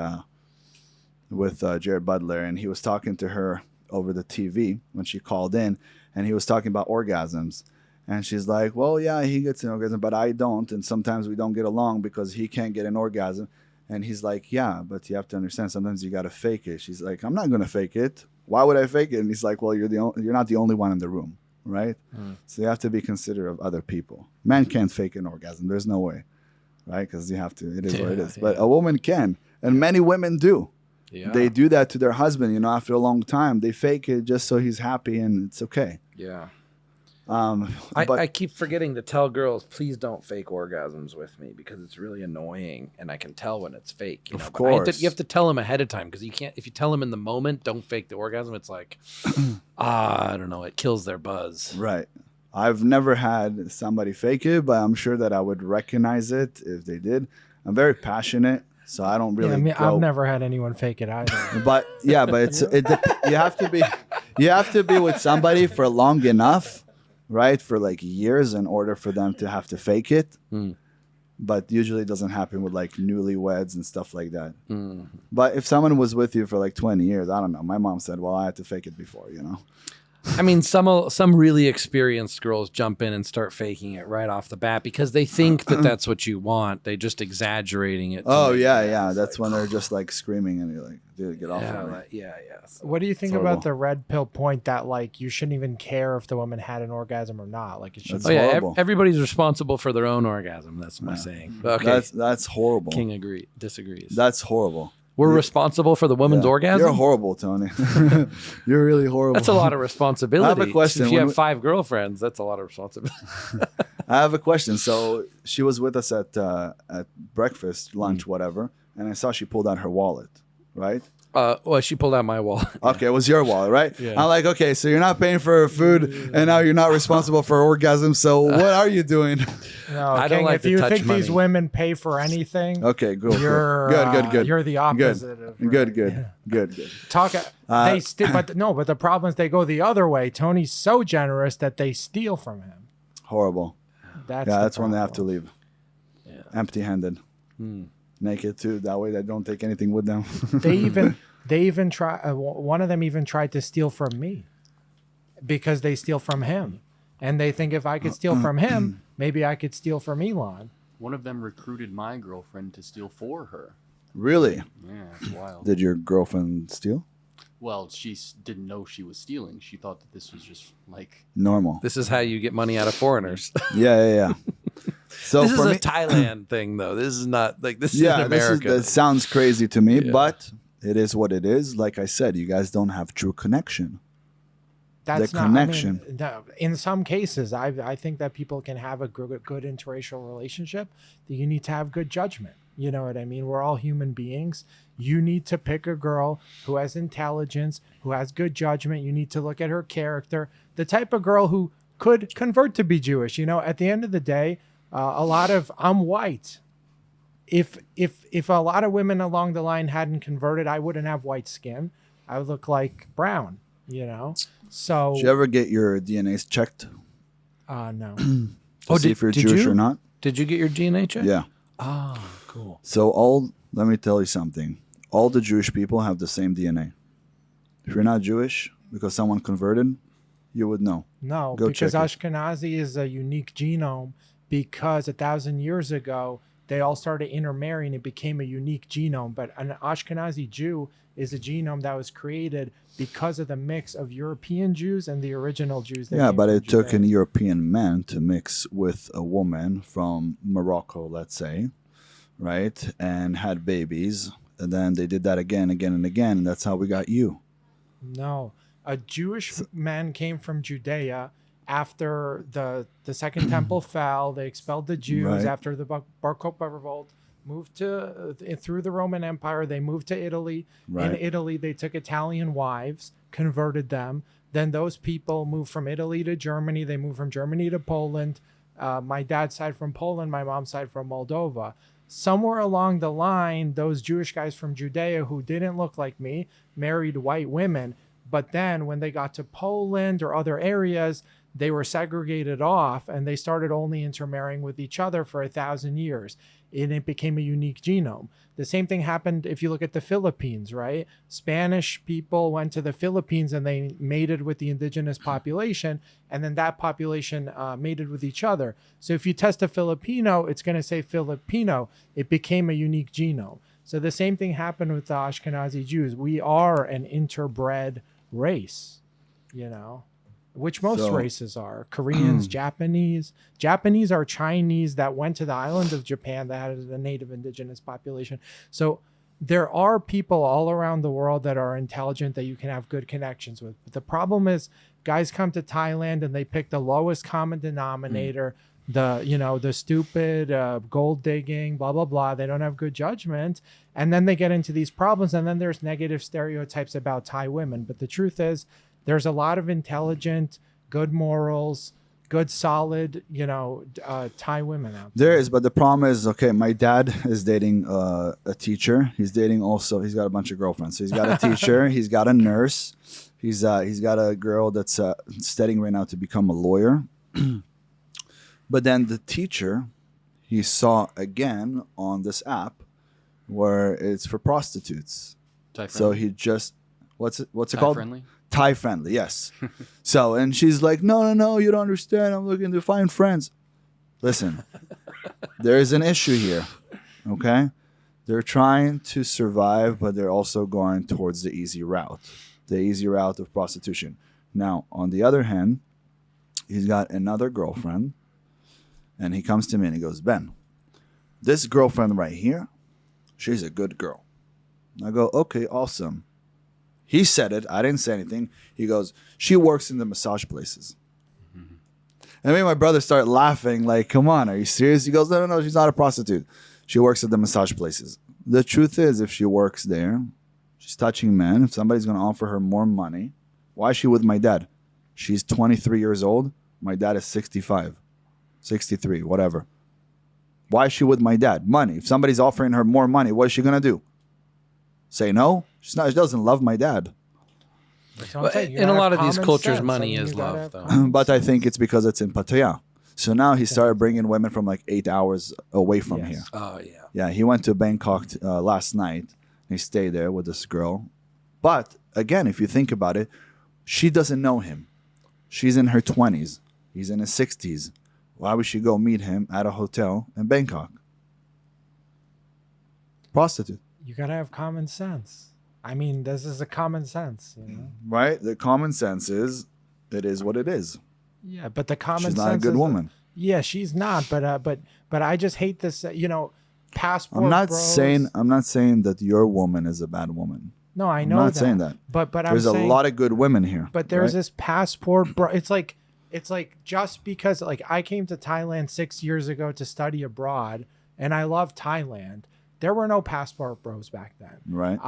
with Jared Butler, and he was talking to her over the TV when she called in, and he was talking about orgasms. And she's like, well, yeah, he gets an orgasm, but I don't. And sometimes we don't get along because he can't get an orgasm. And he's like, yeah, but you have to understand, sometimes you got to fake it. She's like, I'm not going to fake it. Why would I fake it? And he's like, well, you're not the only one in the room, right? So you have to be considerate of other people. Men can't fake an orgasm. There's no way, right? Because you have to. It is what it is. But a woman can, and many women do. Yeah. They do that to their husband. You know, after a long time, they fake it just so he's happy and it's okay. Yeah. But I keep forgetting to tell girls, please don't fake orgasms with me because it's really annoying and I can tell when it's fake. You know? Of But course. you have to tell them ahead of time because you can't, if you tell them in the moment, don't fake the orgasm, it's like, I don't know, it kills their buzz. right. I've never had somebody fake it, but I'm sure that I would recognize it if they did. I'm very passionate, so I don't really. Yeah, I mean, go- I've never had anyone fake it either. But yeah, but you have to be with somebody for long enough, right? For like years in order for them to have to fake it. But usually it doesn't happen with like newlyweds and stuff like that. But if someone was with you for like 20 years, I don't know. My mom said, well, I had to fake it before, you know? I mean, some really experienced girls jump in and start faking it right off the bat because they think that that's what you want. They just exaggerating it. to Oh, make yeah, it- yeah. it's That's like, when they're just like screaming and you're like, dude, get off yeah, of me. like, yeah. What do you think It's about horrible. the red pill point that like you shouldn't even care if the woman had an orgasm or not? Like it should. That's Oh yeah, horrible. everybody's responsible for their own orgasm. That's my saying. But okay, That's horrible. King disagrees. That's horrible. We're responsible for the woman's Yeah. orgasm. You're horrible, Tony. You're really horrible. That's a lot of responsibility. I have a question. If you When have 5 girlfriends, that's a lot of responsibility. I have a question. So she was with us at breakfast, lunch, whatever, and I saw she pulled out her wallet, right? Well, she pulled out my wallet. Okay, it was your wallet, right? Yeah. I'm like, okay, so you're not paying for her food, and now you're not responsible for orgasm. So what are you doing? No, I don't King, like if to you touch think these money. women pay for anything, Okay, good, you're good. You're the opposite. Of Good. Talk. But the problem is they go the other way. Tony's so generous that they steal from him. Horrible. That's Yeah, the that's when they have to problem. leave. Empty-handed. Naked too. That way they don't take anything with them. They even try. One of them even tried to steal from me because they steal from him, and they think if I could steal from him, maybe I could steal from Elon. One of them recruited my girlfriend to steal for her. Really? Yeah, it's wild. Did your girlfriend steal? Well, she didn't know she was stealing. She thought that this was just like Normal. This is how you get money out of foreigners. Yeah. So this is for a me, Thailand thing, though. This is not like this is in yeah, America. that sounds crazy to me, Yeah. but it is what it is. Like I said, you guys don't have true connection. That's The not, connection. I mean, no, in some cases, I think that people can have a good interracial relationship. That you need to have good judgment. You know what I mean? We're all human beings. You need to pick a girl who has intelligence, who has good judgment. You need to look at her character. The type of girl who could convert to be Jewish. You know, at the end of the day, I'm white. If a lot of women along the line hadn't converted, I wouldn't have white skin. I would look like brown. You know. So Did you ever get your DNAs checked no. to see if you're Jewish you? or not? Did you get your DNA check? Yeah. Oh, cool. So let me tell you something. All the Jewish people have the same DNA. If you're not Jewish because someone converted, you would know. No, Go because check it. Ashkenazi is a unique genome because 1,000 years ago, they all started intermarrying. It became a unique genome. But an Ashkenazi Jew is a genome that was created because of the mix of European Jews and the original Jews. that Yeah, came but from it took Judea. an European man to mix with a woman from Morocco, let's say, right? And had babies. And then they did that again, and again. And that's how we got you. No, a Jewish man came from Judea after the Second Temple fell. They expelled the Jews Right. after the Bar Kokhba revolt. Moved to through the Roman Empire. They moved to Italy. Right. In Italy, they took Italian wives, converted them. Then those people moved from Italy to Germany. They moved from Germany to Poland. My dad's side from Poland, my mom's side from Moldova. Somewhere along the line, those Jewish guys from Judea who didn't look like me married white women. But then when they got to Poland or other areas, they were segregated off and they started only intermarrying with each other for 1,000 years. And it became a unique genome. The same thing happened if you look at the Philippines, right? Spanish people went to the Philippines and they mated with the indigenous population, and then that population mated with each other. So if you test a Filipino, it's going to say Filipino. It became a unique genome. So the same thing happened with the Ashkenazi Jews. We are an interbred race, which most So- races are. Koreans, Japanese. Japanese are Chinese that went to the island of Japan that had a native indigenous population. So there are people all around the world that are intelligent that you can have good connections with. But the problem is guys come to Thailand and they pick the lowest common denominator, the stupid gold digging, blah, blah, blah. They don't have good judgment. And then they get into these problems. And then there's negative stereotypes about Thai women. But the truth is there's a lot of intelligent, good morals, good, solid, Thai women out there. There is, but the problem is, okay, my dad is dating a teacher. He's got a bunch of girlfriends. So he's got a teacher. He's got a nurse. He's got a girl that's studying right now to become a lawyer. But then the teacher, he saw again on this app where it's for prostitutes. Thai So friendly. he just, what's it Thai called? friendly. Thai friendly, yes. So, and she's like, no, you don't understand. I'm looking to find friends. Listen, there is an issue here, okay? They're trying to survive, but they're also going towards the easy route of prostitution. Now, on the other hand, he's got another girlfriend, and he comes to me and he goes, Ben, this girlfriend right here, she's a good girl. I go, okay, awesome. He said it. I didn't say anything. He goes, she works in the massage places. And I made my brother start laughing, like, come on, are you serious? He goes, no, she's not a prostitute. She works at the massage places. The truth is, if she works there, she's touching men. If somebody's going to offer her more money, why is she with my dad? She's 23 years old. My dad is 65, 63, whatever. Why is she with my dad? Money. If somebody's offering her more money, what is she going to do? Say no? She doesn't love my dad. That's what I'm saying. You In a gotta lot have of these common cultures, sense. money I mean, is you gotta love, have though. common But I sense. think it's because it's in Pattaya. So now he started bringing women from like 8 hours away from Yes. here. Oh, yeah. Yeah, he went to Bangkok last night. He stayed there with this girl. But again, if you think about it, she doesn't know him. She's in her 20s. He's in his 60s. Why would she go meet him at a hotel in Bangkok? Prostitute, You gotta have common sense. I mean, this is a common sense, right? The common sense is, it is what it is. Yeah, but the common She's sense not a good is woman. Yeah, she's not. But I just hate this. Passport. I'm not bros. saying that your woman is a bad woman. No, I I'm know not that. saying that. But There's I'm saying, a lot of good women here. But there's right? this passport, bro. It's like just because I came to Thailand 6 years ago to study abroad, and I love Thailand. There were no passport bros back then. Right.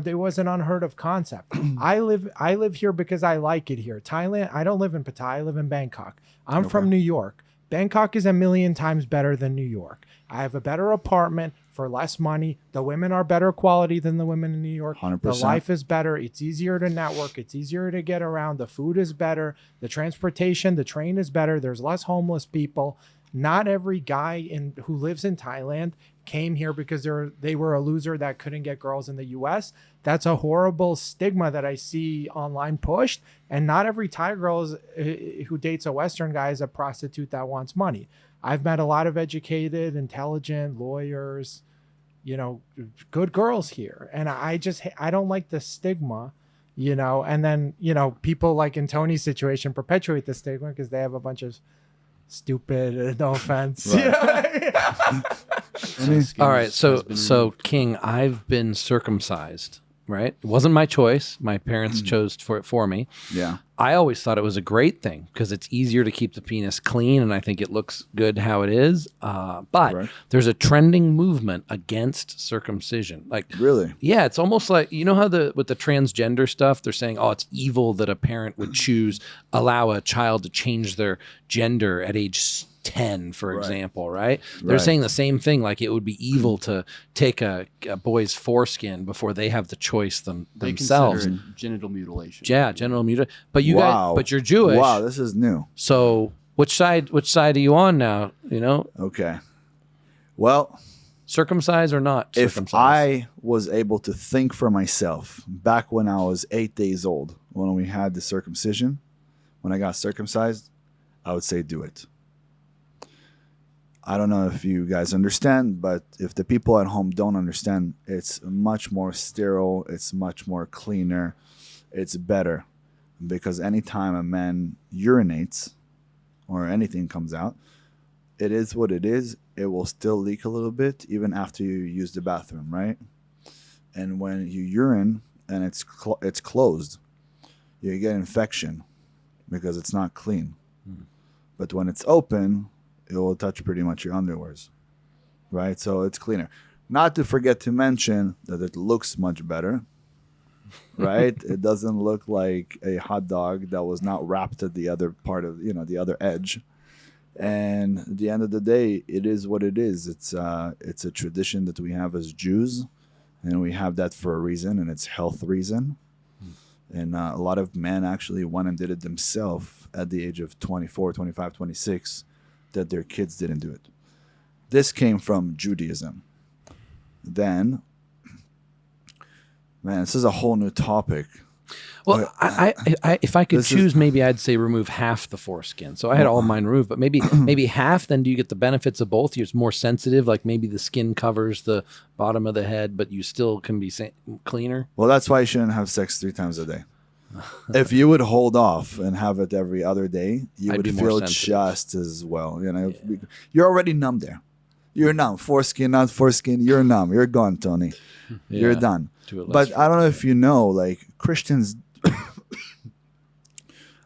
There was an unheard of concept. I live here because I like it here. Thailand, I don't live in Pattaya, I live in Bangkok. I'm from New York. Bangkok is a million times better than New York. I have a better apartment for less money. The women are better quality than the women in New York. 100%. The life is better. It's easier to network. It's easier to get around. The food is better. The transportation, the train is better. There's less homeless people. Not every guy who lives in Thailand came here because they were a loser that couldn't get girls in the US. That's a horrible stigma that I see online pushed. And not every Thai girl who dates a Western guy is a prostitute that wants money. I've met a lot of educated, intelligent lawyers, good girls here. And I don't like the stigma, and then, people like in Tony's situation perpetuate the stigma because they have a bunch of stupid, no offense. All right, so King, I've been circumcised, right? It wasn't my choice. My parents chose for me. Yeah. I always thought it was a great thing because it's easier to keep the penis clean, and I think it looks good how it is. But Right. there's a trending movement against circumcision. Like, Really? yeah, it's almost like, how with the transgender stuff, they're saying, oh, it's evil that a parent would allow a child to change their gender at age 10, for example, right? They're Right. saying the same thing, like it would be evil to take a boy's foreskin before they have the choice They themselves. consider it genital mutilation. Yeah, genital mutilation. But you Wow. guys, but you're Jewish. Wow, this is new. So which side are you on now? Okay. Well, Circumcised or not if circumcised? I was able to think for myself back when I was 8 days old, when we had the circumcision, when I got circumcised, I would say do it. I don't know if you guys understand, but if the people at home don't understand, it's much more sterile. It's much more cleaner. it's better, because anytime a man urinates or anything comes out, it is what it is. It will still leak a little bit even after you use the bathroom, right? And when you urine and it's closed, you get infection because it's not clean. But when it's open, it will touch pretty much your underwears, right? So it's cleaner. Not to forget to mention that it looks much better, right? It doesn't look like a hot dog that was not wrapped at the other part of, the other edge. And at the end of the day, it is what it is. It's a tradition that we have as Jews, and we have that for a reason, and it's health reason. And a lot of men actually went and did it themselves at the age of 24, 25, 26, that their kids didn't do it. This came from Judaism. Then, man, this is a whole new topic. Well, I if I could choose, maybe I'd say remove half the foreskin. So I had all mine removed, but maybe half. Then do you get the benefits of both? You're more sensitive, like maybe the skin covers the bottom of the head, but you still can be cleaner. Well, that's why you shouldn't have sex 3 times a day. If you would hold off and have it every other day, you would feel just as well. You're already numb there. You're numb. Foreskin, not foreskin. You're numb. You're gone, Tony. You're done. But I don't know if you know, like Christians.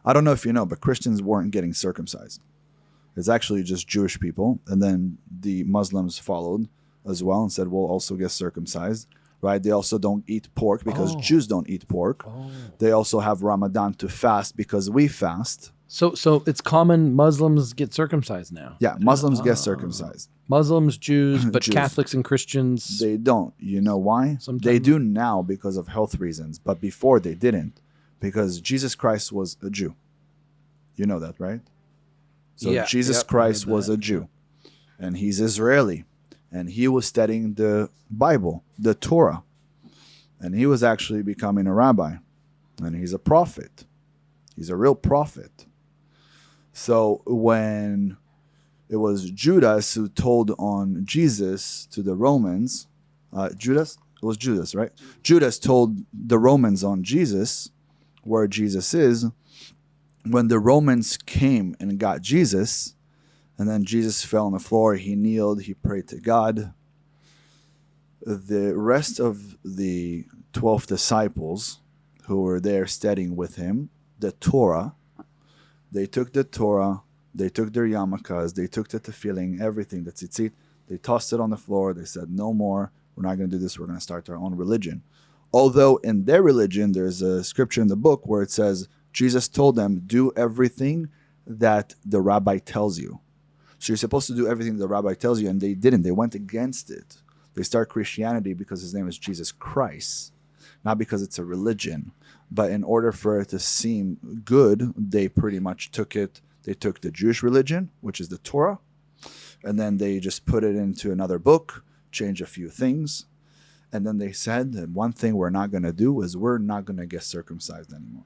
I don't know if you know, but Christians weren't getting circumcised. It's actually just Jewish people, and then the Muslims followed as well and said, "We'll also get circumcised." Right? They also don't eat pork because Jews don't eat pork. They also have Ramadan to fast because we fast. So it's common Muslims get circumcised now. Yeah, Muslims get circumcised. Muslims, Jews, but Jews. Catholics and Christians, they don't. You know why? Sometimes. They do now because of health reasons, but before they didn't, because Jesus Christ was a Jew. You know that, right? So Yeah, Jesus Christ was a Jew, and he's Israeli, and he was studying the Bible, the Torah, and he was actually becoming a rabbi, and he's a prophet. He's a real prophet. So when it was Judas who told on Jesus to the Romans, Judas? It was Judas, right? Judas told the Romans on Jesus, where Jesus is. When the Romans came and got Jesus, and then Jesus fell on the floor, he kneeled, he prayed to God. The rest of the 12 disciples who were there studying with him, the Torah, they took the Torah, they took their yarmulkes, they took the tefillin, everything, the tzitzit, they tossed it on the floor, they said, no more, we're not going to do this, we're going to start our own religion. Although in their religion, there's a scripture in the book where it says, Jesus told them, do everything that the rabbi tells you. So you're supposed to do everything the rabbi tells you, and they didn't. They went against it. They start Christianity because his name is Jesus Christ, not because it's a religion. But in order for it to seem good, they pretty much took it. They took the Jewish religion, which is the Torah, and then they just put it into another book, changed a few things, and then they said that one thing we're not going to do is we're not going to get circumcised anymore.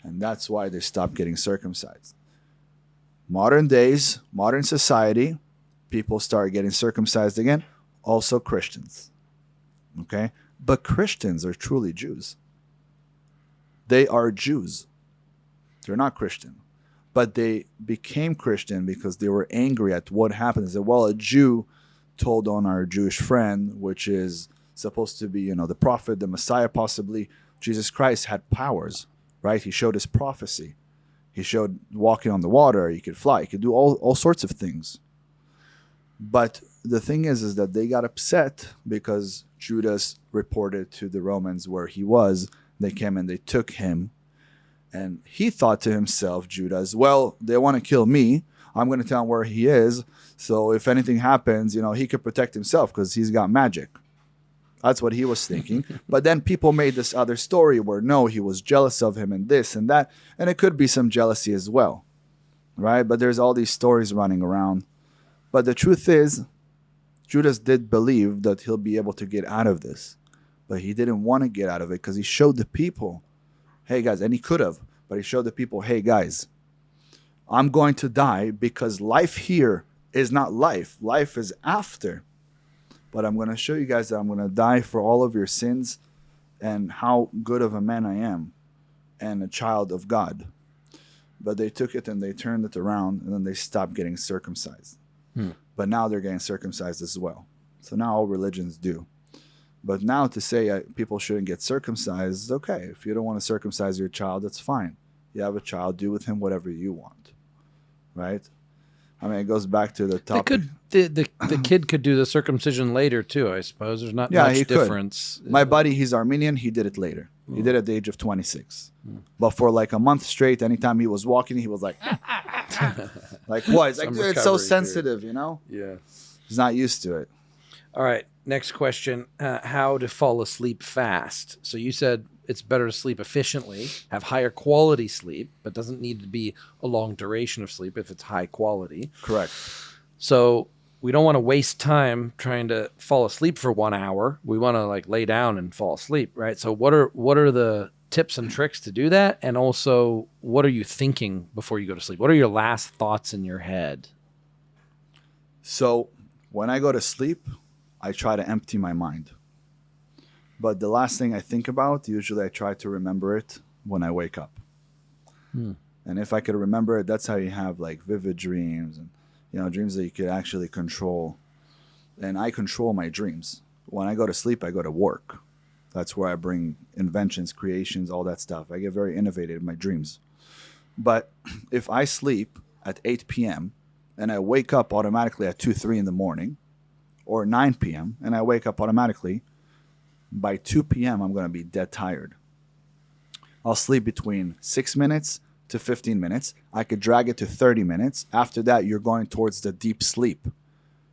And that's why they stopped getting circumcised. Modern days, modern society, people start getting circumcised again. Also Christians. Okay? But Christians are truly Jews. They are Jews. They're not Christian. But they became Christian because they were angry at what happened. They said, well, a Jew told on our Jewish friend, which is supposed to be, the prophet, the Messiah possibly. Jesus Christ had powers. Right? He showed his prophecy. He showed walking on the water. He could fly. He could do all sorts of things. But the thing is that they got upset because Judas reported to the Romans where he was. They came and they took him. And he thought to himself, Judas, well, they want to kill me. I'm going to tell him where he is. So if anything happens, he could protect himself because he's got magic. That's what he was thinking. But then people made this other story where, no, he was jealous of him and this and that. And it could be some jealousy as well, right? But there's all these stories running around. But the truth is, Judas did believe that he'll be able to get out of this. But he didn't want to get out of it because he showed the people, hey, guys, and he could have. But he showed the people, hey, guys, I'm going to die because life here is not life. Life is after. But I'm going to show you guys that I'm going to die for all of your sins and how good of a man I am. and a child of God. But they took it and they turned it around, and then they stopped getting circumcised. But now they're getting circumcised as well. So now all religions do. But now to say people shouldn't get circumcised, okay. If you don't want to circumcise your child, that's fine. You have a child, do with him whatever you want, right? I mean, it goes back to the topic. The kid could do the circumcision later too, I suppose. There's not much he difference. My buddy, he's Armenian. He did it later. He did it at the age of 26. But for like a month straight, anytime he was walking, he was like, like what? It's like, Some dude, it's so recovery sensitive, you know? Yeah. He's not used to it. All right. Next question. How to fall asleep fast. So you said it's better to sleep efficiently, have higher quality sleep, but doesn't need to be a long duration of sleep if it's high quality. Correct. So we don't want to waste time trying to fall asleep for 1 hour. We want to like lay down and fall asleep, right? So what are the tips and tricks to do that? And also, what are you thinking before you go to sleep? What are your last thoughts in your head? So when I go to sleep, I try to empty my mind. But the last thing I think about, usually I try to remember it when I wake up. And if I could remember it, that's how you have like vivid dreams and, you know, dreams that you could actually control. And I control my dreams. When I go to sleep, I go to work. That's where I bring inventions, creations, all that stuff. I get very innovative in my dreams. But if I sleep at 8 p.m. and I wake up automatically at 2, 3 in the morning, or 9 p.m. and I wake up automatically, by 2 p.m. I'm going to be dead tired. I'll sleep between 6 minutes to 15 minutes. I could drag it to 30 minutes. After that, you're going towards the deep sleep.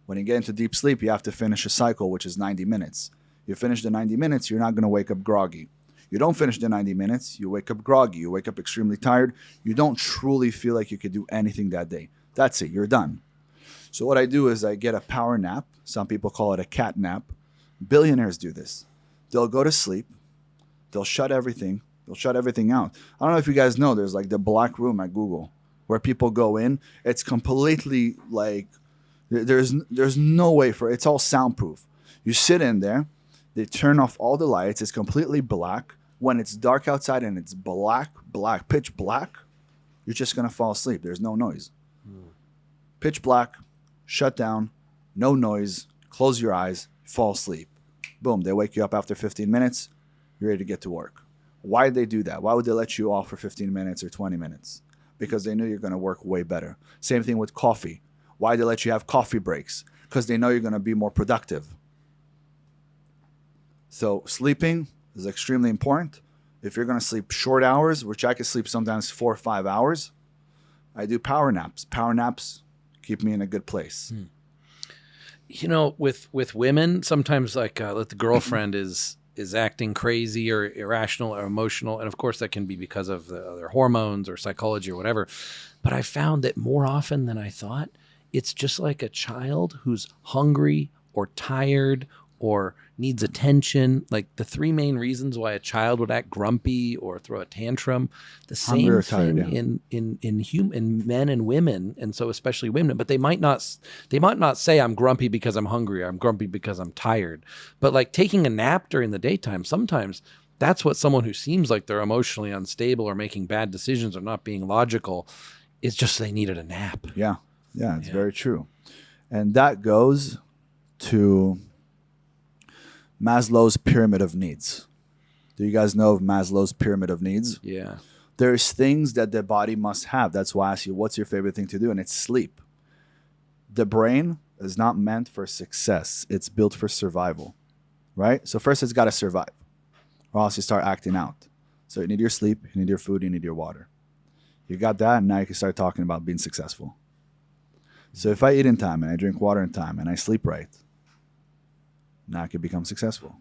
When you get into deep sleep, you have to finish a cycle, which is 90 minutes. You finish the 90 minutes, you're not going to wake up groggy. You don't finish the 90 minutes, you wake up groggy. You wake up extremely tired. You don't truly feel like you could do anything that day. That's it. You're done. So what I do is I get a power nap. Some people call it a cat nap. Billionaires do this. They'll go to sleep. They'll shut everything. They'll shut everything out. I don't know if you guys know, there's like the black room at Google where people go in. It's completely like, there's no way for it. It's all soundproof. You sit in there. They turn off all the lights. It's completely black. When it's dark outside and it's pitch black, you're just going to fall asleep. There's no noise. Pitch black, shut down, no noise, close your eyes, fall asleep. Boom, they wake you up after 15 minutes, you're ready to get to work. Why did they do that? Why would they let you off for 15 minutes or 20 minutes? Because they knew you're going to work way better. Same thing with coffee. Why did they let you have coffee breaks? Because they know you're going to be more productive. So sleeping is extremely important. If you're going to sleep short hours, which I can sleep sometimes 4 or 5 hours, I do power naps. Power naps keep me in a good place. You know, with women, sometimes like the girlfriend is acting crazy or irrational or emotional, and of course that can be because of their hormones or psychology or whatever. But I found that more often than I thought, it's just like a child who's hungry or tired or needs attention. Like the 3 main reasons why a child would act grumpy or throw a tantrum, the same thing in men and women, and so especially women. But they might not say I'm grumpy because I'm hungry or I'm grumpy because I'm tired. But like taking a nap during the daytime, sometimes that's what someone who seems like they're emotionally unstable or making bad decisions or not being logical is just they needed a nap. Yeah, it's very true. And that goes to Maslow's pyramid of needs. Do you guys know of Maslow's pyramid of needs? Yeah. There's things that the body must have. That's why I ask you, what's your favorite thing to do? And it's sleep. The brain is not meant for success. It's built for survival, right? So first it's got to survive, or else you start acting out. So you need your sleep, you need your food, you need your water. You got that, and now you can start talking about being successful. So if I eat in time and I drink water in time and I sleep right, now I can become successful.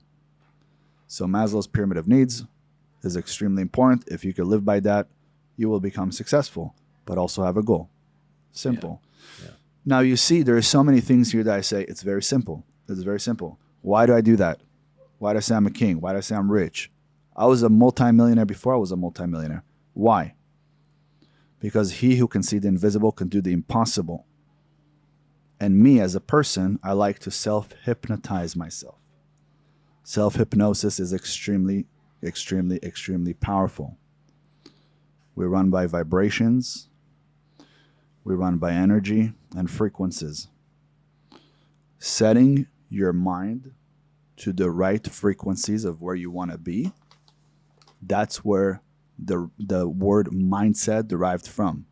So Maslow's pyramid of needs is extremely important. If you can live by that, you will become successful, but also have a goal. Simple. Yeah. Now you see there are so many things here that I say it's very simple. It's very simple. Why do I do that? Why do I say I'm a king? Why do I say I'm rich? I was a multimillionaire before I was a multimillionaire. Why? Because he who can see the invisible can do the impossible. And me as a person, I like to self-hypnotize myself. Self-hypnosis is extremely, extremely, extremely powerful. We run by vibrations. We run by energy and frequencies. Setting your mind to the right frequencies of where you want to be, that's where the word mindset derived from.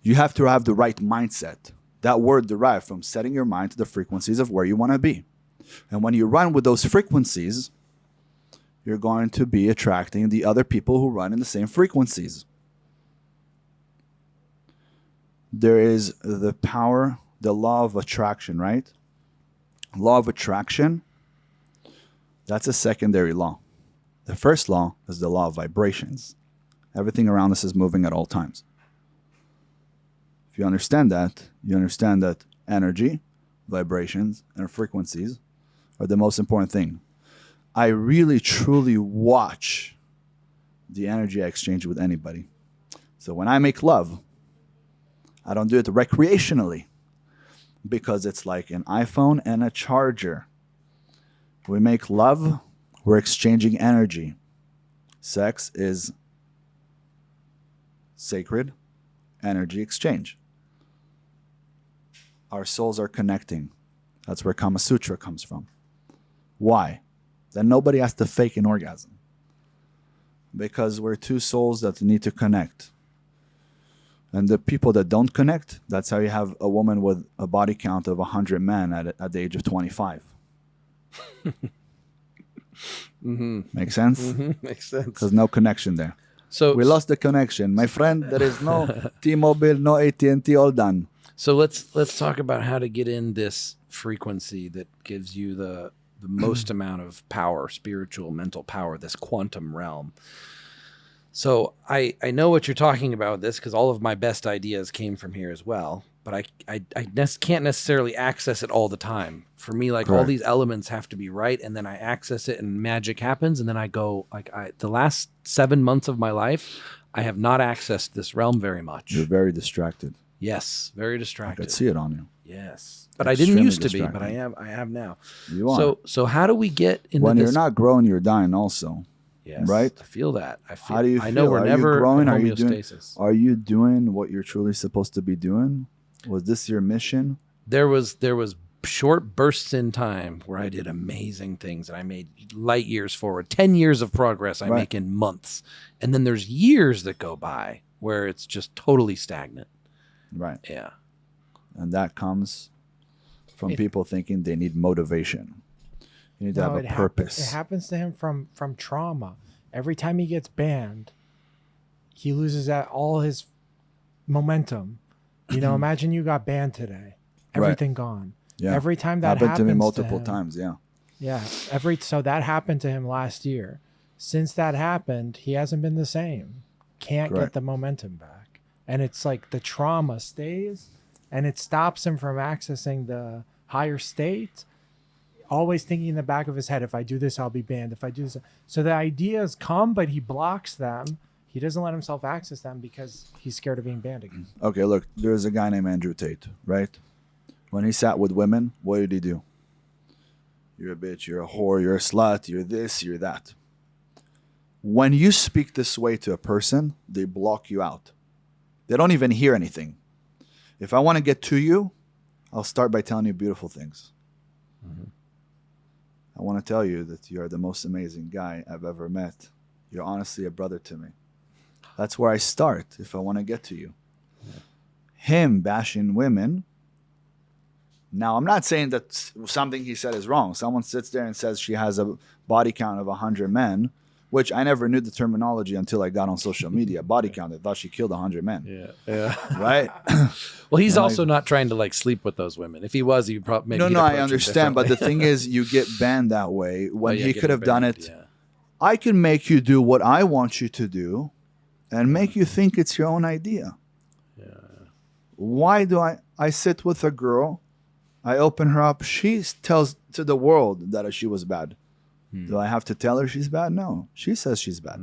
You have to have the right mindset. That word derived from setting your mind to the frequencies of where you want to be. And when you run with those frequencies, you're going to be attracting the other people who run in the same frequencies. There is the power, the law of attraction, right? Law of attraction, that's a secondary law. The first law is the law of vibrations. Everything around us is moving at all times. If you understand that, you understand that energy, vibrations, and frequencies are the most important thing. I really, truly watch the energy I exchange with anybody. So when I make love, I don't do it recreationally because it's like an iPhone and a charger. We make love, we're exchanging energy. Sex is sacred energy exchange. Our souls are connecting. That's where Kama Sutra comes from. Why? Then nobody has to fake an orgasm. Because we're two souls that need to connect. And the people that don't connect, that's how you have a woman with a body count of 100 men at the age of 25. Mm-hmm. Make sense? Mm-hmm. Makes sense. Because no connection there. So We lost the connection. My friend, there is no T-Mobile, no AT&T, all done. So let's talk about how to get in this frequency that gives you the most amount of power, spiritual, mental power, this quantum realm. So I know what you're talking about with this because all of my best ideas came from here as well. But I can't necessarily access it all the time. For me, like all Correct. these elements have to be right, and then I access it, and magic happens, and then I go the last 7 months of my life, I have not accessed this realm very much. You're very distracted. Yes, very I distracted. could see it on you. Yes, but I didn't Extremely used to be, but distracting. I have now. You are. So how do we get into When this? you're not growing, you're dying also. Yes, right? I feel that. How do you I know feel? we're Are you never growing? in Are you doing- homeostasis. Are you doing what you're truly supposed to be doing? Was this your mission? There was short bursts in time where I did amazing things and I made light years forward. 10 years of progress I Right. make in months. And then there's years that go by where it's just totally stagnant. Right. Yeah. And that comes from It- people thinking they need motivation. You need to have a purpose. It happens to him from trauma. Every time he gets banned, he loses all his momentum. You know, imagine you got banned today. Right. Everything gone. Yeah. Every time that happened to me happens multiple him- times. Yeah. Yeah. So that happened to him last year. Since that happened, he hasn't been the same. Can't Correct. get the momentum back. And it's like the trauma stays and it stops him from accessing the higher state. Always thinking in the back of his head, if I do this, I'll be banned. If I do this. So the ideas come, but he blocks them. He doesn't let himself access them because he's scared of being banned again. Okay, look, there's a guy named Andrew Tate, right? When he sat with women, what did he do? You're a bitch, you're a whore, you're a slut, you're this, you're that. When you speak this way to a person, they block you out. They don't even hear anything. If I want to get to you, I'll start by telling you beautiful things. I want to tell you that you're the most amazing guy I've ever met. You're honestly a brother to me. That's where I start if I want to get to you. Him bashing women. Now, I'm not saying that something he said is wrong. Someone sits there and says she has a body count of 100 men, which I never knew the terminology until I got on social media. Body count. I thought she killed 100 men. Yeah. Right? Well, he's And also not trying to like sleep with those women. If he was, he'd probably maybe No, he'd no, I approach it understand. But the differently. thing is, you get banned that way when Oh, yeah, he get could have done banned, it. yeah. I can make you do what I want you to do and make you think it's your own idea. Yeah. Why do I sit with a girl, I open her up, she tells to the world that she was bad. Do I have to tell her she's bad? No. She says she's bad.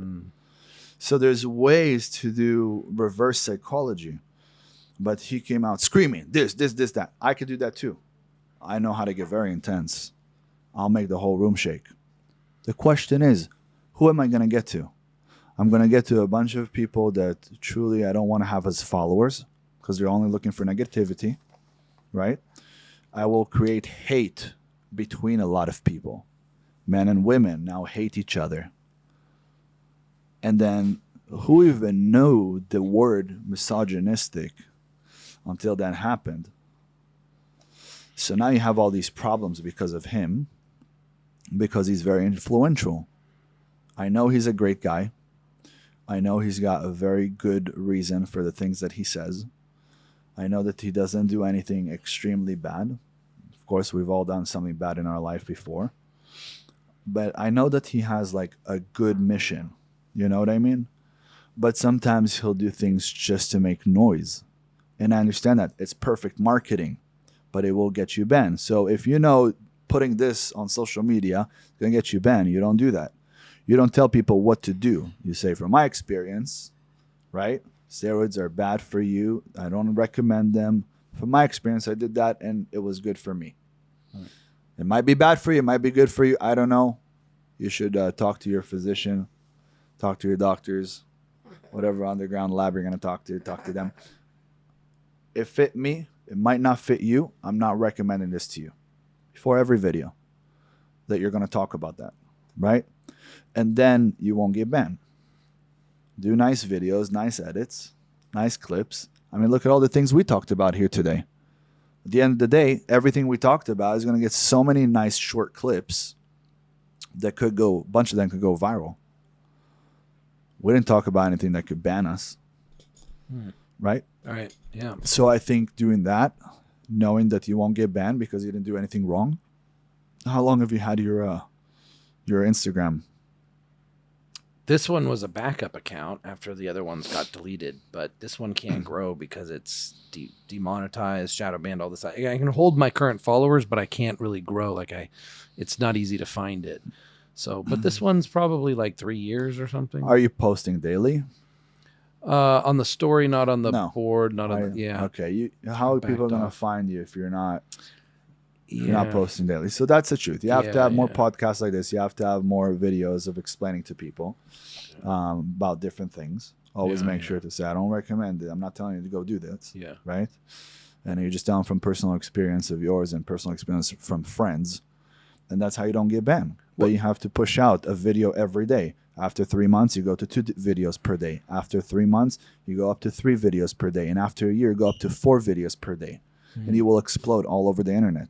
So there's ways to do reverse psychology. But he came out screaming, this, that. I could do that too. I know how to get very intense. I'll make the whole room shake. The question is, who am I going to get to? I'm going to get to a bunch of people that truly I don't want to have as followers because they're only looking for negativity, right? I will create hate between a lot of people. Men and women now hate each other. And then who even knew the word misogynistic until that happened? So now you have all these problems because of him, because he's very influential. I know he's a great guy. I know he's got a very good reason for the things that he says. I know that he doesn't do anything extremely bad. Of course, we've all done something bad in our life before. But I know that he has like a good mission. You know what I mean? But sometimes he'll do things just to make noise. And I understand that. It's perfect marketing, but it will get you banned. So if you know putting this on social media is going to get you banned, you don't do that. You don't tell people what to do. You say, from my experience, right? Steroids are bad for you. I don't recommend them. From my experience, I did that and it was good for me. Right. It might be bad for you. It might be good for you. I don't know. You should talk to your physician, talk to your doctors, whatever underground lab you're going to talk to them. It fit me. It might not fit you. I'm not recommending this to you before every video that you're going to talk about that, right? And then you won't get banned. Do nice videos, nice edits, nice clips. I mean, look at all the things we talked about here today. At the end of the day, everything we talked about is going to get so many nice short clips that could go, a bunch of them could go viral. We didn't talk about anything that could ban us, right? All right. Yeah. So I think doing that, knowing that you won't get banned because you didn't do anything wrong. How long have you had your Instagram? This one was a backup account after the other ones got deleted, but this one can't grow because it's demonetized, shadow banned, all this. I can hold my current followers, but I can't really grow. It's not easy to find it. So, but this one's probably like 3 years or something. Are you posting daily? On the story, not on the No. board, not on the, yeah. Okay. How are people Backed going to off. find you if you're not Yeah. not posting daily? So that's the truth. You have to Yeah, have more yeah. podcasts like this. You have to have more videos of explaining to people about different things. Always Yeah, make yeah. sure to say, I don't recommend it. I'm not telling you to go do this. Yeah. Right? And you're just telling from personal experience of yours and personal experience from friends. And that's how you don't get banned. But you have to push out a video every day. After 3 months, you go to 2 videos per day. After 3 months, you go up to 3 videos per day. And after a year, go up to 4 videos per day. And you will explode all over the internet.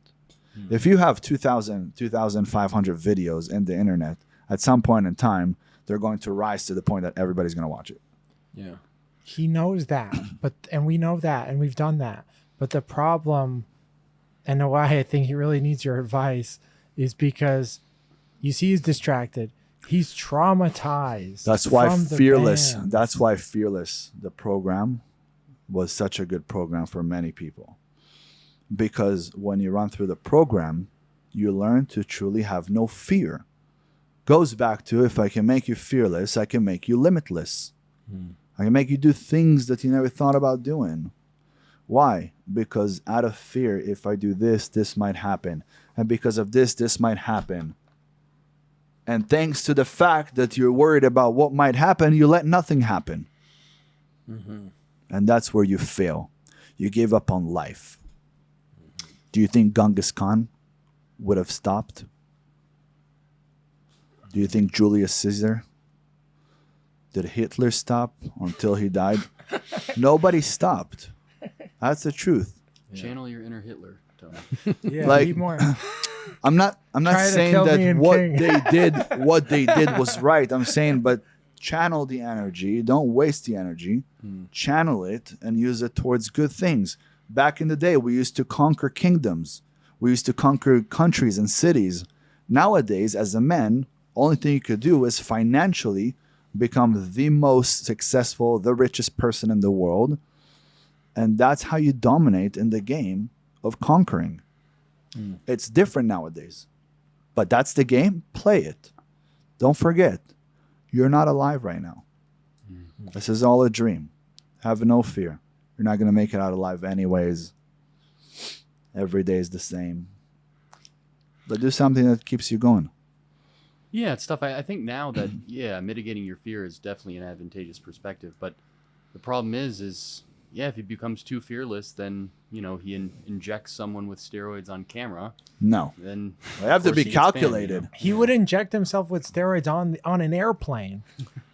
If you have 2,000, 2,500 videos in the internet, at some point in time, they're going to rise to the point that everybody's going to watch it. Yeah. He knows that, and we know that, and we've done that. But the problem, and why I think he really needs your advice, is because you see he's distracted. He's traumatized. That's why from the Fearless. band. That's why Fearless, the program, was such a good program for many people. Because when you run through the program, you learn to truly have no fear. Goes back to, if I can make you fearless, I can make you limitless. I can make you do things that you never thought about doing. Why? Because out of fear, if I do this, this might happen. And because of this, this might happen. And thanks to the fact that you're worried about what might happen, you let nothing happen. And that's where you fail. You give up on life. Do you think Genghis Khan would have stopped? Do you think Julius Caesar? Did Hitler stop until he died? Nobody stopped. That's the truth. Channel your inner Hitler, Tony. Yeah, like- need more. I'm not Try to saying kill me that and what King. they did was right. I'm saying, but channel the energy. Don't waste the energy. Channel it and use it towards good things. Back in the day, we used to conquer kingdoms. We used to conquer countries and cities. Nowadays, as a man, only thing you could do is financially become the most successful, the richest person in the world. And that's how you dominate in the game of conquering. It's different nowadays. But that's the game. Play it. Don't forget, you're not alive right now. This is all a dream. Have no fear. You're not going to make it out alive anyways. Every day is the same. But do something that keeps you going. Yeah, it's tough. I think now that mitigating your fear is definitely an advantageous perspective. But the problem is if he becomes too fearless, then he injects someone with steroids on camera. No, Then I have to of course be he gets banned, calculated. He would inject himself with steroids on an airplane.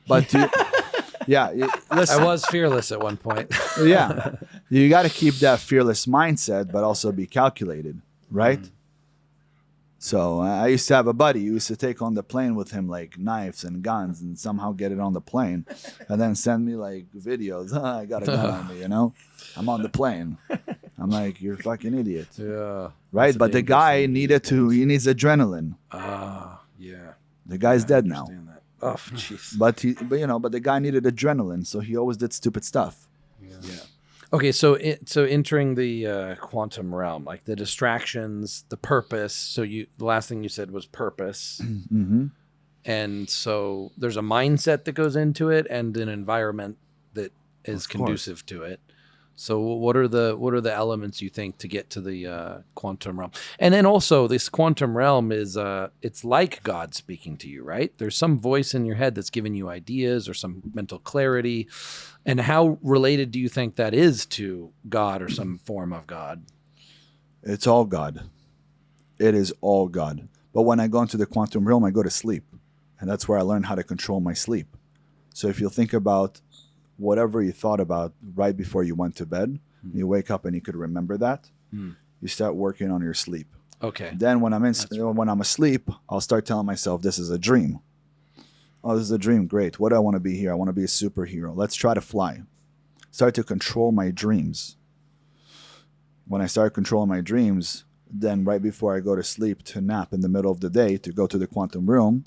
But listen, I was fearless at one point. yeah, you got to keep that fearless mindset, but also be calculated, right? So I used to have a buddy who used to take on the plane with him like knives and guns and somehow get it on the plane and then send me like videos. I got a gun on me, I'm on the plane. I'm like, you're a fucking idiot. Yeah. Right? That's a But the dangerous guy thing. he needs adrenaline. Yeah. The guy's dead now. Understand that. Oh, jeez. But the guy needed adrenaline, so he always did stupid stuff. Yeah. Okay, so entering the quantum realm, like the distractions, the purpose. So the last thing you said was purpose, Mm-hmm. and so there's a mindset that goes into it, and an environment that is Of course. conducive to it. So what are the elements you think to get to the quantum realm? And then also this quantum realm is it's like God speaking to you, right? There's some voice in your head that's giving you ideas or some mental clarity. And how related do you think that is to God or some form of God? It's all God. It is all God. But when I go into the quantum realm, I go to sleep. And that's where I learn how to control my sleep. So if you think about whatever you thought about right before you went to bed, you wake up and you could remember that, you start working on your sleep. Okay. Then when I'm asleep, I'll start telling myself this is a dream. Oh, this is a dream. Great. What do I want to be here? I want to be a superhero. Let's try to fly. Start to control my dreams. When I start controlling my dreams, then right before I go to sleep to nap in the middle of the day to go to the quantum realm,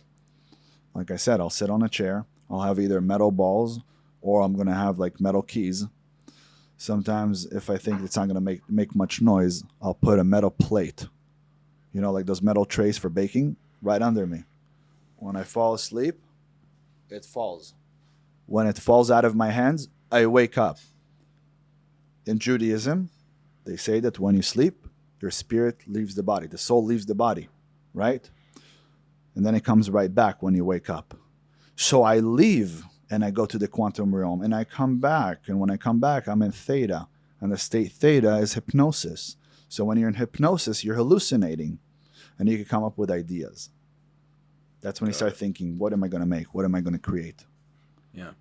like I said, I'll sit on a chair. I'll have either metal balls or I'm going to have like metal keys. Sometimes if I think it's not going to make much noise, I'll put a metal plate, like those metal trays for baking, right under me. When I fall asleep, it falls. When it falls out of my hands, I wake up. In Judaism, they say that when you sleep, your spirit leaves the body. The soul leaves the body, right? And then it comes right back when you wake up. So I leave and I go to the quantum realm and I come back. And when I come back, I'm in theta. And the state theta is hypnosis. So when you're in hypnosis, you're hallucinating and you can come up with ideas. That's when you start thinking, what am I going to make? What am I going to create? Yeah.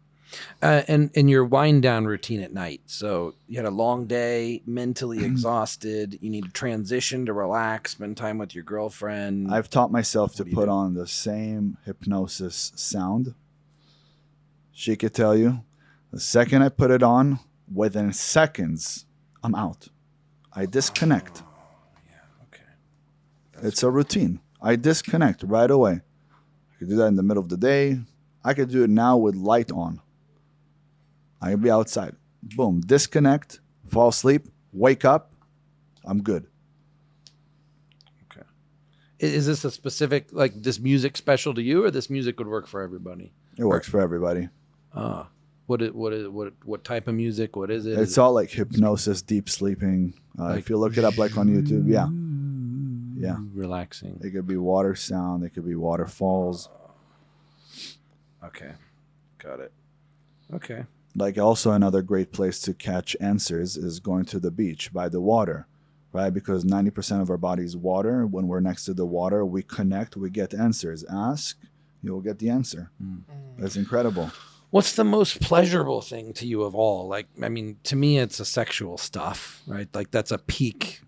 And your wind down routine at night. So you had a long day, mentally exhausted. You need to transition to relax, spend time with your girlfriend. I've taught myself to What do you put do? on the same hypnosis sound. She could tell you, the second I put it on, within seconds, I'm out. I disconnect. Okay. It's a routine. I disconnect right away. I could do that in the middle of the day. I could do it now with light on. I could be outside. Boom. Disconnect, fall asleep, wake up. I'm good. Okay. Is this a specific, like this music special to you, or this music would work for everybody? It works for everybody. What type of music? What is it? It's all like hypnosis, deep sleeping. If you look it up like on YouTube, yeah. Yeah. Relaxing. It could be water sound. It could be waterfalls. Okay. Got it. Okay. Like also another great place to catch answers is going to the beach by the water, right? Because 90% of our body is water. When we're next to the water, we connect, we get answers. Ask, you'll get the answer. That's incredible. What's the most pleasurable thing to you of all? Like, I mean, to me, it's a sexual stuff, right? Like that's a peak,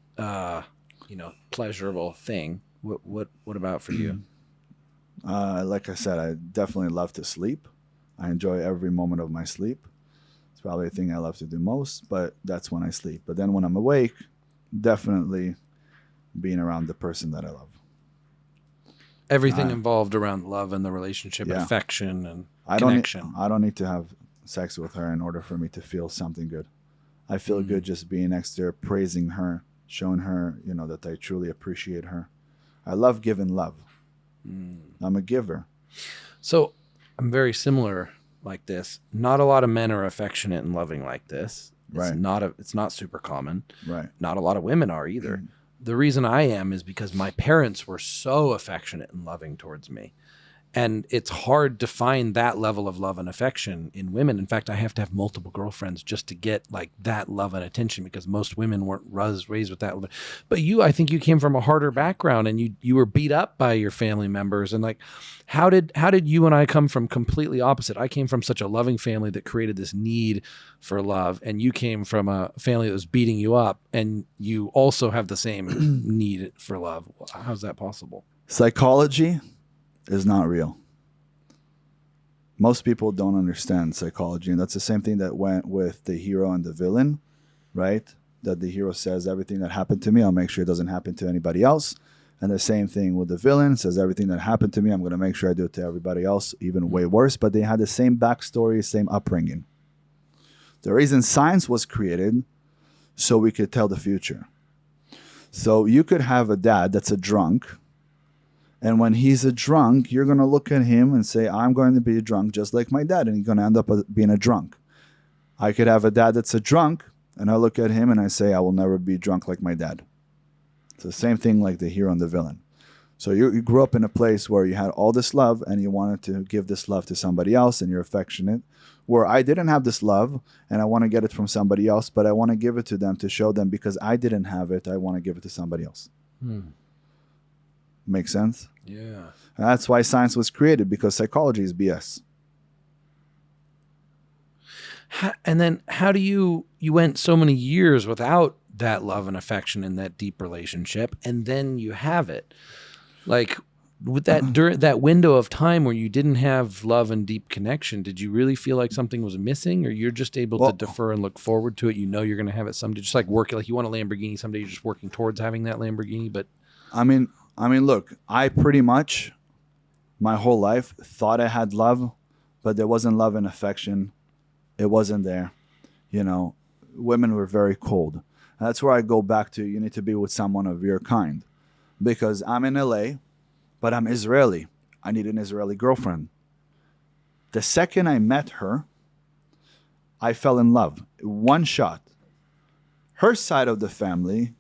pleasurable thing. What about for you? Like I said, I definitely love to sleep. I enjoy every moment of my sleep. It's probably the thing I love to do most, but that's when I sleep. But then when I'm awake, definitely being around the person that I love. Everything involved around love and the relationship, Yeah. affection and I connection. don't need to have sex with her in order for me to feel something good. I feel good just being next to her, praising her, showing her, that I truly appreciate her. I love giving love. I'm a giver. So I'm very similar like this. Not a lot of men are affectionate and loving like this. Right. It's not super common. Right. Not a lot of women are either. The reason I am is because my parents were so affectionate and loving towards me. And it's hard to find that level of love and affection in women. In fact, I have to have multiple girlfriends just to get like that love and attention, because most women weren't raised with that. But you, I think you came from a harder background, and you were beat up by your family members. And like, how did you and I come from completely opposite? I came from such a loving family that created this need for love, and you came from a family that was beating you up, and you also have the same need for love. How's that possible? Psychology is not real. Most people don't understand psychology, and that's the same thing that went with the hero and the villain, right? That the hero says, everything that happened to me, I'll make sure it doesn't happen to anybody else. And the same thing with the villain, says everything that happened to me, I'm going to make sure I do it to everybody else, even way worse. But they had the same backstory, same upbringing. The reason science was created, so we could tell the future. So you could have a dad that's a drunk, and when he's a drunk, you're going to look at him and say, I'm going to be a drunk just like my dad, and he's going to end up being a drunk. I could have a dad that's a drunk, and I look at him and I say, I will never be drunk like my dad. It's the same thing like the hero and the villain. So you grew up in a place where you had all this love, and you wanted to give this love to somebody else, and you're affectionate. Where I didn't have this love, and I want to get it from somebody else, but I want to give it to them to show them, because I didn't have it, I want to give it to somebody else. Make sense? Yeah. And that's why science was created, because psychology is BS. And then how do you went so many years without that love and affection in that deep relationship, and then you have it? Like, with that during that window of time where you didn't have love and deep connection, did you really feel like something was missing, or you're just able to defer and look forward to it? You know you're going to have it someday, just like working, like you want a Lamborghini someday, you're just working towards having that Lamborghini. But I mean, look, I pretty much my whole life thought I had love, but there wasn't love and affection. It wasn't there. You know, women were very cold. And that's where I go back to, you need to be with someone of your kind. Because I'm in LA, but I'm Israeli. I need an Israeli girlfriend. The second I met her, I fell in love. One shot. Her side of the family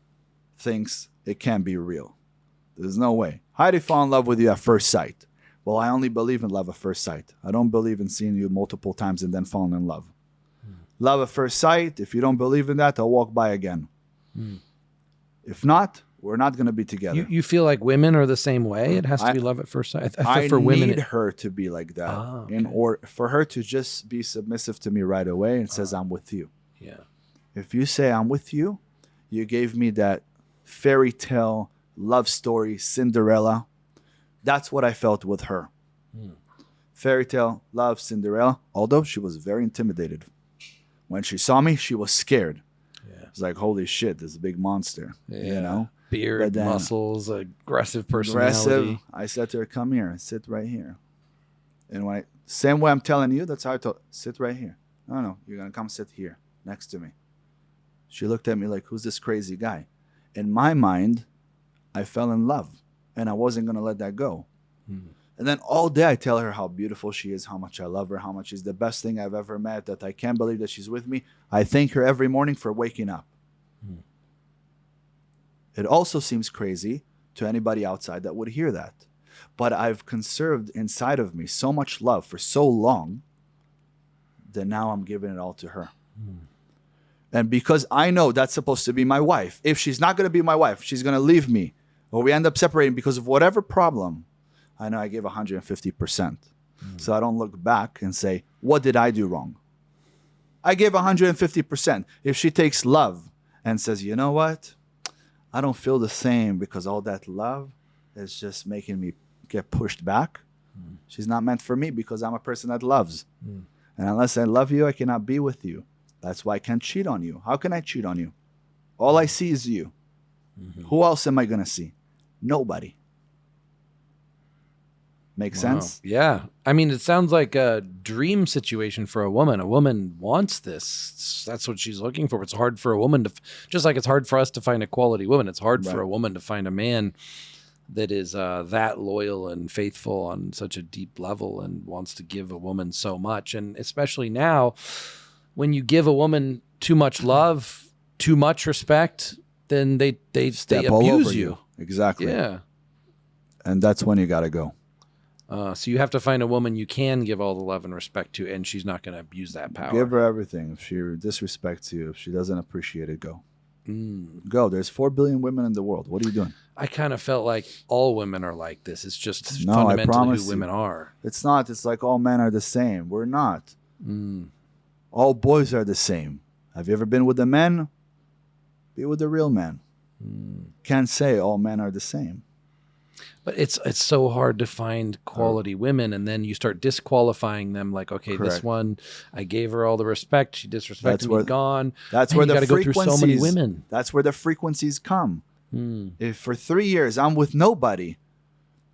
thinks it can't be real. There's no way. How do you fall in love with you at first sight? Well, I only believe in love at first sight. I don't believe in seeing you multiple times and then falling in love. Love at first sight, if you don't believe in that, I'll walk by again. If not, we're not going to be together. you feel like women are the same way? It has to be love at first sight. I For women, need her to be like that. Okay. In order for her to just be submissive to me right away and says, I'm with you. yeah. If you say I'm with you, you gave me that fairy tale love story, Cinderella. That's what I felt with her. Fairy tale, love, Cinderella. Although she was very intimidated. When she saw me, she was scared. Yeah. It's like, holy shit, this is a big monster. You know? Beard, But then- muscles, aggressive personality. Aggressive. I said to her, come here, sit right here. And when same way I'm telling you, that's how I told, sit right here. No, you're going to come sit here next to me. She looked at me like, who's this crazy guy? In my mind, I fell in love, and I wasn't going to let that go. And then all day I tell her how beautiful she is, how much I love her, how much she's the best thing I've ever met, that I can't believe that she's with me. I thank her every morning for waking up. It also seems crazy to anybody outside that would hear that. But I've conserved inside of me so much love for so long that now I'm giving it all to her. And because I know that's supposed to be my wife, if she's not going to be my wife, she's going to leave me, or we end up separating because of whatever problem, I know I gave 150%. So I don't look back and say, what did I do wrong? I gave 150%. If she takes love and says, you know what? I don't feel the same because all that love is just making me get pushed back. She's not meant for me because I'm a person that loves. And unless I love you, I cannot be with you. That's why I can't cheat on you. How can I cheat on you? All I see is you. Who else am I going to see? Nobody. Make sense? Yeah. I mean, it sounds like a dream situation for a woman. A woman wants this. That's what she's looking for. It's hard for a woman to, just like it's hard for us to find a quality woman, it's hard for a woman to find a man that is that loyal and faithful on such a deep level and wants to give a woman so much. And especially now, when you give a woman too much love, too much respect, then they Step all abuse over you. Exactly. Yeah. And that's when you got to go. So you have to find a woman you can give all the love and respect to, and she's not going to abuse that power. Give her everything. If she disrespects you, if she doesn't appreciate it, go. Mm. Go. There's 4 billion women in the world. What are you doing? I kind of felt like all women are like this. It's just No, I fundamentally promise who women are. It's not. It's like all men are the same. We're not. Mm. All boys are the same. Have you ever been with a man? Be with the real man. Can't say all men are the same. But it's so hard to find quality women, and then you start disqualifying them. Like, okay, this Correct. one, I gave her all the respect. She disrespected That's me, where- gone. That's Man, where you the gotta go through frequencies. so many women. That's where the frequencies come. Mm. If for 3 years I'm with nobody,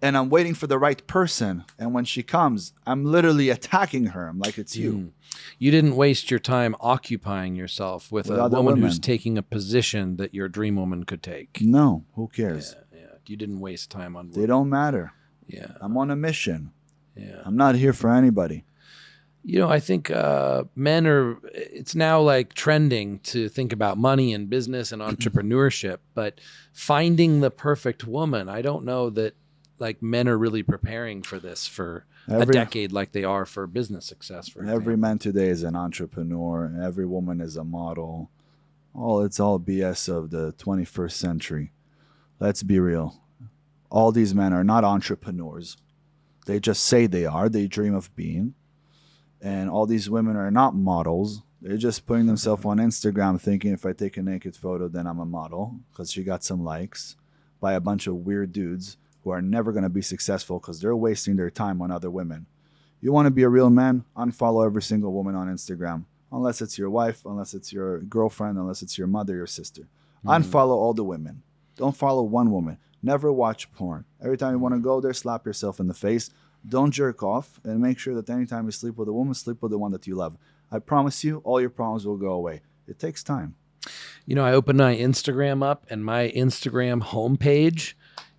and I'm waiting for the right person, and when she comes, I'm literally attacking her. I'm like, it's you. Mm. You didn't waste your time occupying yourself with With a other woman who's women. taking a position that your dream woman could take. No, who cares? Yeah. You didn't waste time on They don't matter. Yeah. I'm on a mission. Yeah. I'm not here for anybody. You know, I think men are, it's now like trending to think about money and business and entrepreneurship, but finding the perfect woman, I don't know that like men are really preparing for this for a Every- decade like they are for business success. For Every example. man today is an entrepreneur. And every woman is a model. It's all BS of the 21st century. Let's be real. All these men are not entrepreneurs. They just say they are. They dream of being. And all these women are not models. They're just putting themselves on Instagram thinking if I take a naked photo, then I'm a model because she got some likes by a bunch of weird dudes who are never going to be successful because they're wasting their time on other women. You want to be a real man? Unfollow every single woman on Instagram. Unless it's your wife, unless it's your girlfriend, unless it's your mother, your sister. Unfollow all the women. Don't follow one woman. Never watch porn. Every time you want to go there, slap yourself in the face. Don't jerk off, and make sure that anytime you sleep with a woman, sleep with the one that you love. I promise you, all your problems will go away. It takes time. You know, I opened my Instagram up and my Instagram homepage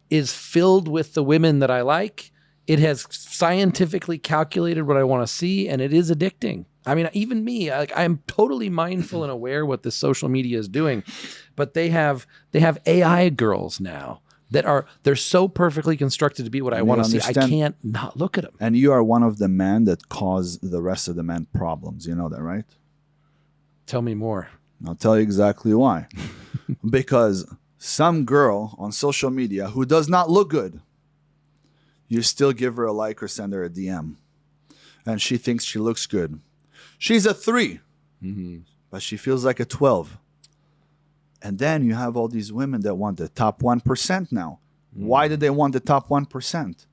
is filled with the women that I like. It has scientifically calculated what I want to see, and it is addicting. I mean, even me, I'm totally mindful and aware what the social media is doing, but they have AI girls now that they're so perfectly constructed to be what I And want you to see. I understand- can't not look at them. And you are one of the men that cause the rest of the men problems. You know that, right? Tell me more. I'll tell you exactly why. Because some girl on social media who does not look good, you still give her a like or send her a DM. And she thinks she looks good. She's a 3, but she feels like a 12. And then you have all these women that want the top 1% now. Why do they want the top 1%?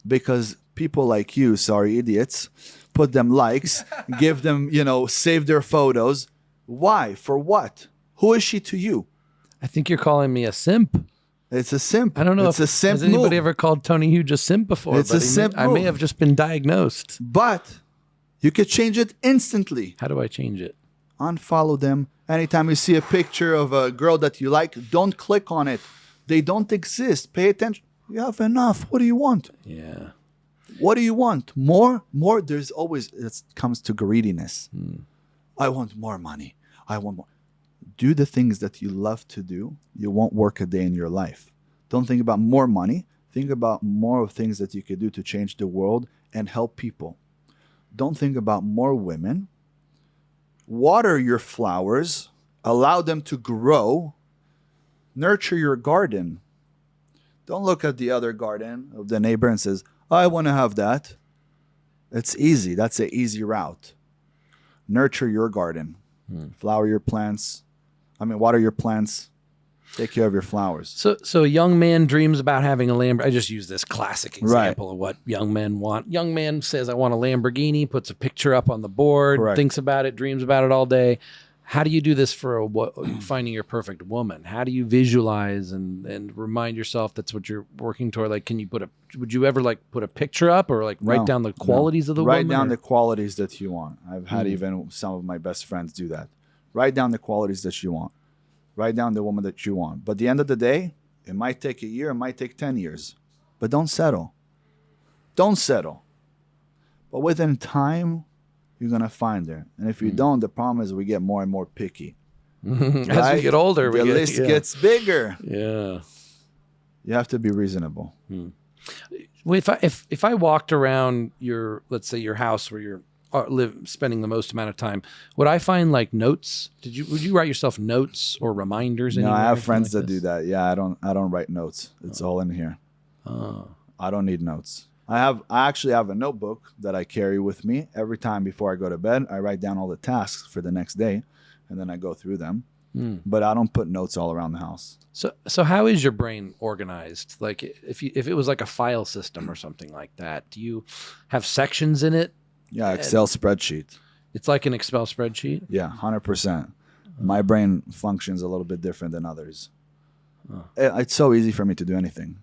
Because people like you, sorry idiots, put them likes, give them, save their photos. Why? For what? Who is she to you? I think you're calling me a simp. It's a simp. I don't know It's a simp has anybody move. ever called Tony Hughes a simp before. It's a but simp I may move. have just been diagnosed. But you could change it instantly. How do I change it? Unfollow them. Anytime you see a picture of a girl that you like, don't click on it. They don't exist. Pay attention. You have enough. What do you want? Yeah. What do you want? More? More? There's always, it comes to greediness. I want more money. I want more. Do the things that you love to do. You won't work a day in your life. Don't think about more money. Think about more of things that you could do to change the world and help people. Don't think about more women. Water your flowers. Allow them to grow. Nurture your garden. Don't look at the other garden of the neighbor and says, I want to have that. It's easy. That's an easy route. Nurture your garden. Flower your plants. Water your plants. Take care of your flowers. So a young man dreams about having a Lamborghini. I just use this classic example of what young men want. Young man says, I want a Lamborghini, puts a picture up on the board, Correct. thinks about it, dreams about it all day. How do you do this for finding your perfect woman? How do you visualize and remind yourself that's what you're working toward? Like, would you ever put a picture up or write No, down the qualities of the Write woman? down or- the qualities that you want. I've had even some of my best friends do that. Write down the qualities that you want. Write down the woman that you want. But at the end of the day, it might take a year, it might take 10 years. But don't settle. Don't settle. But within time, you're going to find her. And if you don't, the problem is we get more and more picky. As we Right? get older, the list gets bigger. Yeah. You have to be reasonable. Well, if I walked around your, let's say, your house where you're spending the most amount of time, would I find like notes? Would you write yourself notes or reminders? No, anywhere, I have anything friends like that do this? that. Yeah, I don't write notes. It's all in here. Oh. I don't need notes. I actually have a notebook that I carry with me every time before I go to bed. I write down all the tasks for the next day, and then I go through them. But I don't put notes all around the house. So how is your brain organized? Like if it was like a file system or something like that, do you have sections in it? Yeah, Excel spreadsheet. It's like an Excel spreadsheet. Yeah, 100%. My brain functions a little bit different than others. It's so easy for me to do anything.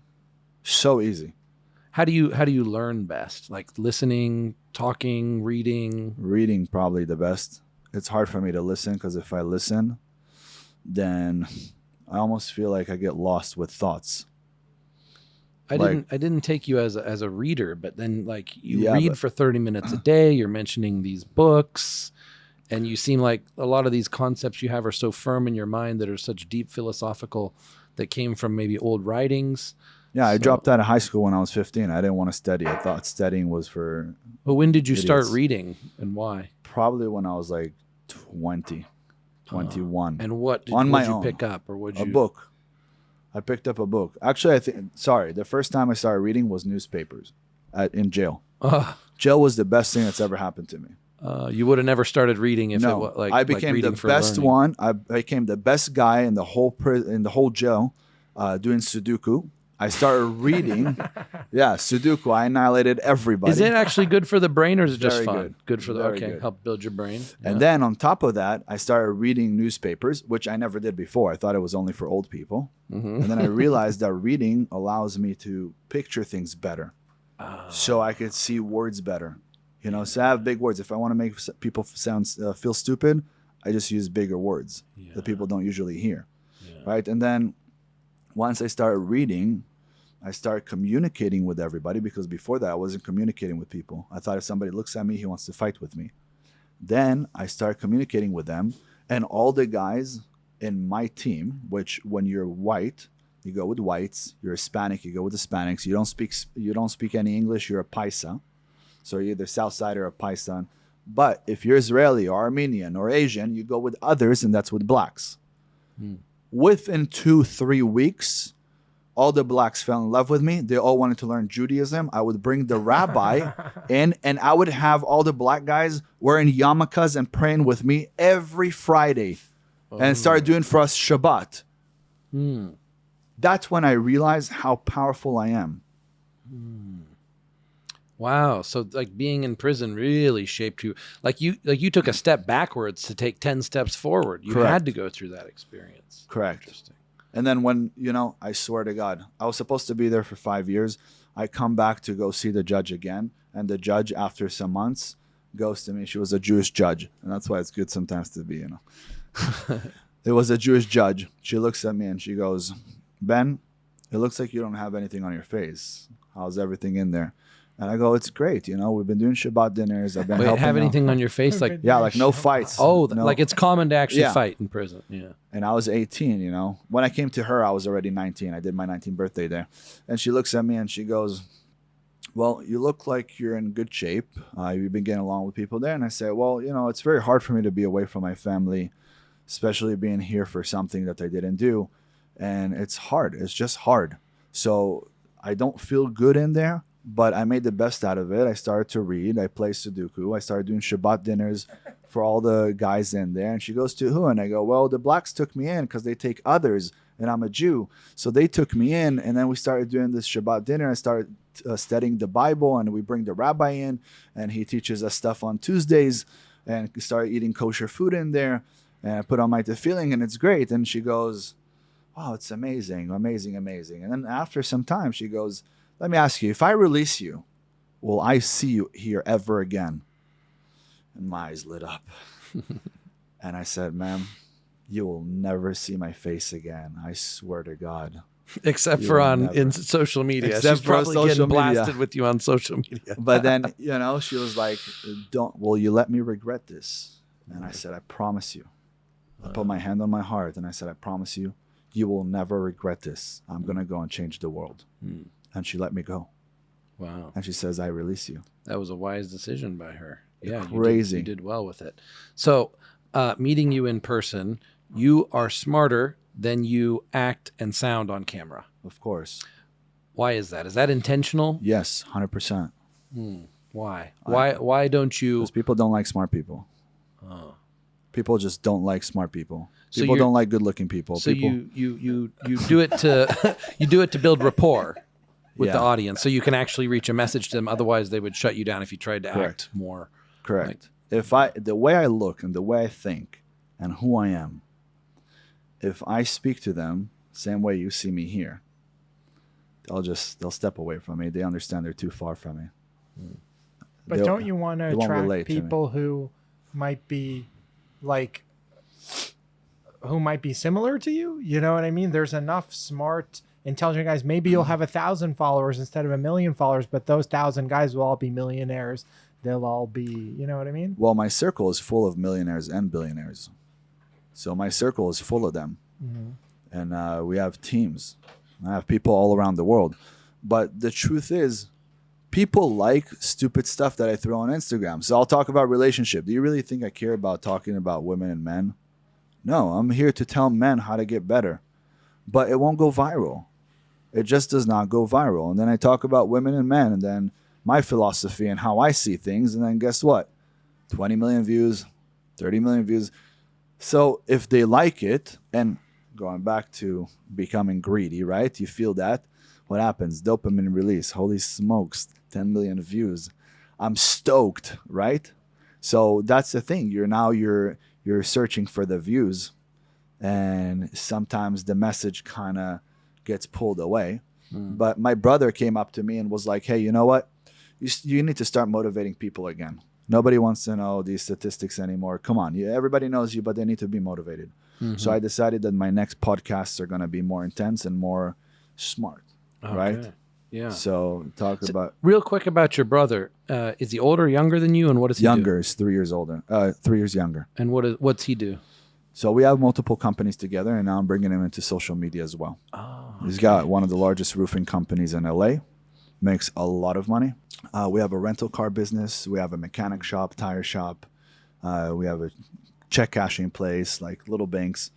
So easy. How do you learn best? Like listening, talking, reading? Reading probably the best. It's hard for me to listen because if I listen, then I almost feel like I get lost with thoughts. I didn't take you as a reader, but then like you Yeah, read but- for 30 minutes a day. You're mentioning these books, and you seem like a lot of these concepts you have are so firm in your mind that are such deep philosophical that came from maybe old writings. Yeah, I So- dropped out of high school when I was 15. I didn't want to study. I thought studying was for But when did you start Idiots. reading, and why? probably when I was like 20, 21. And what did On my you own. pick up, or would you? A book. I picked up a book. Actually, the first time I started reading was newspapers in jail. Jail was the best thing that's ever happened to me. You would have never started reading if it No, was like I became reading the for best learning. one. I became the best guy in the whole jail doing Sudoku. I started reading. Yeah, Sudoku. I annihilated everybody. Is it actually good for the brain, or is it just Very fun? good. For the Very okay, good. help build your brain. And then on top of that, I started reading newspapers, which I never did before. I thought it was only for old people. Mm-hmm. And then I realized that reading allows me to picture things better. So I could see words better. So I have big words. If I want to make people feel stupid, I just use bigger words that people don't usually hear. Right? And then once I started reading, I started communicating with everybody, because before that I wasn't communicating with people. I thought if somebody looks at me, he wants to fight with me. Then I started communicating with them, and all the guys in my team, which when you're white, you go with whites. You're Hispanic, you go with Hispanics. You don't speak any English, you're a Paisa. So you're either Southside or a Paisan. But if you're Israeli or Armenian or Asian, you go with others, and that's with blacks. Within 2-3 weeks, all the blacks fell in love with me. They all wanted to learn Judaism. I would bring the rabbi in, and I would have all the black guys wearing yarmulkes and praying with me every Friday, and start doing for us Shabbat. That's when I realized how powerful I am. Wow. So like being in prison really shaped you. Like you took a step backwards to take 10 steps forward. You Correct. had to go through that experience. Correct. Interesting. And then when, I swear to God, I was supposed to be there for 5 years. I come back to go see the judge again. And the judge, after some months, goes to me. She was a Jewish judge. And that's why it's good sometimes to be, It was a Jewish judge. She looks at me and she goes, Ben, it looks like you don't have anything on your face. How's everything in there? And I go, it's great. We've been doing Shabbat dinners. I've been Wait, helping have out. anything on your face? Like, Yeah, like no fights. oh, No. like it's common to actually Yeah. fight in prison. Yeah. And I was 18, When I came to her, I was already 19. I did my 19th birthday there. And she looks at me and she goes, well, you look like you're in good shape. You've been getting along with people there. And I said, well, it's very hard for me to be away from my family, especially being here for something that I didn't do. And it's hard. It's just hard. So I don't feel good in there, but I made the best out of it. I started to read. I played Sudoku. I started doing Shabbat dinners for all the guys in there. And she goes, to who? And I go, well, the blacks took me in because they take others, and I'm a Jew. So they took me in, and then we started doing this Shabbat dinner. I started studying the Bible, and we bring the rabbi in, and he teaches us stuff on Tuesdays, and we started eating kosher food in there. And I put on my tefillin, and it's great. And she goes, wow, it's amazing, amazing, amazing. And then after some time, she goes, let me ask you, if I release you, will I see you here ever again? And my eyes lit up. And I said, ma'am, you will never see my face again. I swear to God. Except You for will in never. social media. Except She's for probably social getting media. blasted with you on social media. But then, she was like, will you let me regret this? And I said, I promise you. I put my hand on my heart and I said, I promise you, you will never regret this. I'm going to go and change the world. And she let me go. Wow. And she says, I release you. That was a wise decision by her. Yeah, Crazy. You did well with it. So, meeting you in person, you are smarter than you act and sound on camera. Of course. Why is that? Is that intentional? Yes, 100%. Why? Why don't you? Because people don't like smart people. Oh. People just don't like smart people. So People you're- don't like good-looking people. So people, you do it to you do it to build rapport with the Yeah. audience, so you can actually reach a message to them. Otherwise, they would shut you down if you tried to Correct. act more. Correct. The way I look and the way I think and who I am, if I speak to them same way you see me here, they'll step away from me. They understand they're too far from me. But They'll- don't you want to they won't relate attract to me. people who might be like who might be similar to you? You know what I mean? There's enough smart, intelligent guys. Maybe you'll have 1,000 followers instead of 1,000,000 followers, but those 1,000 guys will all be millionaires. They'll all be, you know what I mean? Well, my circle is full of millionaires and billionaires. So my circle is full of them. And we have teams. I have people all around the world. But the truth is, people like stupid stuff that I throw on Instagram. So I'll talk about relationship. Do you really think I care about talking about women and men? No, I'm here to tell men how to get better. But it won't go viral. It just does not go viral. And then I talk about women and men and then my philosophy and how I see things. And then guess what? 20 million views, 30 million views. So if they like it, and going back to becoming greedy, right? You feel that. What happens? Dopamine release. Holy smokes, 10 million views. I'm stoked, right? So that's the thing. You're searching for the views, and sometimes the message kind of gets pulled away. But my brother came up to me and was like, hey, you know what? You need to start motivating people again. Nobody wants to know these statistics anymore. Come on. Everybody knows you, but they need to be motivated. So I decided that my next podcasts are going to be more intense and more smart, right? Okay. Yeah. So talk about Real quick about your brother. Is he older, or younger than you, and what does he younger is 3 years older, 3 years younger. do? And what's he do? So we have multiple companies together, and now I'm bringing him into social media as well. Oh. He's got one of the largest roofing companies in LA, makes a lot of money. We have a rental car business. We have a mechanic shop, tire shop. We have a check cashing place, like little banks.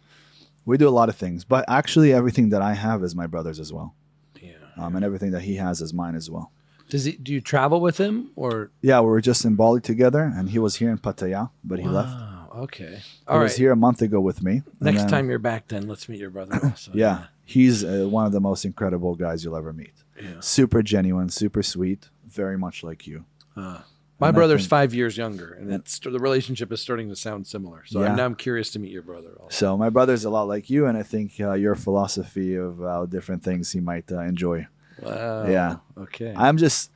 We do a lot of things, but actually everything that I have is my brother's as well. Yeah. And everything that he has is mine as well. Do you travel with him or? Yeah, we were just in Bali together, and he was here in Pattaya, but he left. Wow. Okay. He All was right. here a month ago with me. and Next then- time you're back, then let's meet your brother also. Yeah, he's one of the most incredible guys you'll ever meet. Yeah. Super genuine, super sweet, very much like you. My And I brother's think- 5 years younger, and the relationship is starting to sound similar. So Yeah. I'm curious to meet your brother also. So my brother's a lot like you, and I think your philosophy of different things he might enjoy. Wow. Yeah. Okay. I'm just,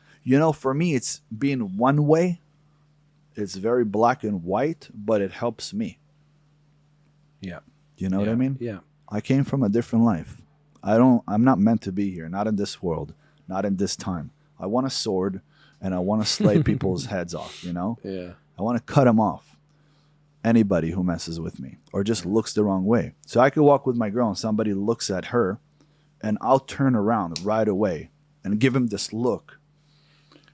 for me, it's being one way. It's very black and white, but it helps me. yeah. You know what I mean? Yeah. I came from a different life. I'm not meant to be here, not in this world, not in this time. I want a sword and I want to slay people's heads off, Yeah. I want to cut them off. Anybody who messes with me or just looks the wrong way. So I could walk with my girl and somebody looks at her and I'll turn around right away and give him this look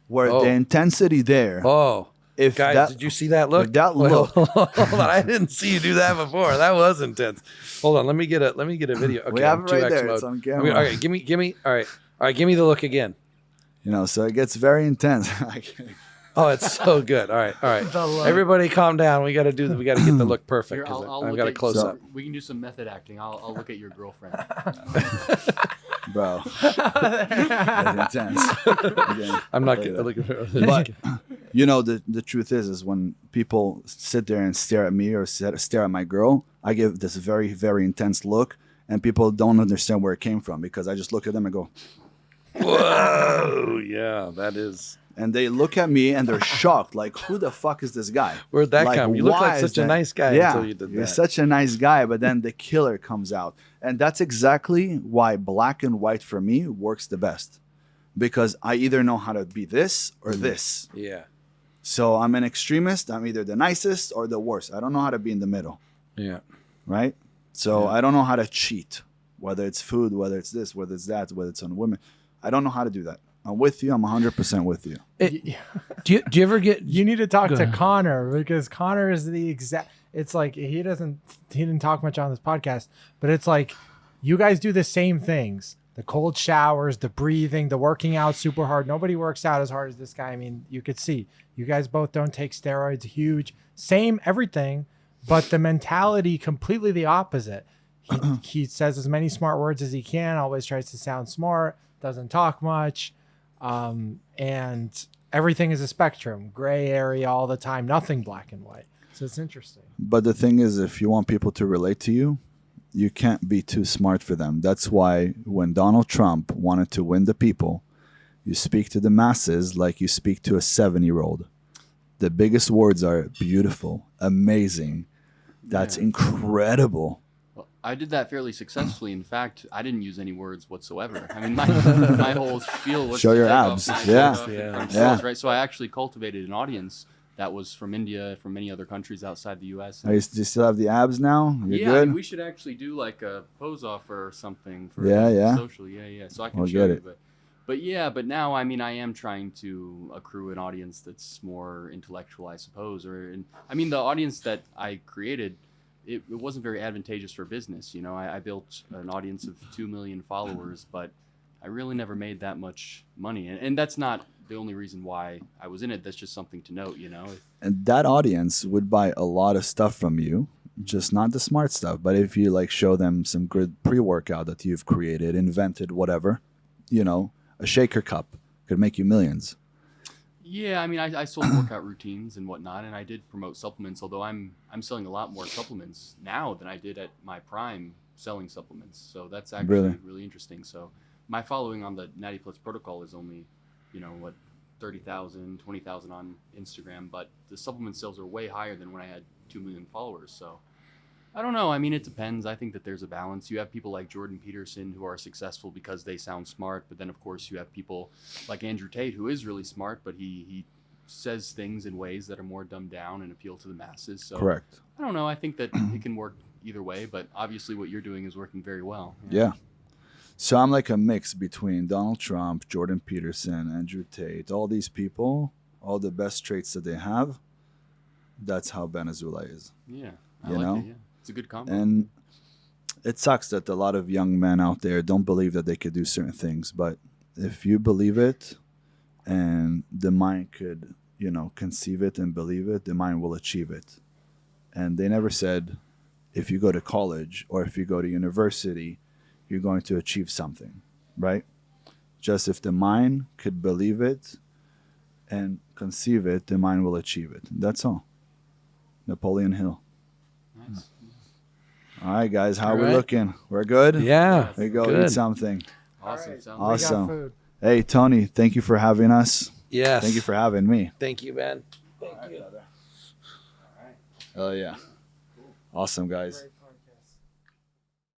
where Oh. the intensity there. Oh. If Guys, that, did you see that look? if that Wait, look- hold on, I didn't see you do that before. That was intense. Hold on, let me get a video. Okay, We have I'm it right 2X there. mode. It's on I mean, camera. okay, give me. All right, give me the look again. so it gets very intense. Oh, it's so good. All right. The look. Everybody, calm down. We got to get the look perfect. Here, 'cause I'll I've look got a at- close so- up. We can do some method acting. I'll look at your girlfriend. Bro. That's intense. Okay. I'm not gonna look at But the truth is when people sit there and stare at me or stare at my girl, I give this very, very intense look, and people don't understand where it came from because I just look at them and go, Whoa, yeah, that is. and they look at me and they're shocked, like, who the fuck is this guy? Where'd that come? You look why like is such a that- nice guy Yeah, until you did you're that. such a nice guy, but then the killer comes out, and that's exactly why black and white for me works the best, because I either know how to be this or this. Yeah, So I'm an extremist. I'm either the nicest or the worst. I don't know how to be in the middle, yeah. right? So I don't know how to cheat, whether it's food, whether it's this, whether it's that, whether it's on women. I don't know how to do that. I'm with you. I'm 100% with you. Do you ever get? You need to talk Go to ahead. Connor, because Connor is the exact. It's like he didn't talk much on this podcast, but it's like you guys do the same things: the cold showers, the breathing, the working out super hard. Nobody works out as hard as this guy. I mean, you could see you guys both don't take steroids. Huge, same everything, but the mentality completely the opposite. He says as many smart words as he can. Always tries to sound smart. Doesn't talk much. And everything is a spectrum, gray area all the time, nothing black and white. So it's interesting. But the thing is, if you want people to relate to you, you can't be too smart for them. That's why when Donald Trump wanted to win the people, you speak to the masses like you speak to a 7-year-old. The biggest words are beautiful, amazing. That's incredible. Well, I did that fairly successfully. In fact, I didn't use any words whatsoever. I mean, my whole spiel was Show to your take off abs. my Yeah. clothes Yeah. themselves, right? So I actually cultivated an audience that was from India, from many other countries outside the U.S. Do you still have the abs now? You're yeah, I good? mean, we should actually do like a pose offer or something for Yeah. social. Yeah. So I can We'll show get you, it. but now I mean I am trying to accrue an audience that's more intellectual, I suppose. I mean the audience that I created, it wasn't very advantageous for business. You know, I built an audience of 2 million followers, but I really never made that much money, and that's not the only reason why I was in it. That's just something to note, you know. And that audience would buy a lot of stuff from you, just not the smart stuff. But if you like show them some good pre-workout that you've created, invented, whatever, you know, a shaker cup could make you millions. Yeah, I mean, I sold workout routines and whatnot, and I did promote supplements. Although I'm selling a lot more supplements now than I did at my prime selling supplements. So that's actually really interesting. So my following on the Natty Plus protocol is only, 30,000, 20,000 on Instagram, but the supplement sales are way higher than when I had 2 million followers. So I don't know. I mean, it depends. I think that there's a balance. You have people like Jordan Peterson who are successful because they sound smart, but then of course you have people like Andrew Tate who is really smart, but he says things in ways that are more dumbed down and appeal to the masses. So Correct. I don't know. I think that it can work either way, but obviously what you're doing is working very well. Yeah. So I'm like a mix between Donald Trump, Jordan Peterson, Andrew Tate, all these people, all the best traits that they have. That's how Ben Azula is. Yeah. I You like know? it. Yeah. It's a good combo. And it sucks that a lot of young men out there don't believe that they could do certain things. But if you believe it and the mind could, conceive it and believe it, the mind will achieve it. And they never said if you go to college or if you go to university, you're going to achieve something, right? Just if the mind could believe it and conceive it, the mind will achieve it. That's all. Napoleon Hill. Nice. All right, guys, how All are we right. looking? We're good? Yeah. There you go. Good. Eat something. Awesome. All right. Sounds We Awesome. got food. Hey, Tony, thank you for having us. Yes. Thank you for having me. Thank you, Ben. Thank you. Oh, yeah. Awesome, guys.